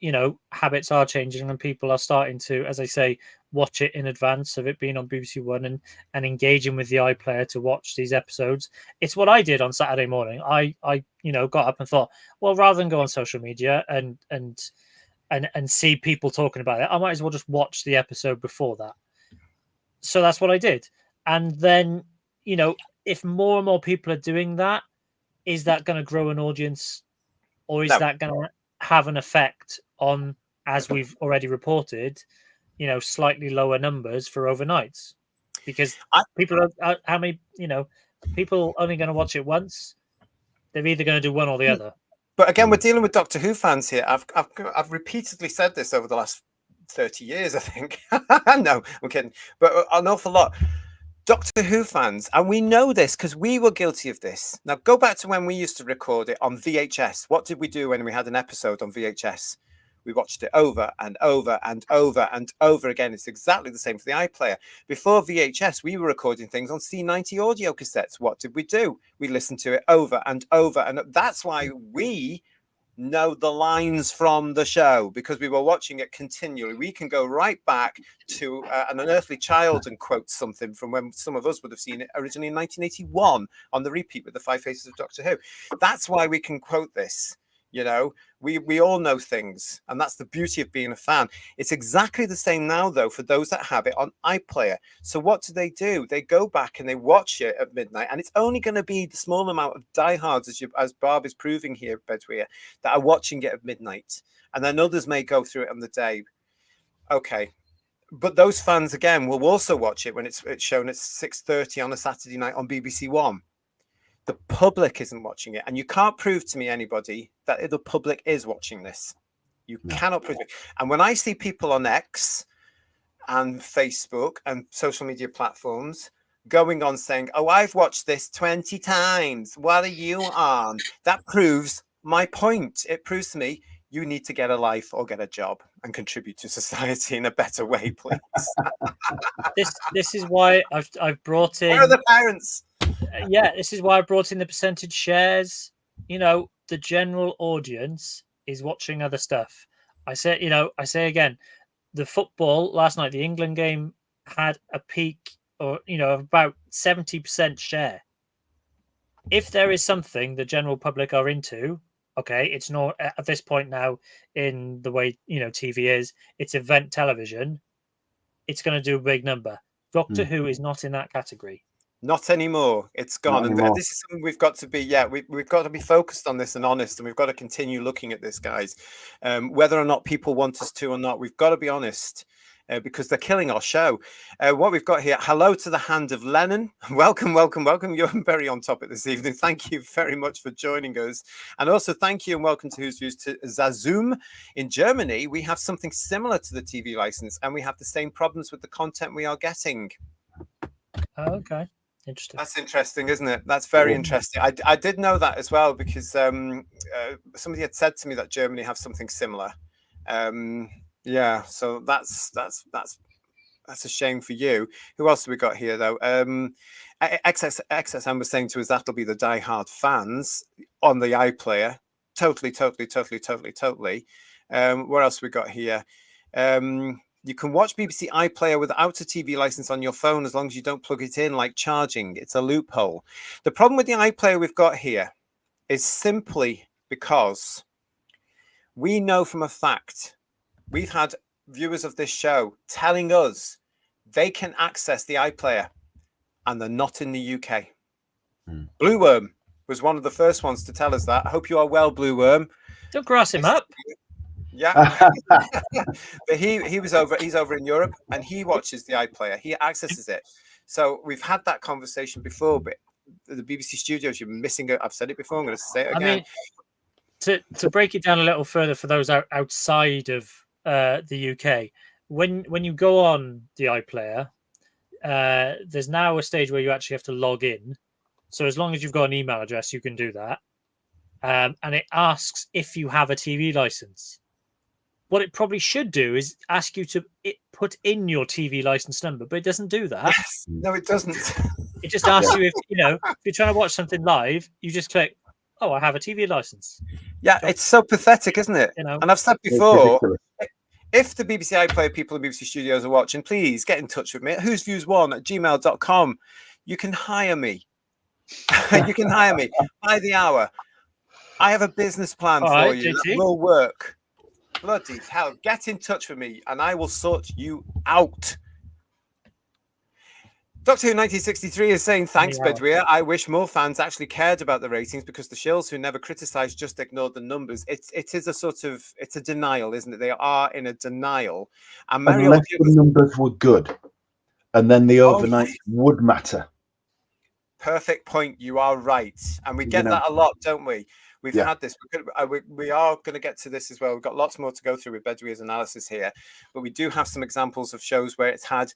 S4: habits are changing and people are starting to, as I say, watch it in advance of it being on BBC One and engaging with the iPlayer to watch these episodes. It's what I did on Saturday morning. I got up and thought, well, rather than go on social media and see people talking about it, I might as well just watch the episode before that. So that's what I did. And then if more and more people are doing that, is that going to grow an audience, or is that going to have an effect on, as we've already reported, slightly lower numbers for overnights? Because people are how many, people only going to watch it once. They're either going to do one or the other.
S2: But again, we're dealing with Doctor Who fans here. I've repeatedly said this over the last 30 years, I think. No, I'm kidding. But an awful lot. Doctor Who fans, and we know this because we were guilty of this. Now, go back to when we used to record it on VHS. What did we do when we had an episode on VHS? We watched it over and over and over and over again. It's exactly the same for the iPlayer. Before VHS, we were recording things on C90 audio cassettes. What did we do? We listened to it over and over. And that's why we know the lines from the show, because we were watching it continually. We can go right back to An Unearthly Child and quote something from when some of us would have seen it originally in 1981 on the repeat with the Five Faces of Doctor Who. That's why we can quote this. We all know things, and that's the beauty of being a fan. It's exactly the same now, though, for those that have it on iPlayer. So what do? They go back and they watch it at midnight, and it's only going to be the small amount of diehards, as Barb is proving here, Bedweer, that are watching it at midnight, and then others may go through it on the day. Okay, but those fans again will also watch it when it's shown at 6:30 on a Saturday night on BBC One. The public isn't watching it, and you can't prove to me, anybody, that the public is watching this. You cannot prove it. And when I see people on X and Facebook and social media platforms going on saying, "Oh, I've watched this 20 times. What are you on?" That proves my point. It proves to me you need to get a life or get a job and contribute to society in a better way, please.
S4: This is why I've brought in.
S2: Where are the parents?
S4: Yeah, this is why I brought in the percentage shares. The general audience is watching other stuff. I say again, the football last night, the England game had a peak of about 70% share. If there is something the general public are into, okay, it's not at this point now in the way TV is, it's event television. It's going to do a big number. Doctor Who is not in that category.
S2: Not anymore. It's gone. And
S3: anymore.
S2: this is something we've got to be, yeah, we've got to be focused on this and honest, and we've got to continue looking at this, guys. Whether or not people want us to or not, we've got to be honest. Because they're killing our show. What we've got here, hello to the hand of Lennon. Welcome, welcome, welcome. You're very on topic this evening. Thank you very much for joining us. And also thank you and welcome to Who's Views to Zazum. In Germany, we have something similar to the TV license, and we have the same problems with the content we are getting.
S4: Oh, okay. Interesting.
S2: That's interesting, isn't it? That's very interesting. I did know that as well, because somebody had said to me that Germany have something similar. Yeah, so that's a shame for you. Who else have we got here though? XSM was saying to us that'll be the die-hard fans on the iPlayer. Totally. What else we got here? You can watch BBC iPlayer without a TV license on your phone as long as you don't plug it in, like charging. It's a loophole. The problem with the iPlayer we've got here is simply because we know from a fact, we've had viewers of this show telling us they can access the iPlayer and they're not in the UK. Blue Worm was one of the first ones to tell us that. I hope you are well, Blue Worm.
S4: Don't grass him up.
S2: Yeah. But he's over in Europe and he watches the iPlayer. He accesses it. So we've had that conversation before, but the BBC studios, you're missing it. I've said it before. I'm going to say it again.
S4: I mean, to break it down a little further for those outside of the UK, when you go on the iPlayer, there's now a stage where you actually have to log in. So as long as you've got an email address, you can do that. And it asks if you have a TV license. What it probably should do is ask you to put in your TV license number, but it doesn't do that.
S2: Yes. No, it doesn't.
S4: It just asks you if you're trying to watch something live, you just click, oh, I have a TV license.
S2: Yeah, it's so pathetic, isn't it? And I've said before, if the BBC iPlayer people in BBC Studios are watching, please get in touch with me at whosviews1@gmail.com. You can hire me. You can hire me by the hour. I have a business plan for you that will work. Bloody hell, get in touch with me and I will sort you out. Doctor Who 1963 is saying, thanks, Bedouin. I wish more fans actually cared about the ratings because the shills who never criticised just ignored the numbers. It is a sort of, it's a denial, isn't it? They are in a denial. And
S3: unless the numbers were good, and then the overnight would matter.
S2: Perfect point. You are right. And we get that a lot, don't we? We've had this. We are going to get to this as well. We've got lots more to go through with Bedouin's analysis here. But we do have some examples of shows where it's had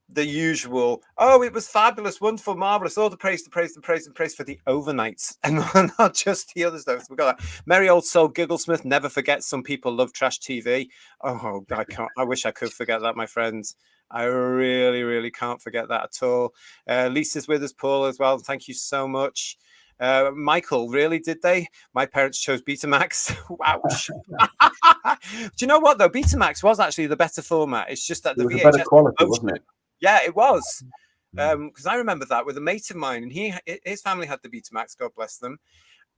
S2: the usual, oh, it was fabulous, wonderful, marvelous, all the praise for the overnights, and not just the others. Though so we've got that. Merry old soul Gigglesmith never forgets. Some people love trash TV. Oh, I can't. I wish I could forget that, my friends. I really, really can't forget that at all. Lisa's with us, Paul, as well. Thank you so much. Michael, really, did they? My parents chose Betamax. Ouch. Do you know what, though? Betamax was actually the better format. It's just that the VHS
S3: better quality, wasn't it?
S2: Yeah, it was. Because I remember that with a mate of mine, and his family had the Betamax, God bless them.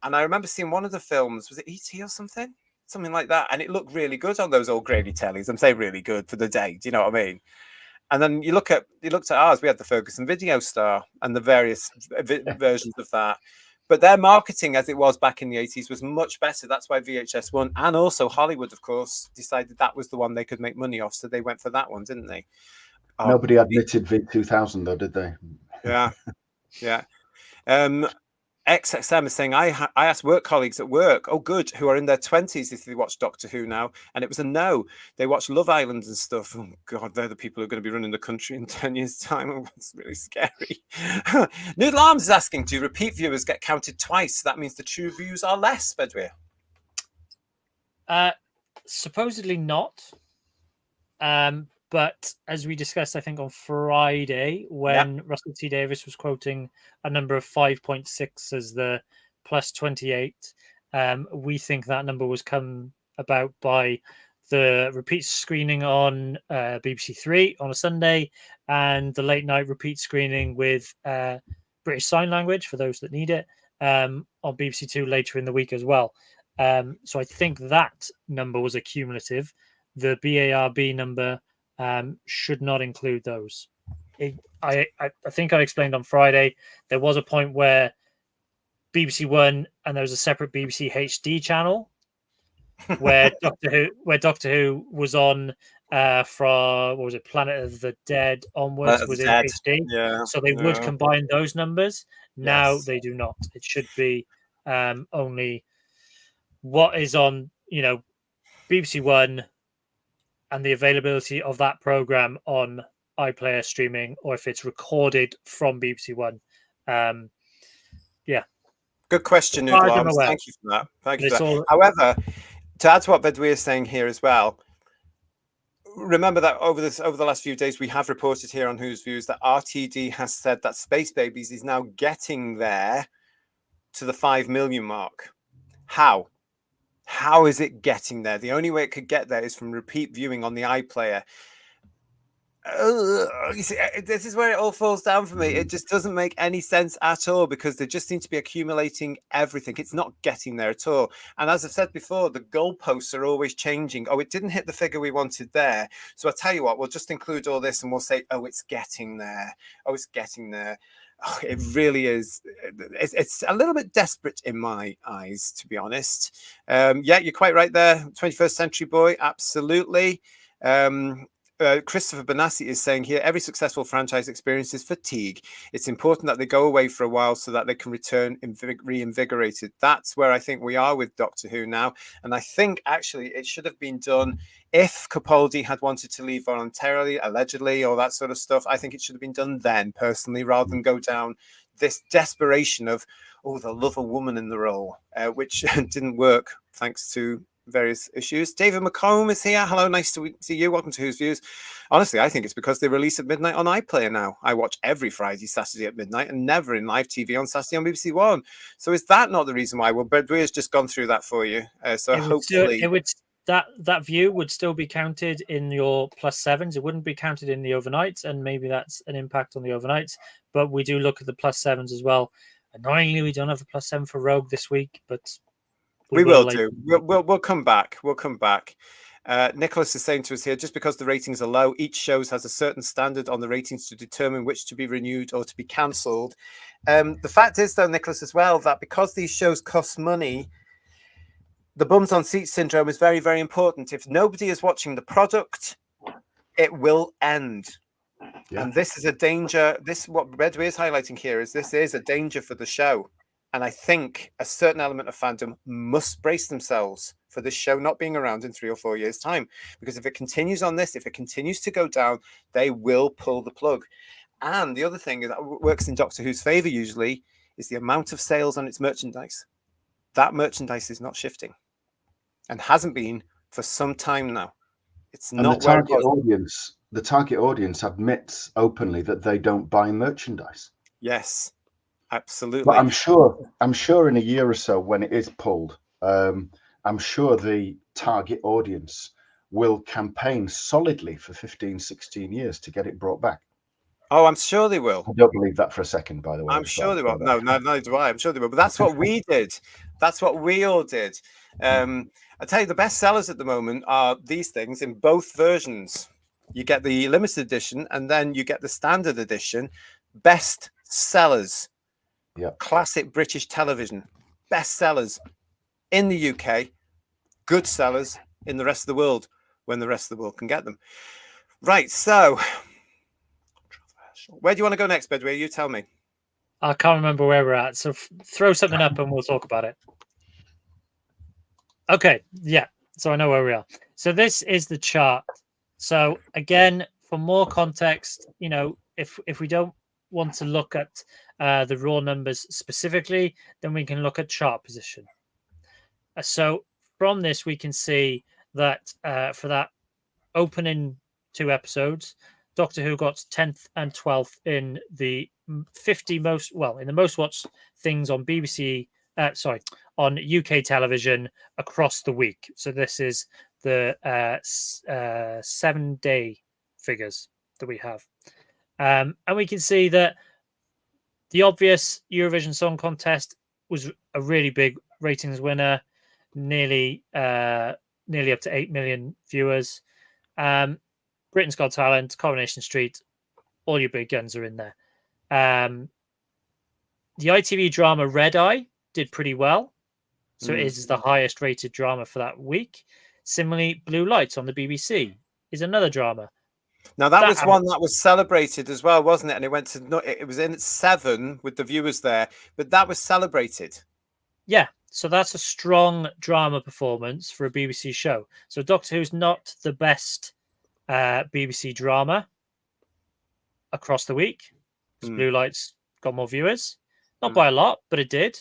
S2: And I remember seeing one of the films, was it E.T. or something? Something like that. And it looked really good on those old grainy tellies. I'm saying really good for the day. Do you know what I mean? And then you looked at ours, we had the Ferguson Video Star and the various versions of that. But their marketing, as it was back in the 80s, was much better. That's why VHS won. And also Hollywood, of course, decided that was the one they could make money off. So they went for that one, didn't they?
S3: Nobody admitted V2000, though, did they?
S2: Yeah. Yeah. XXM is saying, I asked work colleagues at work, oh, good, who are in their 20s if they watch Doctor Who now. And it was a no. They watch Love Island and stuff. Oh, God, they're the people who are going to be running the country in 10 years' time. Oh, it's really scary. Noodle Arms is asking, do repeat viewers get counted twice? That means the true views are less, Bedouin.
S4: Supposedly not. But as we discussed, I think on Friday, when Russell T. Davis was quoting a number of 5.6 as the plus 28, we think that number was come about by the repeat screening on BBC Three on a Sunday and the late night repeat screening with British Sign Language for those that need it on BBC Two later in the week as well. So I think that number was accumulative. The BARB number should not include those. I think I explained on Friday, there was a point where BBC One and there was a separate BBC HD channel where Doctor Who was on from, what was it, Planet of the Dead onwards within
S2: Dead.
S4: HD.
S2: Yeah.
S4: So they would combine those numbers. Now
S2: Yes.
S4: they do not. It should be only what is on, BBC One and the availability of that program on iPlayer streaming, or if it's recorded from BBC One. Yeah.
S2: Good question,
S4: As far
S2: Noodle
S4: as I'm
S2: Arms.
S4: aware.
S2: Thank you for that. Thank you
S4: But
S2: for
S4: it's
S2: that.
S4: all-
S2: However, to add to what Bedouin is saying here as well, remember that over the last few days, we have reported here on Who's Views that RTD has said that Space Babies is now getting there to the 5 million mark. How? How is it getting there? The only way it could get there is from repeat viewing on the iPlayer. You see, this is where it all falls down for me. It just doesn't make any sense at all because they just seem to be accumulating everything. It's not getting there at all. And as I've said before, the goalposts are always changing. Oh, it didn't hit the figure we wanted there. So I'll tell you what, we'll just include all this and we'll say, oh, it's getting there. Oh, it's getting there. Oh, it really is. It's a little bit desperate in my eyes, to be honest. Yeah, you're quite right there. 21st century boy, absolutely. Christopher Benassi is saying here, every successful franchise experiences fatigue. It's important that they go away for a while so that they can return reinvigorated. That's where I think we are with Doctor Who now. And I think actually it should have been done if Capaldi had wanted to leave voluntarily, allegedly, all that sort of stuff. I think it should have been done then, personally, rather than go down this desperation of, oh, they'll love a woman in the role, which didn't work thanks to various issues. David McComb is here. Hello, nice to see you. Welcome to Who's Views. Honestly, I think it's because they release at midnight on iPlayer now. I watch every Friday, Saturday at midnight, and never in live TV on Saturday on BBC One. So is that not the reason why? Well, Bedouin's just gone through that for you. So hopefully,
S4: that view would still be counted in your +7s. It wouldn't be counted in the overnights, and maybe that's an impact on the overnights. But we do look at the +7s as well. Annoyingly, we don't have a +7 for Rogue this week, but
S2: we will do. We'll come back. We'll come back. Nicholas is saying to us here, just because the ratings are low, each show has a certain standard on the ratings to determine which to be renewed or to be cancelled. The fact is, though, Nicholas, as well, that because these shows cost money, the bums on seats syndrome is very, very important. If nobody is watching the product, it will end. Yeah. And this is a danger. What Bedouin is highlighting here is this is a danger for the show. And I think a certain element of fandom must brace themselves for this show not being around in 3 or 4 years' time. Because if it continues on this, if it continues to go down, they will pull the plug. And the other thing that works in Doctor Who's favour usually is the amount of sales on its merchandise. That merchandise is not shifting and hasn't been for some time now. It's not
S3: the target audience. The target audience admits openly that they don't buy merchandise.
S2: Yes. Absolutely.
S3: But I'm sure in a year or so when it is pulled, I'm sure the target audience will campaign solidly for 15, 16 years to get it brought back.
S2: Oh, I'm sure they will.
S3: I don't believe that for a second, by the way.
S2: I'm sure they will. No, neither do I. I'm sure they will. But that's what we did. That's what we all did. I tell you, the best sellers at the moment are these things in both versions. You get the limited edition and then you get the standard edition. Best sellers.
S3: Yeah.
S2: Classic British television, best sellers in the UK, good sellers in the rest of the world when the rest of the world can get them. Right, so where do you want to go next, Bedouin? You tell me.
S4: I can't remember where we're at, so throw something up and we'll talk about it. Okay, yeah, so I know where we are. So this is the chart. So again, for more context, if we don't want to look at the raw numbers specifically, then we can look at chart position. So from this, we can see that for that opening 2 episodes, Doctor Who got 10th and 12th in the 50 most watched things on on UK television across the week. So this is the 7-day figures that we have. And we can see that the obvious Eurovision Song Contest was a really big ratings winner, nearly up to 8 million viewers. Britain's Got Talent, Coronation Street, all your big guns are in there. The ITV drama Red Eye did pretty well. So it is the highest rated drama for that week. Similarly, Blue Lights on the BBC is another drama.
S2: Now that was one that was celebrated as well, wasn't it? And it went to it was in at 7 with the viewers there, but that was celebrated.
S4: Yeah, so that's a strong drama performance for a BBC show. So Doctor Who's not the best BBC drama across the week. Blue Lights got more viewers, not by a lot, but it did.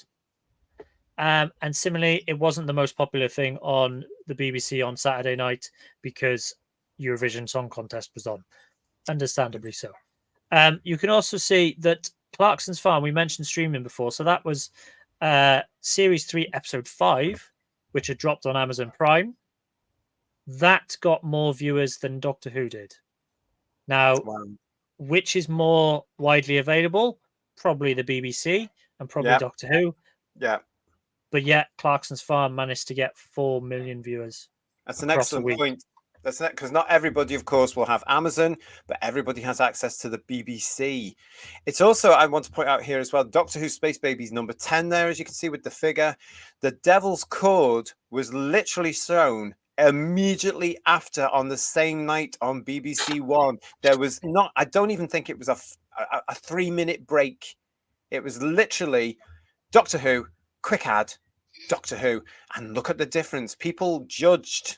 S4: And similarly, it wasn't the most popular thing on the BBC on Saturday night because Eurovision Song Contest was on, understandably so. You can also see that Clarkson's Farm, we mentioned streaming before, so that was Series 3, Episode 5, which had dropped on Amazon Prime. That got more viewers than Doctor Who did. Now, which is more widely available? Probably the BBC and probably Doctor Who.
S2: Yeah.
S4: But yet, Clarkson's Farm managed to get 4 million viewers.
S2: That's an excellent point. That's because not everybody, of course, will have Amazon, but everybody has access to the BBC. It's also, I want to point out here as well, Doctor Who Space Babies number 10 there, as you can see with the figure. The Devil's Cord was literally shown immediately after on the same night on BBC One. There was not, I don't even think it was a 3-minute break. It was literally Doctor Who, quick ad, Doctor Who, and look at the difference. People judged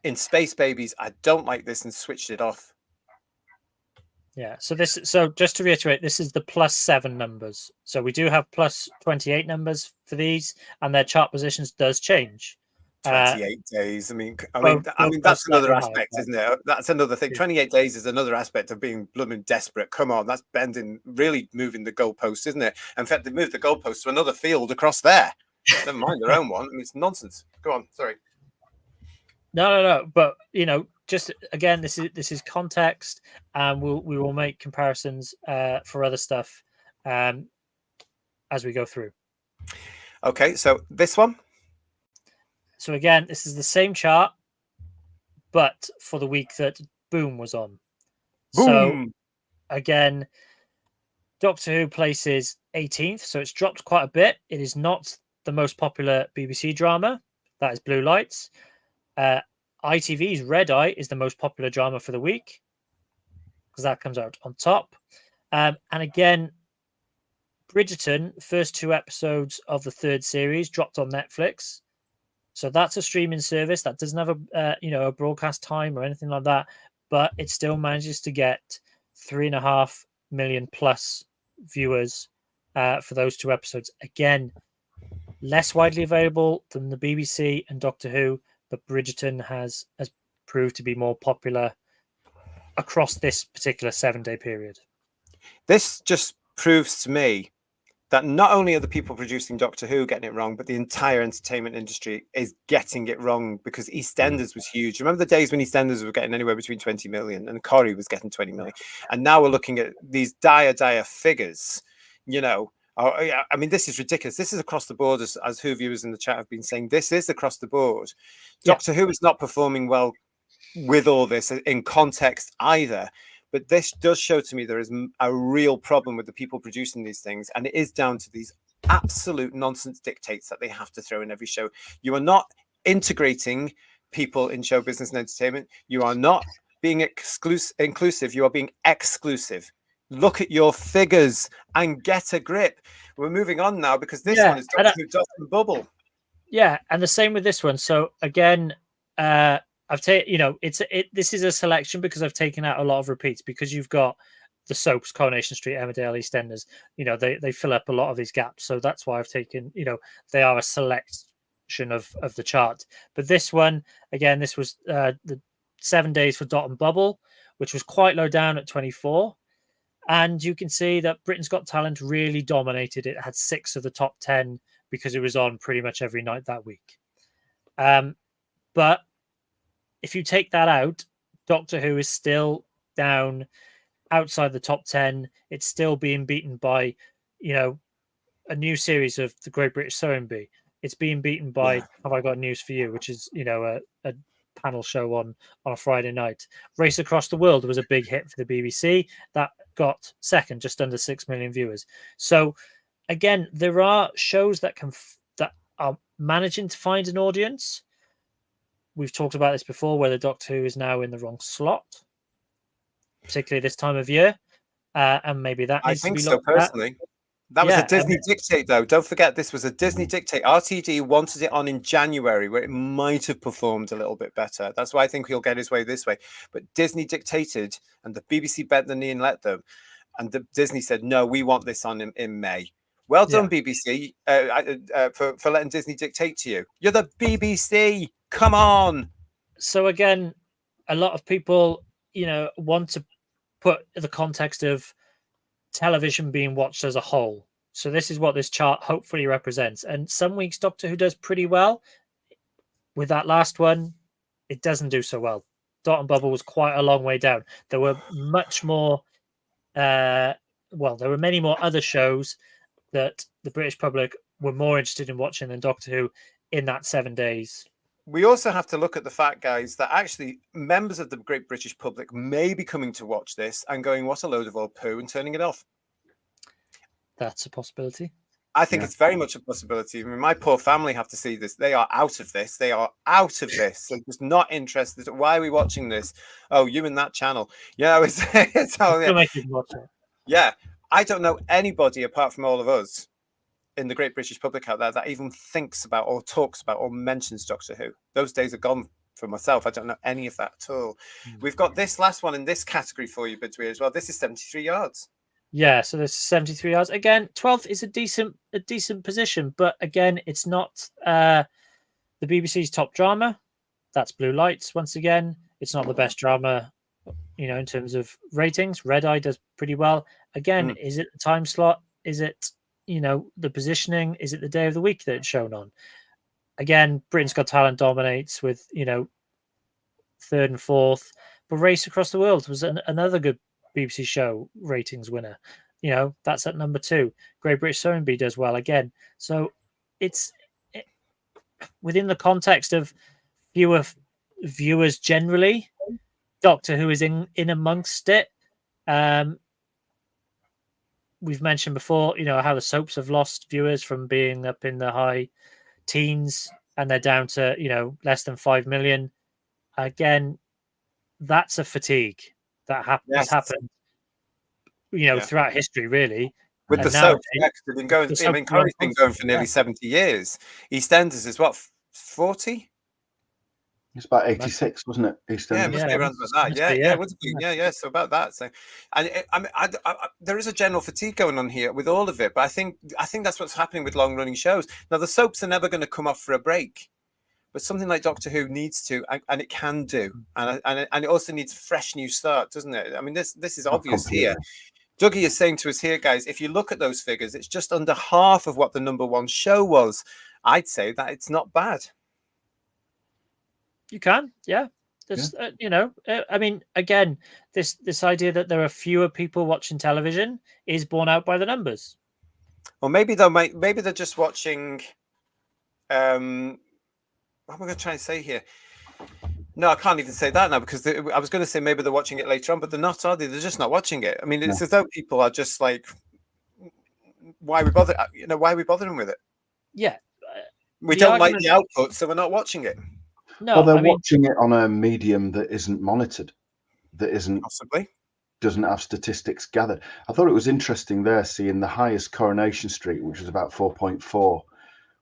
S2: in Space Babies, I don't like this, and switched it off.
S4: Yeah, so just to reiterate, this is the +7 numbers. So we do have +28 numbers for these, and their chart positions does change.
S2: 28 days. I mean, that's another aspect, isn't it? That's another thing. 28 days is another aspect of being blooming desperate. Come on, that's really moving the goalposts, isn't it? In fact, they moved the goalposts to another field across there. Never mind their own one. I mean, it's nonsense. Go on, sorry.
S4: No. But just again, this is context, and we will make comparisons for other stuff as we go through.
S2: Okay, so this one.
S4: So again, this is the same chart, but for the week that Boom was on.
S2: Boom.
S4: So again, Doctor Who places 18th, so it's dropped quite a bit. It is not the most popular BBC drama. That is Blue Lights. ITV's Red Eye is the most popular drama for the week because that comes out on top. And again, Bridgerton, first 2 episodes of the 3rd series dropped on Netflix. So that's a streaming service that doesn't have a broadcast time or anything like that, but it still manages to get 3.5 million plus viewers for those 2 episodes. Again, less widely available than the BBC and Doctor Who, but Bridgerton has proved to be more popular across this particular 7-day period. This
S2: just proves to me that not only are the people producing Doctor Who getting it wrong, but the entire entertainment industry is getting it wrong, because EastEnders was huge. Remember the days when EastEnders were getting anywhere between 20 million and Corrie was getting 20 million? And now we're looking at these dire figures, I mean, this is ridiculous. This is across the board, as Who viewers in the chat have been saying. This is across the board. Yeah. Doctor Who is not performing well with all this in context either. But this does show to me there is a real problem with the people producing these things. And it is down to these absolute nonsense dictates that they have to throw in every show. You are not integrating people in show business and entertainment. You are not being inclusive. You are being exclusive. Look at your figures and get a grip. We're moving on now because this one is Doctor Who Dust and Bubble. Yeah, and the same with this one. So again, I've taken, this is a selection because I've taken out a lot of repeats, because you've got the soaps, Coronation Street, Emmerdale, EastEnders, they fill up a lot of these gaps. So that's why I've taken, they are a selection of the chart. But this one, again, this was the 7 days for Dot and Bubble, which was quite low down at 24. And you can see that Britain's Got Talent really dominated. It had 6 of the top 10 because it was on pretty much every night that week. But if you take that out, Doctor Who is still down outside the top 10. It's still being beaten by, a new series of The Great British Sewing Bee. It's being beaten by Have I Got News for You, which is, a panel show on a Friday night. Race Across the World was a big hit for the BBC. That
S4: got second, just under 6 million viewers. So again, there are shows that that are managing to find an audience. We've talked about this before, where the Doctor Who is now in the wrong slot, particularly this time of year, and maybe that
S2: I
S4: needs to
S2: think
S4: be
S2: so
S4: looked at.
S2: personally. That was
S4: Yeah,
S2: a Disney dictate, though. Don't forget, this was a Disney dictate. RTD wanted it on in January, where it might have performed a little bit better. That's why I think he'll get his way this way. But Disney dictated, and the BBC bent the knee and let them. And Disney said, no, we want this on in May. Well done, BBC, for letting Disney dictate to you. You're the BBC. Come on.
S4: So again, a lot of people, want to put the context of television being watched as a whole. So this is what this chart hopefully represents. And some weeks Doctor Who does pretty well. With that last one, it doesn't do so well. Dot and Bubble was quite a long way down. There were much more, there were many more other shows that the British public were more interested in watching than Doctor Who in that 7 days.
S2: We also have to look at the fact, guys, that actually members of the great British public may be coming to watch this and going, what a load of old poo, and turning it off.
S4: That's a possibility.
S2: I think it's very much a possibility. I mean, my poor family have to see this. They are out of this. They are out of this. They're just not interested. Why are we watching this? Oh, you and that channel. It's all, yeah. I don't know anybody apart from all of us in the great British public out there that even thinks about or talks about or mentions Doctor Who. Those days are gone for myself. I don't know any of that at all. We've got this last one in this category for you, Bidwi, as well. This is 73 yards.
S4: Yeah, so this is 73 yards. Again, 12th is a decent position, but again, it's not the BBC's top drama. That's Blue Lights once again. It's not the best drama, in terms of ratings. Red Eye does pretty well. Again, is it the time slot? Is it the positioning? Is it the day of the week that it's shown on? Again, Britain's Got Talent dominates with, third and fourth. But Race Across the World was another good BBC show ratings winner. That's at number 2. Great British Sewing Bee does well again. So it's within the context of fewer viewers generally. Doctor Who is in amongst it. We've mentioned before, how the soaps have lost viewers from being up in the high teens and they're down to, less than 5 million. Again, that's a fatigue that has happened, throughout history, really.
S2: With
S4: and
S2: the soaps, they've been going, Curry's been going for nearly 70 years. EastEnders is what, 40?
S3: It's about 86, wasn't it? EastEnders.
S2: Must be around about that. Yeah. So about that. So, and there is a general fatigue going on here with all of it. But I think that's what's happening with long-running shows. Now, the soaps are never going to come off for a break, but something like Doctor Who needs to, and it can do, and it also needs a fresh new start, doesn't it? I mean, this is obvious here. Dougie is saying to us here, guys, if you look at those figures, it's just under half of what the number 1 show was. I'd say that it's not bad.
S4: You can, yeah. I mean, again, this idea that there are fewer people watching television is borne out by the numbers.
S2: Well, maybe they're just watching. What am I going to try and say here? No, I can't even say that now because I was going to say maybe they're watching it later on, but they're not, are they? They're just not watching it. I mean, it's as though people are just like, why are we bother? Why are we bothering with it?
S4: Yeah,
S2: we don't like the output, so we're not watching it.
S4: No,
S3: well, they're watching it on a medium that isn't monitored, that doesn't have statistics gathered. I thought it was interesting there, seeing the highest Coronation Street, which was about 4.4,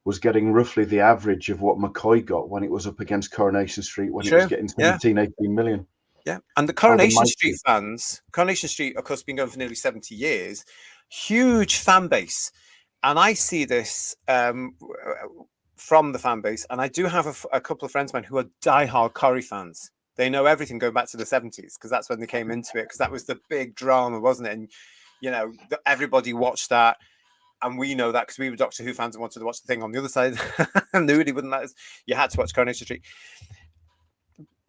S3: was getting roughly the average of what McCoy got when it was up against Coronation Street when it was getting 17, 18 million.
S2: Yeah, and the Coronation Street fans, Coronation Street, of course, been going for nearly 70 years, huge fan base. And I see this from the fan base, and I do have a couple of friends of mine who are diehard Corrie fans. They know everything going back to the 70s because that's when they came into it, because that was the big drama, wasn't it? And everybody watched that, and we know that because we were Doctor Who fans and wanted to watch the thing on the other side. And nobody wouldn't let us. You had to watch Coronation Street.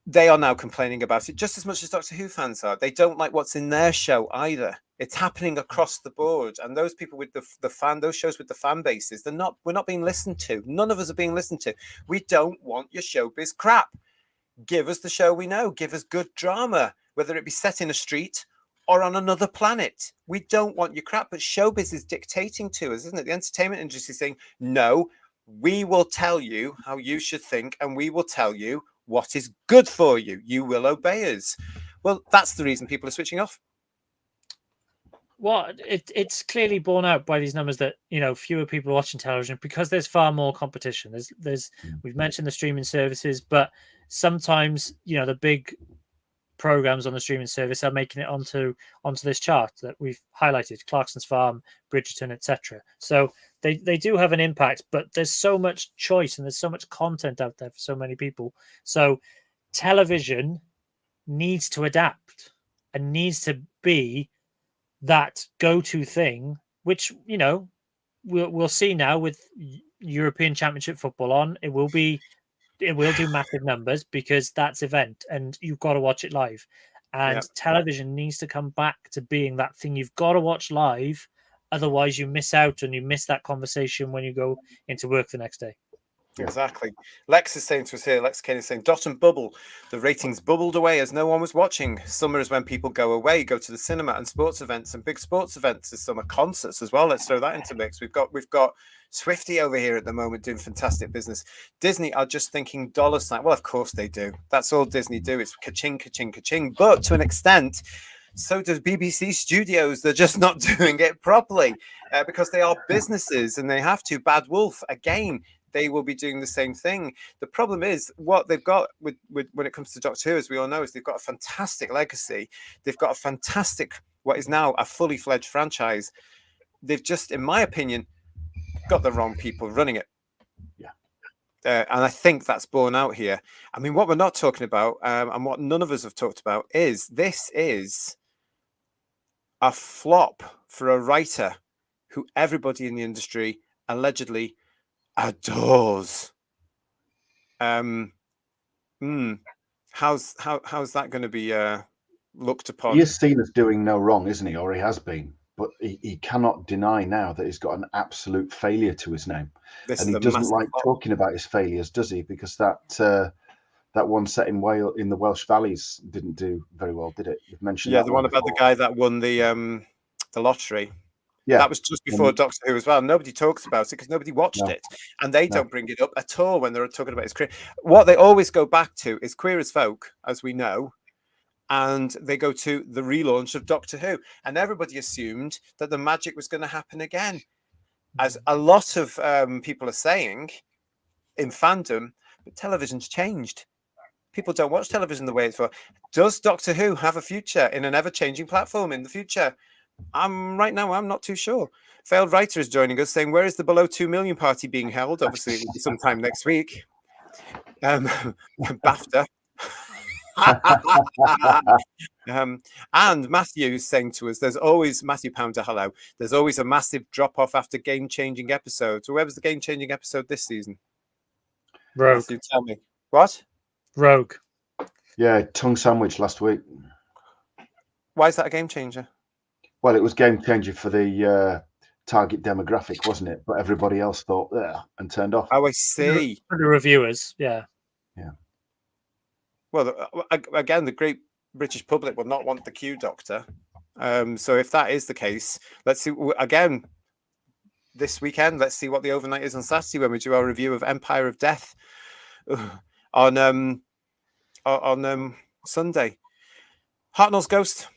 S2: They are now complaining about it just as much as Doctor Who fans are. They don't like what's in their show either. It's happening across the board, and those people with those shows with the fan bases, we're not being listened to. None of us are being listened to. We don't want your showbiz crap. Give us the show we know. Give us good drama, whether it be set in a street or on another planet. We don't want your crap, but showbiz is dictating to us, isn't it? The entertainment industry is saying, no, we will tell you how you should think, and we will tell you what is good for you. You will obey us. Well, that's the reason people are switching off.
S4: Well, it's clearly borne out by these numbers that, you know, fewer people are watching television because there's far more competition. We've mentioned the streaming services, but sometimes, you know, the big programs on the streaming service are making it onto this chart that we've highlighted: Clarkson's Farm, Bridgerton, etc. So they do have an impact, but there's so much choice and there's so much content out there for so many people. So television needs to adapt and needs to be that go-to thing, which, you know, we'll see now with European Championship football on. It will do massive numbers because that's event and you've got to watch it live. And television needs to come back to being that thing you've got to watch live. Otherwise you miss out and you miss that conversation when you go into work the next day.
S2: Exactly. Lex is saying to us here, Lex Kane is saying, dot and bubble. The ratings bubbled away as no one was watching. Summer is when people go away, go to the cinema and sports events and big sports events. There's summer concerts as well. Let's throw that into mix. We've got Swifty over here at the moment doing fantastic business. Disney are just thinking dollar sign. Well, of course they do. That's all Disney do. It's ka-ching, ka-ching, ka-ching. But to an extent, so does BBC Studios. They're just not doing it properly because they are businesses and they have to. Bad Wolf, again, they will be doing the same thing. The problem is what they've got with when it comes to Doctor Who, as we all know, is they've got a fantastic legacy. They've got a fantastic, what is now a fully fledged franchise. They've just, in my opinion, got the wrong people running it.
S3: Yeah.
S2: And I think that's borne out here. I mean, what we're not talking about, and what none of us have talked about, is this is a flop for a writer who everybody in the industry allegedly adores. How's that going to be looked upon?
S3: He is seen as doing no wrong, isn't he? Or he has been. But he cannot deny now that he's got an absolute failure to his name. And he doesn't like talking about his failures, does he? Because that one set in Wales, in the Welsh Valleys, didn't do very well, did it? You've mentioned
S2: the one about the guy that won the lottery.
S3: Yeah,
S2: that was just before Doctor Who as well. Nobody talks about it because nobody watched it, and they don't bring it up at all when they're talking about his career. What they always go back to is Queer as Folk, as we know, and they go to the relaunch of Doctor Who, and everybody assumed that the magic was going to happen again, as a lot of people are saying in fandom. But television's changed. People don't watch television the way it's for. Does Doctor Who have a future in an ever-changing platform in the future? Right now, I'm not too sure. Failed Writer is joining us saying, where is the below 2 million party being held? Obviously, it will be sometime next week. BAFTA. And Matthew is saying to us, there's always, Matthew Pounder, hello, there's always a massive drop-off after game-changing episodes. So where was the game-changing episode this season?
S4: Rogue.
S2: Matthew, tell me. What?
S4: Rogue.
S3: Yeah, tongue sandwich last week.
S2: Why is that a game changer?
S3: Well, it was game changer for the target demographic, wasn't it? But everybody else thought and turned off.
S2: Oh, I see.
S4: For the reviewers, yeah.
S2: Well, again, the great British public will not want the Q Doctor. So if that is the case, let's see again this weekend. Let's see what the overnight is on Saturday when we do our review of Empire of Death on Sunday. Hartnell's Ghost.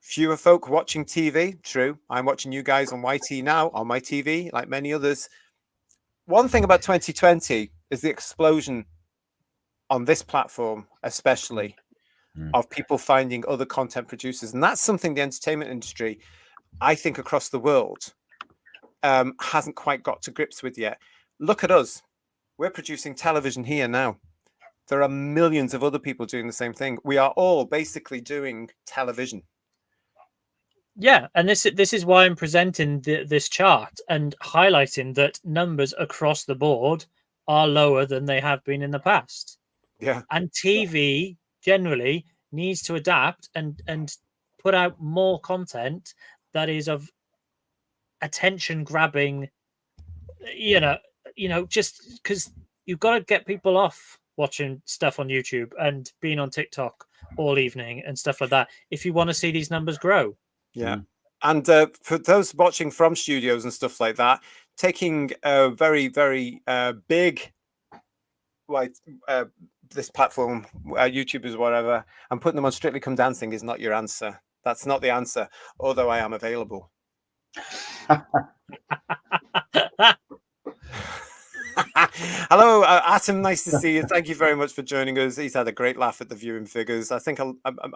S2: Fewer folk watching TV. True. I'm watching you guys on YT now on my TV, like many others. One thing about 2020 is the explosion on this platform, especially, of people finding other content producers. And that's something the entertainment industry, I think, across the world, hasn't quite got to grips with yet. Look at us. We're producing television here now. There are millions of other people doing the same thing. We are all basically doing television.
S4: Yeah, and this is why I'm presenting this chart and highlighting that numbers across the board are lower than they have been in the past.
S2: Yeah,
S4: and TV generally needs to adapt and put out more content that is of attention grabbing. You know, just because you've got to get people off watching stuff on YouTube and being on TikTok all evening and stuff like that if you want to see these numbers grow.
S2: Yeah. And for those watching from studios and stuff like that, taking a very, very big, like this platform, YouTubers, whatever, and putting them on Strictly Come Dancing is not your answer. That's not the answer, although I am available. Hello, Atom. Nice to see you. Thank you very much for joining us. He's had a great laugh at the viewing figures. I think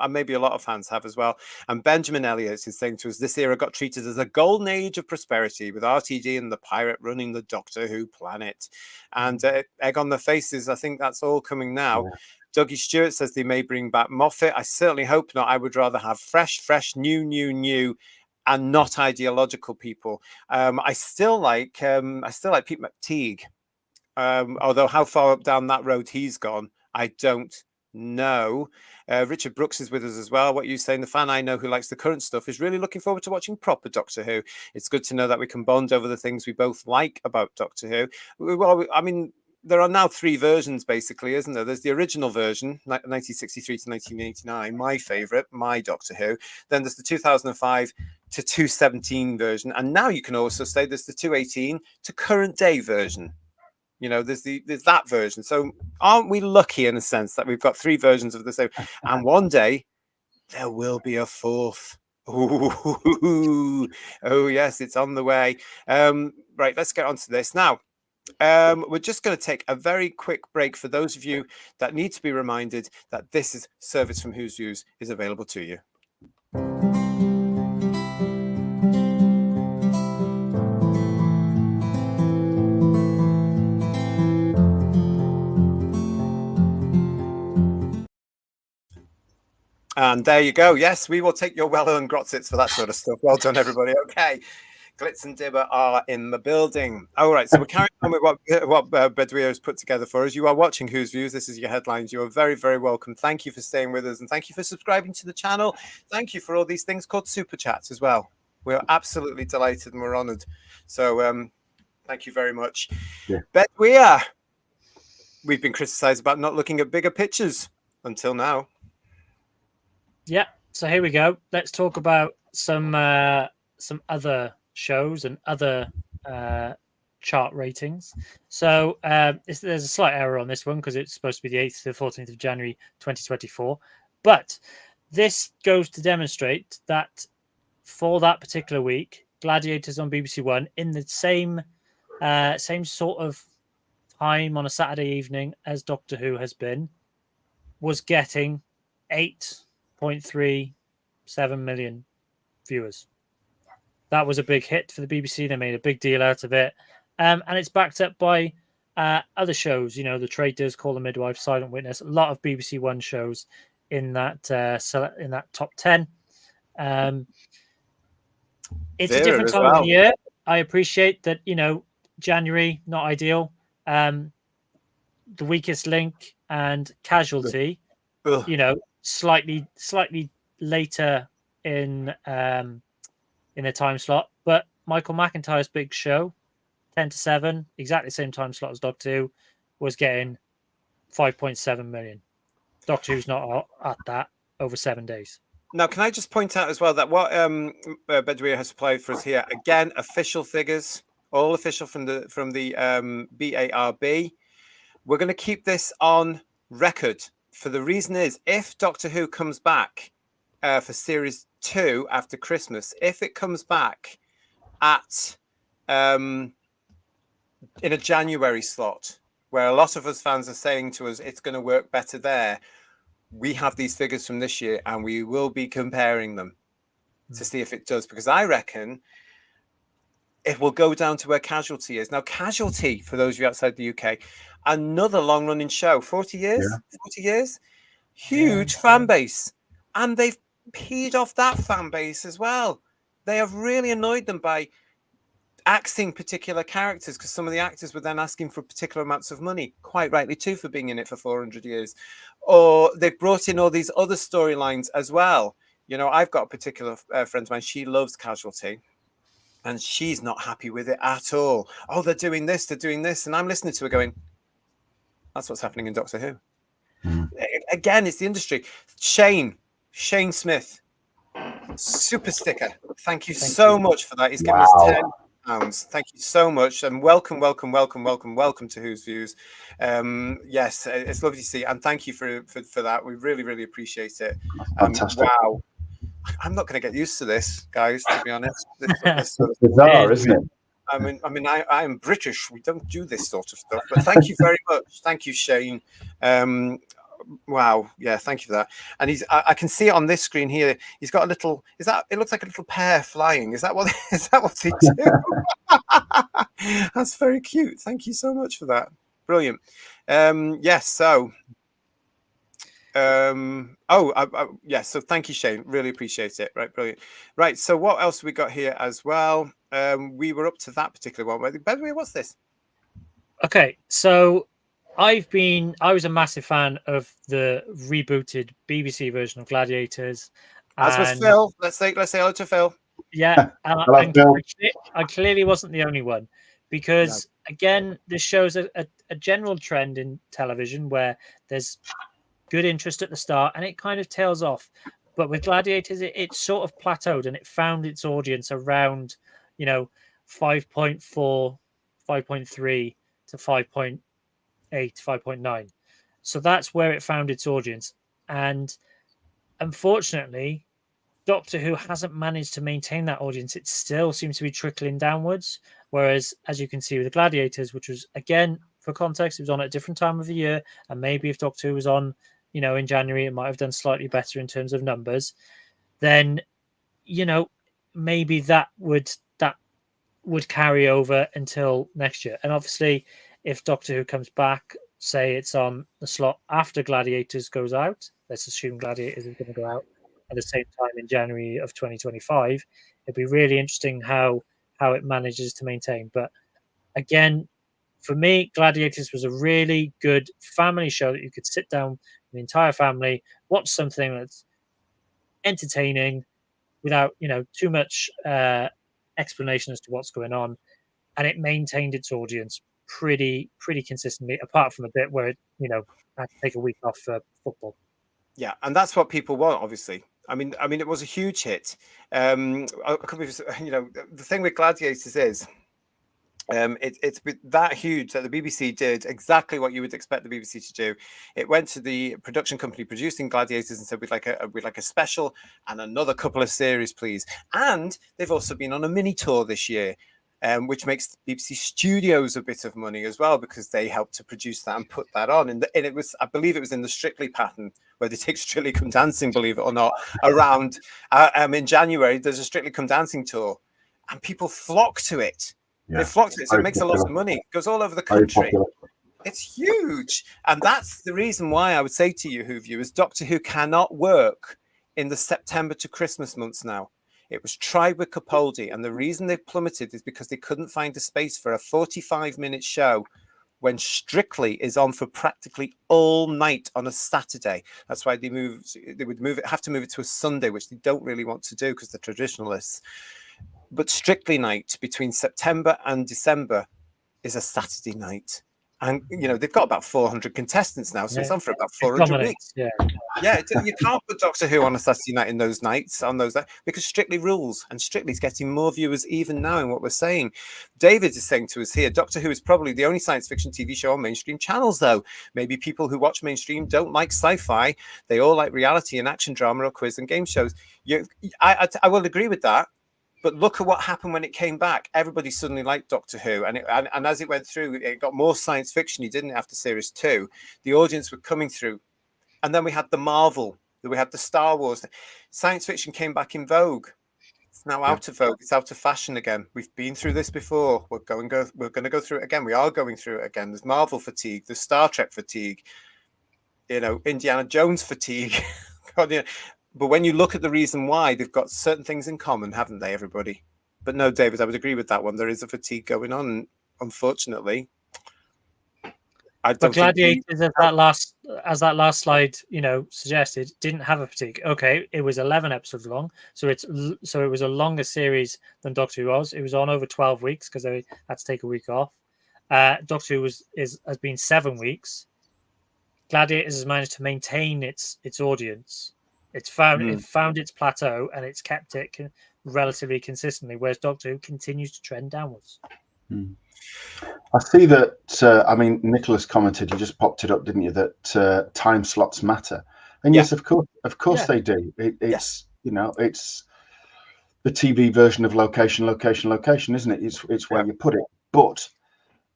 S2: maybe a lot of fans have as well. And Benjamin Elliott is saying to us, this era got treated as a golden age of prosperity with RTD and the pirate running the Doctor Who planet. And egg on the faces, I think that's all coming now. Yeah. Dougie Stewart says they may bring back Moffat. I certainly hope not. I would rather have fresh, new, and not ideological people. I still like Pete McTeague. Although how far up down that road he's gone, I don't know. Richard Brooks is with us as well. What are you saying? The fan I know who likes the current stuff is really looking forward to watching proper Doctor Who. It's good to know that we can bond over the things we both like about Doctor Who. Well, I mean, there are now 3 versions, basically, isn't there? There's the original version, 1963 to 1989, my favourite, my Doctor Who. Then there's the 2005 to 217 version. And now you can also say there's the 218 to current day version. You know, there's that version. So aren't we lucky in a sense that we've got 3 versions of the same? And one day there will be a 4th. Ooh, oh yes, it's on the way. Right, let's get on to this now. We're just going to take a very quick break for those of you that need to be reminded that this is service from Who's Views is available to you. And there you go. Yes, we will take your well-earned grotzits for that sort of stuff. Well done, everybody. Okay. Glitz and Dibber are in the building. All right. So we're carrying on with what Bedouin has put together for us. You are watching Who's Views. This is your headlines. You are very, very welcome. Thank you for staying with us. And thank you for subscribing to the channel. Thank you for all these things called Super Chats as well. We're absolutely delighted and we're honored. So thank you very much. Yeah. Bedouin, we've been criticized about not looking at bigger pictures until now.
S4: Yeah, so here we go. Let's talk about some other shows and other chart ratings. So there's a slight error on this one because it's supposed to be the 8th to the 14th of January 2024. But this goes to demonstrate that for that particular week, Gladiators on BBC One in the same sort of time on a Saturday evening as Doctor Who has been, was getting 8.37 million viewers. That was a big hit for the BBC. They made a big deal out of it. And it's backed up by other shows, you know, The Traitors, Call the Midwife, Silent Witness, a lot of BBC One shows in that top 10. It's a different time of year. I appreciate that, you know, January, not ideal. The Weakest Link and Casualty, you know, slightly later in a time slot, but Michael McIntyre's big show, 10 to 7, exactly the same time slot as Doctor Who, was getting 5.7 million. Doctor Who's not at that over 7 days.
S2: Now, can I just point out as well that what Bedouin has supplied for us here, again, official figures, all official from the BARB. We're going to keep this on record. For the reason is, if Doctor Who comes back for Series 2 after Christmas, if it comes back at in a January slot, where a lot of us fans are saying to us it's going to work better there, we have these figures from this year and we will be comparing them to see if it does, because I reckon it will go down to where Casualty is. Now, Casualty, for those of you outside the UK, another long-running show, 40 years, yeah. 40 years, huge fan base. And they've peed off that fan base as well. They have really annoyed them by axing particular characters, because some of the actors were then asking for particular amounts of money, quite rightly too, for being in it for 400 years. Or they've brought in all these other storylines as well. You know, I've got a particular friend of mine, she loves Casualty. And she's not happy with it at all. Oh, they're doing this. And I'm listening to her going, that's what's happening in Doctor Who. Again, it's the industry. Shane Smith. super sticker. Thank you
S4: Thank
S2: so
S4: you.
S2: much for that. He's given us £10. Thank you so much, and welcome to Who's Views. Yes, it's lovely to see, and thank you for that. We really appreciate it.
S3: Fantastic.
S2: Wow, I'm not going to get used to this, guys. To be honest, this sort of
S3: Bizarre, isn't it?
S2: I am British. We don't do this sort of stuff. But thank you very much. Thank you, Shane. Wow, yeah, thank you for that. And I can see it on this screen here. He's got a little. It looks like a little pear flying. Is that what they do? That's very cute. Thank you so much for that. Brilliant. Yes. So. Yes. So thank you, Shane. Really appreciate it. Right, brilliant. Right. So what else we got here as well? We were up to that particular one. By the way, what's this?
S4: Okay, so I was a massive fan of the rebooted BBC version of Gladiators.
S2: As was Phil. Let's say hello to Phil.
S4: Yeah, and
S3: Phil.
S4: I clearly wasn't the only one, because again, this shows a general trend in television where there's good interest at the start and it kind of tails off. But with Gladiators, it sort of plateaued and it found its audience around, 5.4, 5.3 to 5.8, 5.9. So that's where it found its audience. And unfortunately, Doctor Who hasn't managed to maintain that audience. It still seems to be trickling downwards. Whereas, as you can see with the Gladiators, which was, again, for context, it was on at a different time of the year. And maybe if Doctor Who was on, in January, it might have done slightly better in terms of numbers. Then, maybe that would carry over until next year. And obviously, if Doctor Who comes back, say it's on the slot after Gladiators goes out, let's assume Gladiators is going to go out at the same time in January of 2025, it'd be really interesting how it manages to maintain. But again, for me, Gladiators was a really good family show that you could sit down with the entire family, watch something that's entertaining without, too much explanation as to what's going on, and it maintained its audience pretty consistently, apart from a bit where it, had to take a week off for football.
S2: Yeah, and that's what people want, obviously. I mean, it was a huge hit. The thing with Gladiators is, it's that huge that the BBC did exactly what you would expect the BBC to do. It went to the production company producing Gladiators and said, we'd like a special and another couple of series, please. And they've also been on a mini tour this year, which makes BBC Studios a bit of money as well, because they helped to produce that and put that on. And it was, I believe it was in the Strictly pattern, where they take Strictly Come Dancing, believe it or not, around in January. There's a Strictly Come Dancing tour, and people flock to it. Yeah. They flock to it, so it makes a lot of money. It goes all over the country. It's huge. And that's the reason why I would say to you, Who viewers, Doctor Who cannot work in the September to Christmas months now. It was tried with Capaldi, and the reason they plummeted is because they couldn't find a space for a 45-minute show when Strictly is on for practically all night on a Saturday. That's why they would have to move it to a Sunday, which they don't really want to do because they're traditionalists. But Strictly night between September and December is a Saturday night. And, they've got about 400 contestants now, so it's on for about 400 weeks.
S4: Yeah,
S2: you can't put Doctor Who on a Saturday night in those nights, because Strictly rules, and Strictly's getting more viewers even now in what we're saying. David is saying to us here, Doctor Who is probably the only science fiction TV show on mainstream channels, though. Maybe people who watch mainstream don't like sci-fi. They all like reality and action drama or quiz and game shows. I will agree with that. But look at what happened when it came back. Everybody suddenly liked Doctor Who. And as it went through, it got more science fiction-y, didn't it, after Series 2? The audience were coming through. And then we had the Marvel. We had the Star Wars. Science fiction came back in vogue. It's now out of vogue. It's out of fashion again. We've been through this before. We're going to go through it again. We are going through it again. There's Marvel fatigue. There's Star Trek fatigue. Indiana Jones fatigue. God, But when you look at the reason why, they've got certain things in common, haven't they, everybody? But no, David, I would agree with that one. There is a fatigue going on, unfortunately.
S4: But Gladiators, as that last slide, suggested, didn't have a fatigue. Okay, it was 11 episodes long, so it was a longer series than Doctor Who was. It was on over 12 weeks because they had to take a week off. Doctor Who has been 7 weeks. Gladiators has managed to maintain its audience. It found its plateau and it's kept it relatively consistently, whereas Doctor Who continues to trend downwards.
S3: I see that. I mean, Nicholas commented. You just popped it up, didn't you? That time slots matter, and
S2: Yeah.
S3: yes, of course,
S2: Yeah.
S3: they do. It's
S2: Yes.
S3: it's the TV version of location, isn't it? It's where you put it. But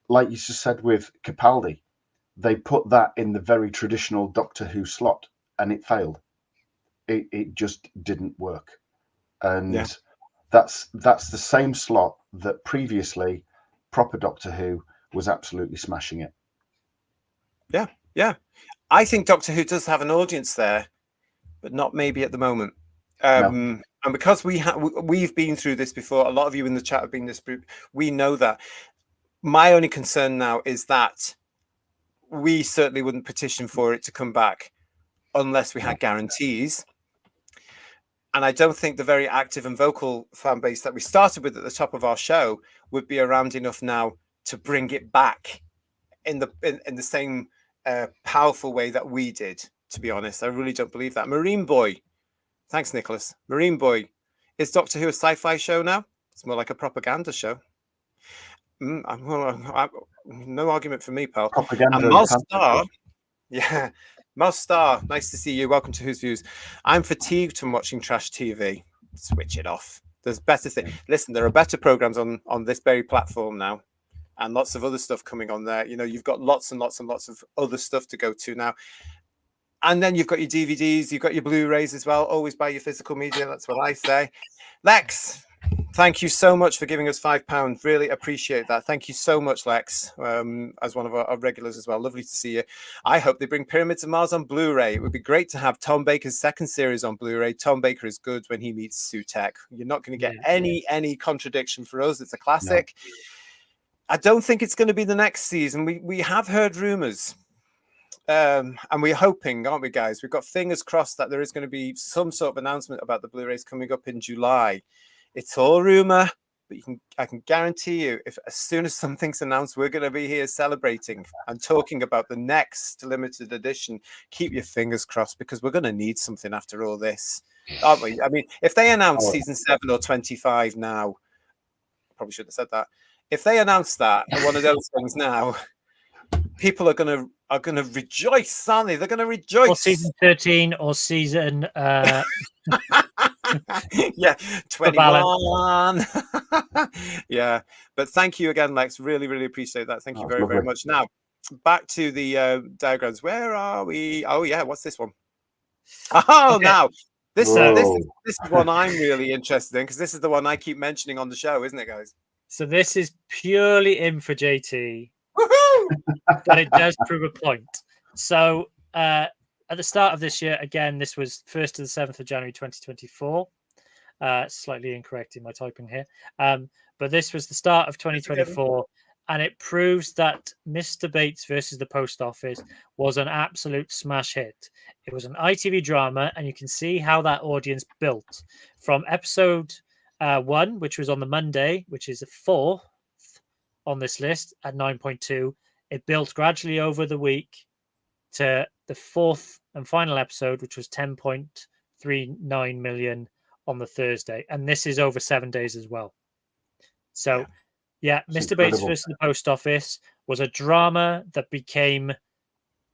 S3: like you just said with Capaldi, they put that in the very traditional Doctor Who slot, and it failed. It just didn't work, and that's the same slot that previously proper Doctor Who was absolutely smashing it.
S2: Yeah. I think Doctor Who does have an audience there, but not maybe at the moment. And because we've been through this before, a lot of you in the chat have been this group. We know that. My only concern now is that we certainly wouldn't petition for it to come back unless we had guarantees. And I don't think the very active and vocal fan base that we started with at the top of our show would be around enough now to bring it back in the same powerful way that we did. To be honest, I really don't believe that. Marine Boy, thanks, Nicholas. Marine Boy, is Doctor Who a sci-fi show now? It's more like a propaganda show. No argument for me, pal.
S3: Propaganda
S2: And Miles Star, Miles Star, nice to see you. Welcome to Who's Views. I'm fatigued from watching trash TV. Switch it off. There's better things. Listen, there are better programs on this very platform now, and lots of other stuff coming on there. You know, you've got lots and lots and lots of other stuff to go to now. And then you've got your DVDs, you've got your Blu-rays as well. Always buy your physical media. That's what I say. Lex, thank you so much for giving us £5. Really appreciate that. Thank you so much, Lex, as one of our regulars as well. Lovely to see you. I hope they bring Pyramids of Mars on Blu-ray. It would be great to have Tom Baker's second series on Blu-ray. Tom Baker is good when he meets Sutekh. You're not going to get any contradiction for us. It's a classic. No. I don't think it's going to be the next season. We have heard rumors. And we're hoping, aren't we, guys? We've got fingers crossed that there is going to be some sort of announcement about the Blu-rays coming up in July. It's all rumor, but I can guarantee you, if as soon as something's announced, we're going to be here celebrating and talking about the next limited edition. Keep your fingers crossed, because we're going to need something after all this, aren't we? I mean, if they announce season 7 or 25 now, probably shouldn't have said that. If they announce that, one of those things now, people are going to rejoice, aren't they? They're going to rejoice.
S4: Or season 13 or season
S2: yeah, 21. Yeah, but thank you again, Lex. Really, really appreciate that. Thank you very, very much. Now, back to the diagrams. Where are we? Oh, yeah. What's this one? Oh, okay. Now this is one I'm really interested in, because this is the one I keep mentioning on the show, isn't it, guys?
S4: So this is purely in for JT. But it does prove a point. So at the start of this year, again, this was 1st to the 7th of January 2024. Slightly incorrect in my typing here. But this was the start of 2024, and it proves that Mr. Bates versus the Post Office was an absolute smash hit. It was an ITV drama, and you can see how that audience built from episode 1, which was on the Monday, which is the 4th on this list at 9.2. It built gradually over the week to the 4th and final episode, which was 10.39 million on the Thursday. And this is over 7 days as well. So, yeah, Mr. Bates versus the Post Office was a drama that became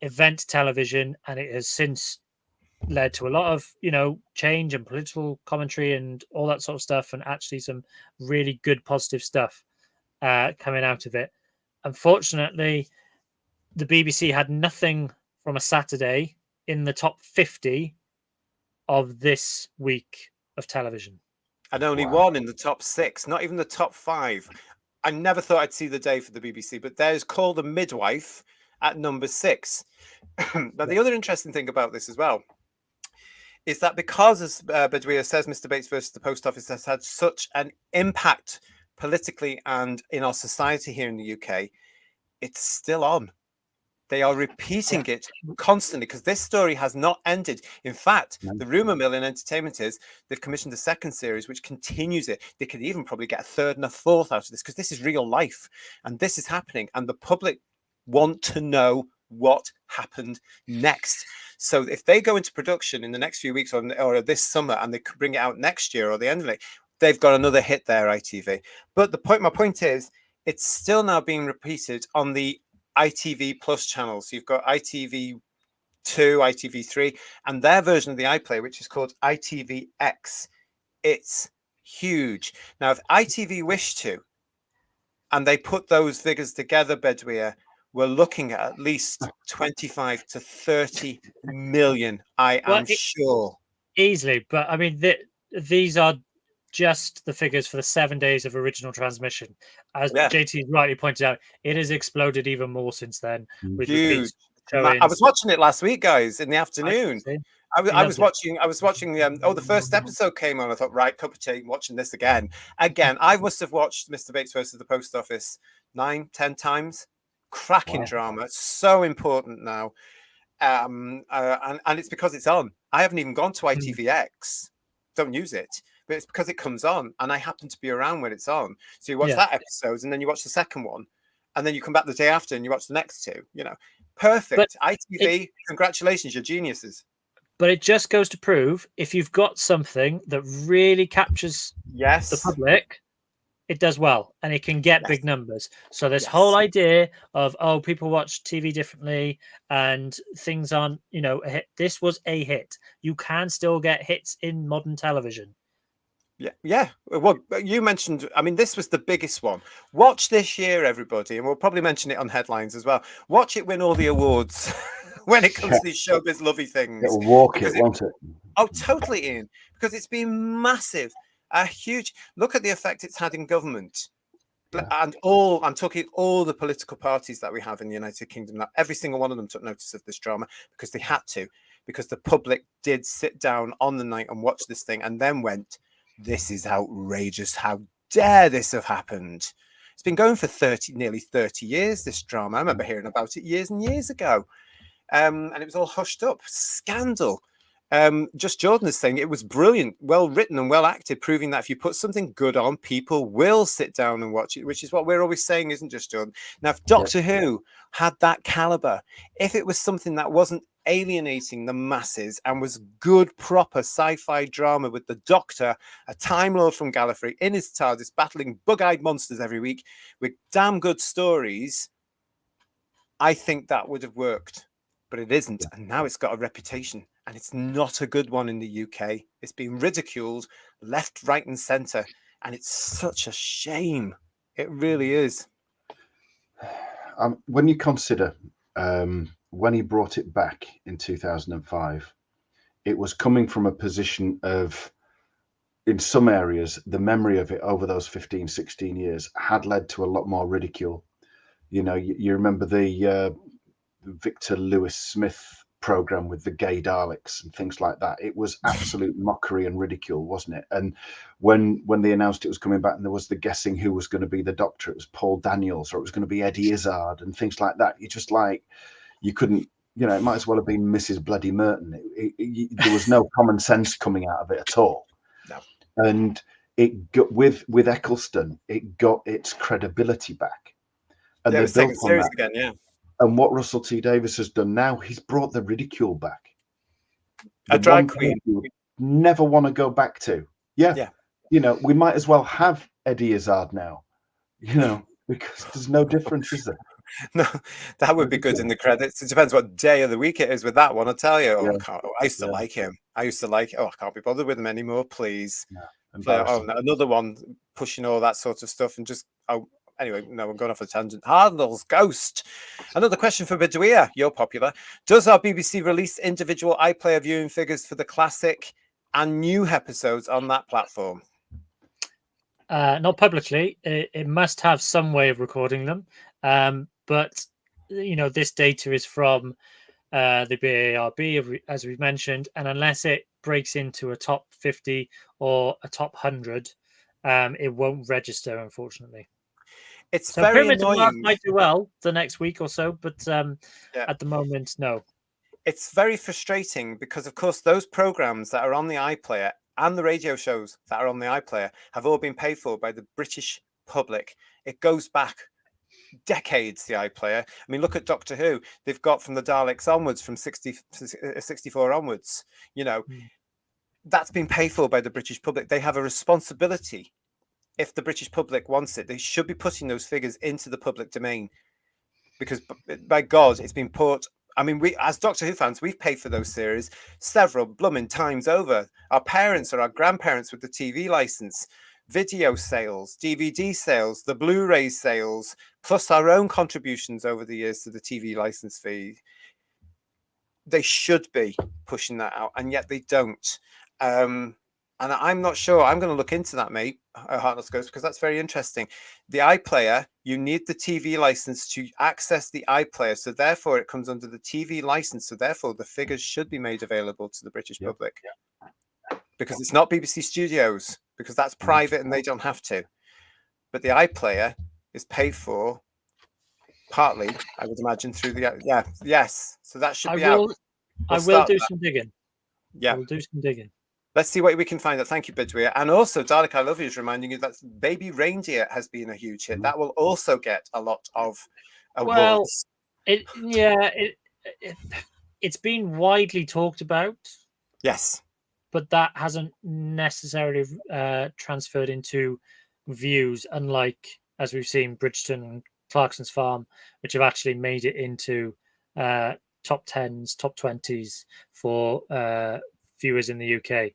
S4: event television, and it has since led to a lot of, change and political commentary and all that sort of stuff, and actually some really good positive stuff coming out of it. Unfortunately, the BBC had nothing from a Saturday in the top 50 of this week of television.
S2: And only one in the top 6, not even the top 5. I never thought I'd see the day for the BBC, but there's Called a Midwife at number 6. Now, the other interesting thing about this as well is that because, as Bedouia says, Mr. Bates versus the Post Office has had such an impact politically and in our society here in the UK, it's still on. They are repeating it constantly, because this story has not ended. In fact, the rumor mill in entertainment is they've commissioned a second series, which continues it. They could even probably get a 3rd and a 4th out of this, because this is real life and this is happening. And the public want to know what happened next. So if they go into production in the next few weeks or this summer, and they could bring it out next year or the end of it, they've got another hit there, ITV. But my point is, it's still now being repeated on the ITV Plus channels. So you've got ITV2, ITV3, and their version of the iPlayer, which is called ITVX. It's huge. Now, if ITV wish to, and they put those figures together, Bedouin, we're looking at least 25 to 30 million, I am sure.
S4: Easily, but I mean, these are just the figures for the 7 days of original transmission. As JT rightly pointed out, it has exploded even more since then. With
S2: huge.
S4: I
S2: was watching it last week, guys, in the afternoon. I was watching the first episode came on. I thought, right, cup of tea, watching this again. I must have watched Mr. Bates versus the Post Office 9-10 times. Cracking drama, so important now. And it's because it's on. I haven't even gone to ITVX, don't use it, but it's because it comes on, and I happen to be around when it's on. So you watch that episode, and then you watch the second one, and then you come back the day after and you watch the next two. Perfect. But ITV, congratulations, you're geniuses.
S4: But it just goes to prove, if you've got something that really captures the public, it does well, and it can get big numbers. So this whole idea of, people watch TV differently and things aren't, a hit. This was a hit. You can still get hits in modern television.
S2: Yeah. Well, you mentioned, this was the biggest one. Watch this year, everybody, and we'll probably mention it on headlines as well. Watch it win all the awards when it comes to these showbiz lovey things.
S3: It'll walk it, won't it?
S2: Oh, totally, Ian, because it's been massive. A huge look at the effect it's had in government, and I'm talking all the political parties that we have in the United Kingdom. Now, every single one of them took notice of this drama because they had to, because the public did sit down on the night and watch this thing, and then went, "This is outrageous! How dare this have happened?" It's been going for nearly 30 years. This drama, I remember hearing about it years and years ago, and it was all hushed up. Scandal. Just Jordan is saying it was brilliant, well written and well acted, proving that if you put something good on, people will sit down and watch it, which is what we're always saying, isn't just Jordan? Now, if Doctor Who had that caliber, if it was something that wasn't alienating the masses and was good, proper sci-fi drama with the Doctor, a Time Lord from Gallifrey, in his TARDIS, battling bug-eyed monsters every week with damn good stories, I think that would have worked. But it isn't, and now it's got a reputation, and it's not a good one in the UK. It's been ridiculed left, right, and centre, and it's such a shame. It really is.
S3: When you consider when he brought it back in 2005, it was coming from a position of, in some areas, the memory of it over those 15, 16 years had led to a lot more ridicule. You remember the Victor Lewis Smith program with the gay Daleks and things like that. It was absolute mockery and ridicule, wasn't it? And when they announced it was coming back, and there was the guessing who was going to be the Doctor, it was Paul Daniels, or it was going to be Eddie Izzard and things like that. You couldn't, it might as well have been Mrs. Bloody Merton. There was no common sense coming out of it at all.
S2: No.
S3: And it got with Eccleston, it got its credibility back. And
S2: it was taken serious again, yeah.
S3: And what Russell T Davies has done now, he's brought the ridicule back.
S2: A drag queen.
S3: Never want to go back to. Yeah. We might as well have Eddie Izzard now, because there's no difference, is there?
S2: No, that would be good in the credits. It depends what day of the week it is with that one, I'll tell you. I used to like him. I can't be bothered with him anymore, please. Another one pushing all that sort of stuff and just, anyway, no, I'm going off a tangent. Harnell's Ghost. Another question for Bedouin. You're popular. Does our BBC release individual iPlayer viewing figures for the classic and new episodes on that platform?
S4: Not publicly. It must have some way of recording them. But, this data is from the BARB, as we've mentioned, and unless it breaks into a top 50 or a top 100, it won't register, unfortunately.
S2: It's so very annoying.
S4: Might do well the next week or so, but at the moment, no.
S2: It's very frustrating because, of course, those programs that are on the iPlayer and the radio shows that are on the iPlayer have all been paid for by the British public. It goes back decades, the iPlayer. I mean, look at Doctor Who. They've got from the Daleks onwards, from 64 onwards. You know, that's been paid for by the British public. They have a responsibility. If the British public wants it, they should be putting those figures into the public domain, because by God, it's been put. I mean, we as Doctor Who fans, we've paid for those series several blooming times over. Our parents or our grandparents with the TV license, video sales, DVD sales, the Blu-ray sales, plus our own contributions over the years to the TV license fee. They should be pushing that out, and yet they don't. And I'm not sure. I'm going to look into that, mate, Heartless Ghost, because that's very interesting. The iPlayer, you need the TV license to access the iPlayer. So therefore, it comes under the TV license. So therefore, the figures should be made available to the British public. Because it's not BBC Studios, because that's private and they don't have to. But the iPlayer is paid for partly, I would imagine, through the... yes. So that should be out.
S4: I will do some digging.
S2: Yeah.
S4: I will do some digging.
S2: Let's see what we can find out. Thank you, Bidwea. And also, Dalek, I Love You is reminding you that Baby Reindeer has been a huge hit. That will also get a lot of awards.
S4: Well, it's been widely talked about.
S2: Yes.
S4: But that hasn't necessarily transferred into views, unlike, as we've seen, Bridgeton and Clarkson's Farm, which have actually made it into top 10s, top 20s for viewers in the UK.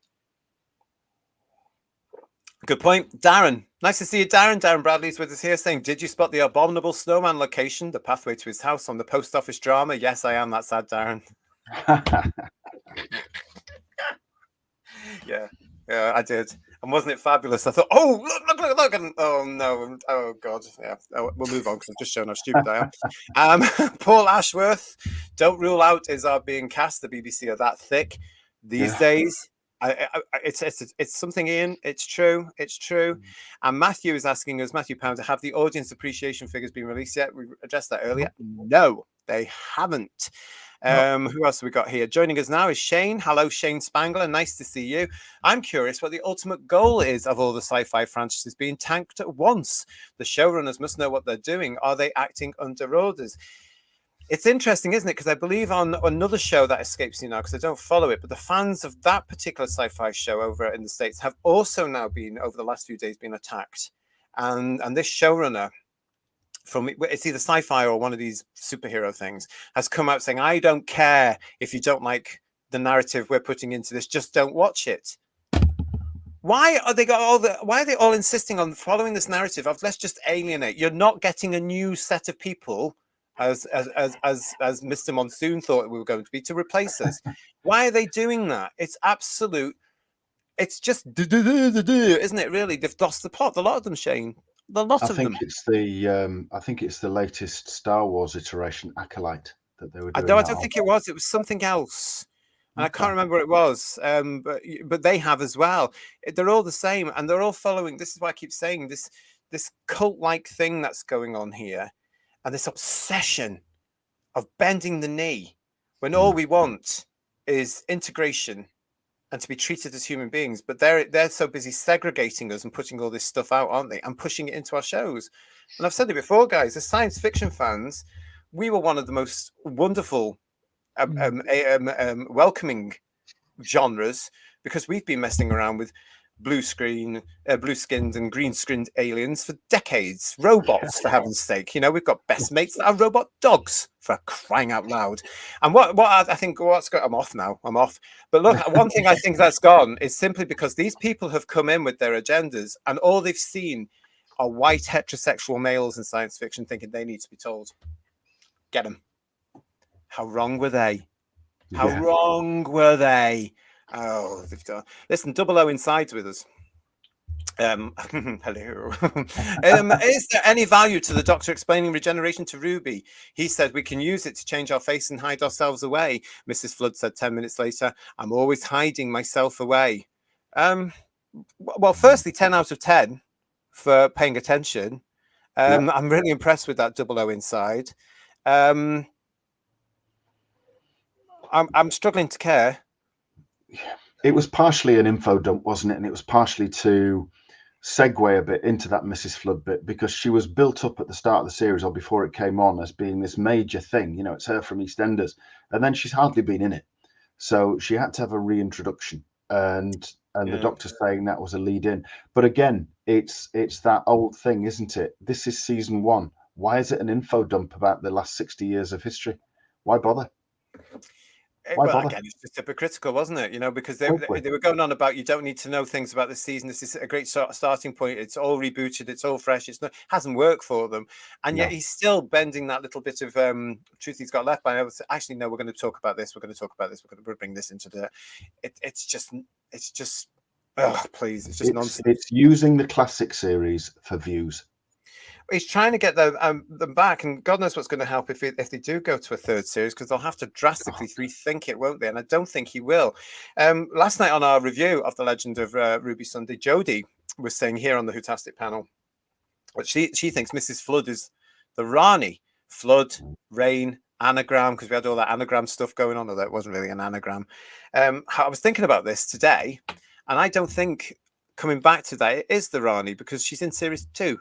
S2: Good point. Darren. Nice to see you, Darren. Darren Bradley's with us here saying, did you spot the abominable snowman location, the pathway to his house on the post office drama? Yes, I am. That's sad, Darren. Yeah, I did. And wasn't it fabulous? I thought, oh, look. And, oh, no. Oh, God. Yeah, we'll move on because I've just shown how stupid I am. Paul Ashworth, don't rule out is our being cast. The BBC are that thick these days. It's something, Ian. It's true. And Matthew is asking us, Matthew Pounder, have the audience appreciation figures been released yet? We addressed that earlier. No, they haven't. Who else have we got here? Joining us now is Shane. Hello, Shane Spangler. Nice to see you. I'm curious what the ultimate goal is of all the sci-fi franchises being tanked at once. The showrunners must know what they're doing. Are they acting under orders? It's interesting, isn't it? Because I believe on another show that escapes me now, because I don't follow it, but the fans of that particular sci-fi show over in the States have also now been, over the last few days, been attacked. And this showrunner, from it's either Sci-Fi or one of these superhero things, has come out saying, I don't care if you don't like the narrative we're putting into this, just don't watch it. Why are they all insisting on following this narrative of let's just alienate? You're not getting a new set of people as Mr. Monsoon thought we were going to be to replace us. Why are they doing that? It's absolute. It's just isn't it? Really, they've lost the plot. A lot of them, Shane. I think
S3: it's the latest Star Wars iteration, Acolyte, that they were doing.
S2: No, I don't think it was. It was something else. And I can't remember what it was. But they have as well. They're all the same, and they're all following. This is why I keep saying this cult-like thing that's going on here, and this obsession of bending the knee when all we want is integration and to be treated as human beings. But they're so busy segregating us and putting all this stuff out, aren't they? And pushing it into our shows. And I've said it before, guys, as science fiction fans, we were one of the most wonderful, welcoming genres, because we've been messing around with blue-skinned and green-skinned aliens for decades. Robots, for heaven's sake. You know, we've got best mates that are robot dogs, for crying out loud. And what I think what's going, I'm off now. I'm off. But look, one thing I think that's gone is simply because these people have come in with their agendas, and all they've seen are white heterosexual males in science fiction thinking they need to be told. Get them. How wrong were they? How wrong were they? Oh, they've done. Listen, Double O Inside's with us. Hello. Is there any value to the Doctor explaining regeneration to Ruby? He said we can use it to change our face and hide ourselves away. Mrs. Flood said 10 minutes later, I'm always hiding myself away. Well, firstly, 10 out of 10 for paying attention. I'm really impressed with that Double O Inside. I'm struggling to care.
S3: It was partially an info dump, wasn't it? And it was partially to segue a bit into that Mrs. Flood bit, because she was built up at the start of the series or before it came on as being this major thing. You know, it's her from EastEnders, and then she's hardly been in it, so she had to have a reintroduction. And the Doctor saying that was a lead in, but again, it's that old thing, isn't it? This is season 1. Why is it an info dump about the last 60 years of history? Why bother? Why
S2: Well,
S3: bother?
S2: again, it's just hypocritical, wasn't it? You know, because
S3: Totally.
S2: they were going on about you don't need to know things about this season. This is a great starting point. It's all rebooted. It's all fresh. It's not hasn't worked for them, and yet
S3: No.
S2: he's still bending that little bit of truth he's got left by. Actually, no, we're going to talk about this. We're going to talk about this. We're going to bring this into the. It's just. Oh, please! It's just nonsense.
S3: It's using the classic series for views.
S2: He's trying to get them back, and God knows what's going to help if they do go to a third series, because they'll have to drastically rethink it, won't they? And I don't think he will. Last night on our review of The Legend of Ruby Sunday, Jodie was saying here on the Whotastic panel that she thinks Mrs. Flood is the Rani. Flood, rain, anagram, because we had all that anagram stuff going on, although it wasn't really an anagram. I was thinking about this today, and I don't think coming back to that it is the Rani, because she's in series 2.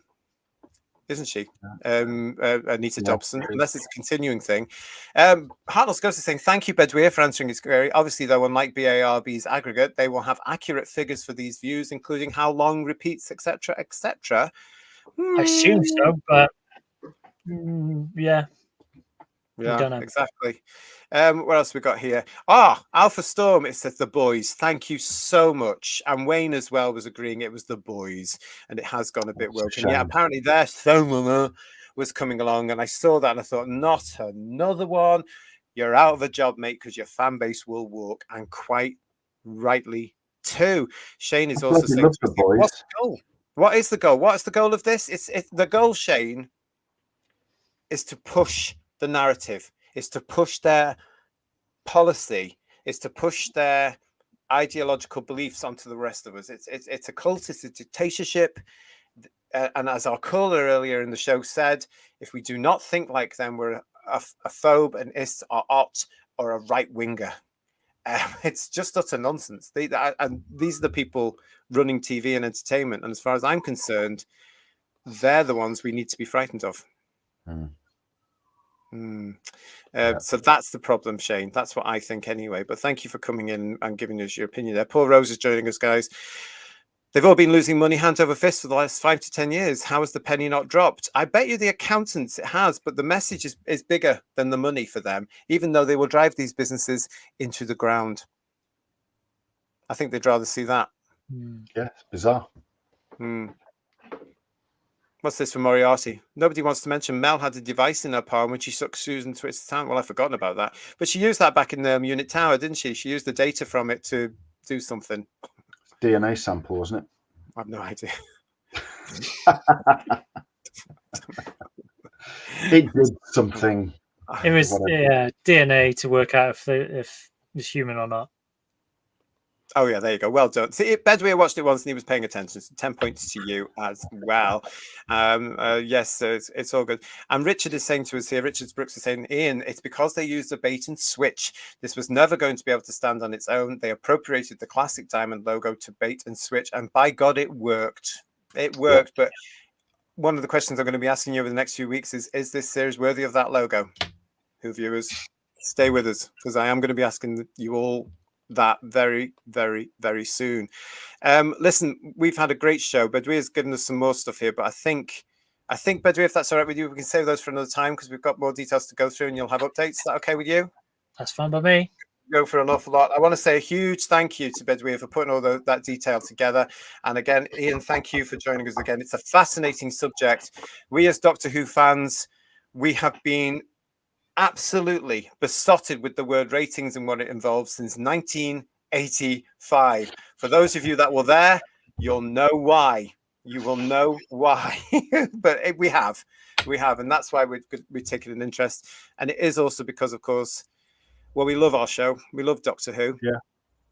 S2: Isn't she? Anita Dobson, unless it's a continuing thing. Hartnell Scott is saying, thank you, Bedweir, for answering his query. Obviously, though, unlike BARB's aggregate, they will have accurate figures for these views, including how long, repeats, etc., etc.
S4: I assume so, but yeah.
S2: Yeah, exactly. What else we got here? Alpha Storm, it says the boys. Thank you so much. And Wayne as well was agreeing it was the boys, and it has gone a bit woke. And yeah, apparently their summer was coming along, and I saw that and I thought, not another one. You're out of a job, mate, because your fan base will walk, and quite rightly too. Shane is also saying, what's the goal? What is the goal? What's the goal of this? It's the goal, Shane, is to push the narrative, is to push their policy, is to push their ideological beliefs onto the rest of us. It's a cult, it's a dictatorship. And as our caller earlier in the show said, if we do not think like them, we're a phobe, an ist, or ot, or a right winger. It's just utter nonsense. And these are the people running TV and entertainment. And as far as I'm concerned, they're the ones we need to be frightened of. So that's the problem, Shane. That's what I think anyway. But thank you for coming in and giving us your opinion there. Paul Rose is joining us, guys. They've all been losing money hand over fist for the last 5 to 10 years. How has the penny not dropped? I bet you the accountants it has, but the message is bigger than the money for them, even though they will drive these businesses into the ground. I think they'd rather see that.
S3: Yeah, it's bizarre.
S2: What's this from Moriarty? Nobody wants to mention Mel had a device in her palm when she sucked Susan Twist's hand. Well, I've forgotten about that. But she used that back in the Unit Tower, didn't she? She used the data from it to do something.
S3: DNA sample, wasn't it?
S2: I have no idea.
S3: It did something.
S4: It was DNA to work out if it's human or not.
S2: Oh, yeah, there you go. Well done. See, Bedweir watched it once and he was paying attention. So 10 points to you as well. Yes, so it's all good. And Richard is saying to us here, Richard Brooks is saying, Ian, it's because they used a bait and switch. This was never going to be able to stand on its own. They appropriated the classic diamond logo to bait and switch. And by God, it worked. It worked. Yeah. But one of the questions I'm going to be asking you over the next few weeks is this series worthy of that logo? Who viewers, stay with us, because I am going to be asking you all that very, very, very soon. Listen, we've had a great show. Bedweir's given us some more stuff here, but I think Bedweir, if that's all right with you, we can save those for another time because we've got more details to go through and you'll have updates. Is that okay with you?
S4: That's fine by me.
S2: Go for an awful lot. I want to say a huge thank you to Bedweir for putting all that detail together. And again, Ian, thank you for joining us again. It's a fascinating subject. We as Doctor Who fans, we have been absolutely besotted with the word ratings and what it involves since 1985. For those of you that were there, you'll know why. You will know why. But we have, and that's why we're taking an interest. And it is also because, of course, well, we love our show. We love Doctor Who.
S3: Yeah.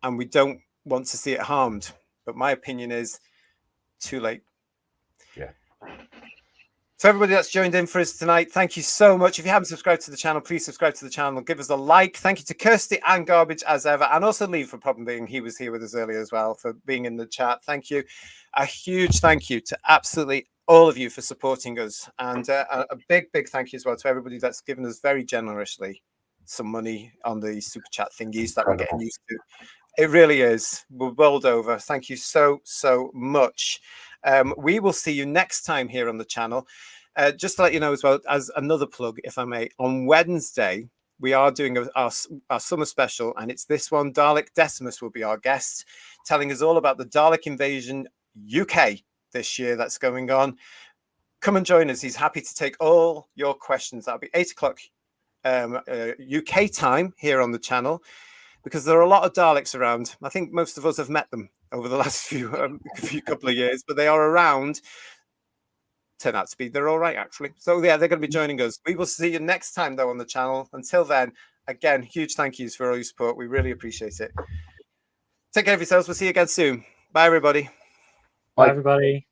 S2: And we don't want to see it harmed. But my opinion is too late.
S3: Yeah.
S2: So everybody that's joined in for us tonight, thank you so much. If you haven't subscribed to the channel, please subscribe to the channel. Give us a like. Thank you to Kirsty and Garbage as ever, and also Lee for probably being, he was here with us earlier as well, for being in the chat. Thank you. A huge thank you to absolutely all of you for supporting us, and a big thank you as well to everybody that's given us very generously some money on the super chat thingies that we're getting used to. It really is. We're bowled over. Thank you so much. We will see you next time here on the channel. Just to let you know as well, as another plug, if I may, on Wednesday, we are doing our summer special, and it's this one. Dalek Decimus will be our guest, telling us all about the Dalek invasion UK this year that's going on. Come and join us. He's happy to take all your questions. That'll be 8 o'clock UK time here on the channel, because there are a lot of Daleks around. I think most of us have met them over the last few couple of years, but they are around. Turn out to be they're all right, actually. So yeah, they're going to be joining us. We will see you next time though on the channel. Until then, again, huge thank yous for all your support. We really appreciate it. Take care of yourselves. We'll see you again soon. Bye everybody.
S4: Bye everybody.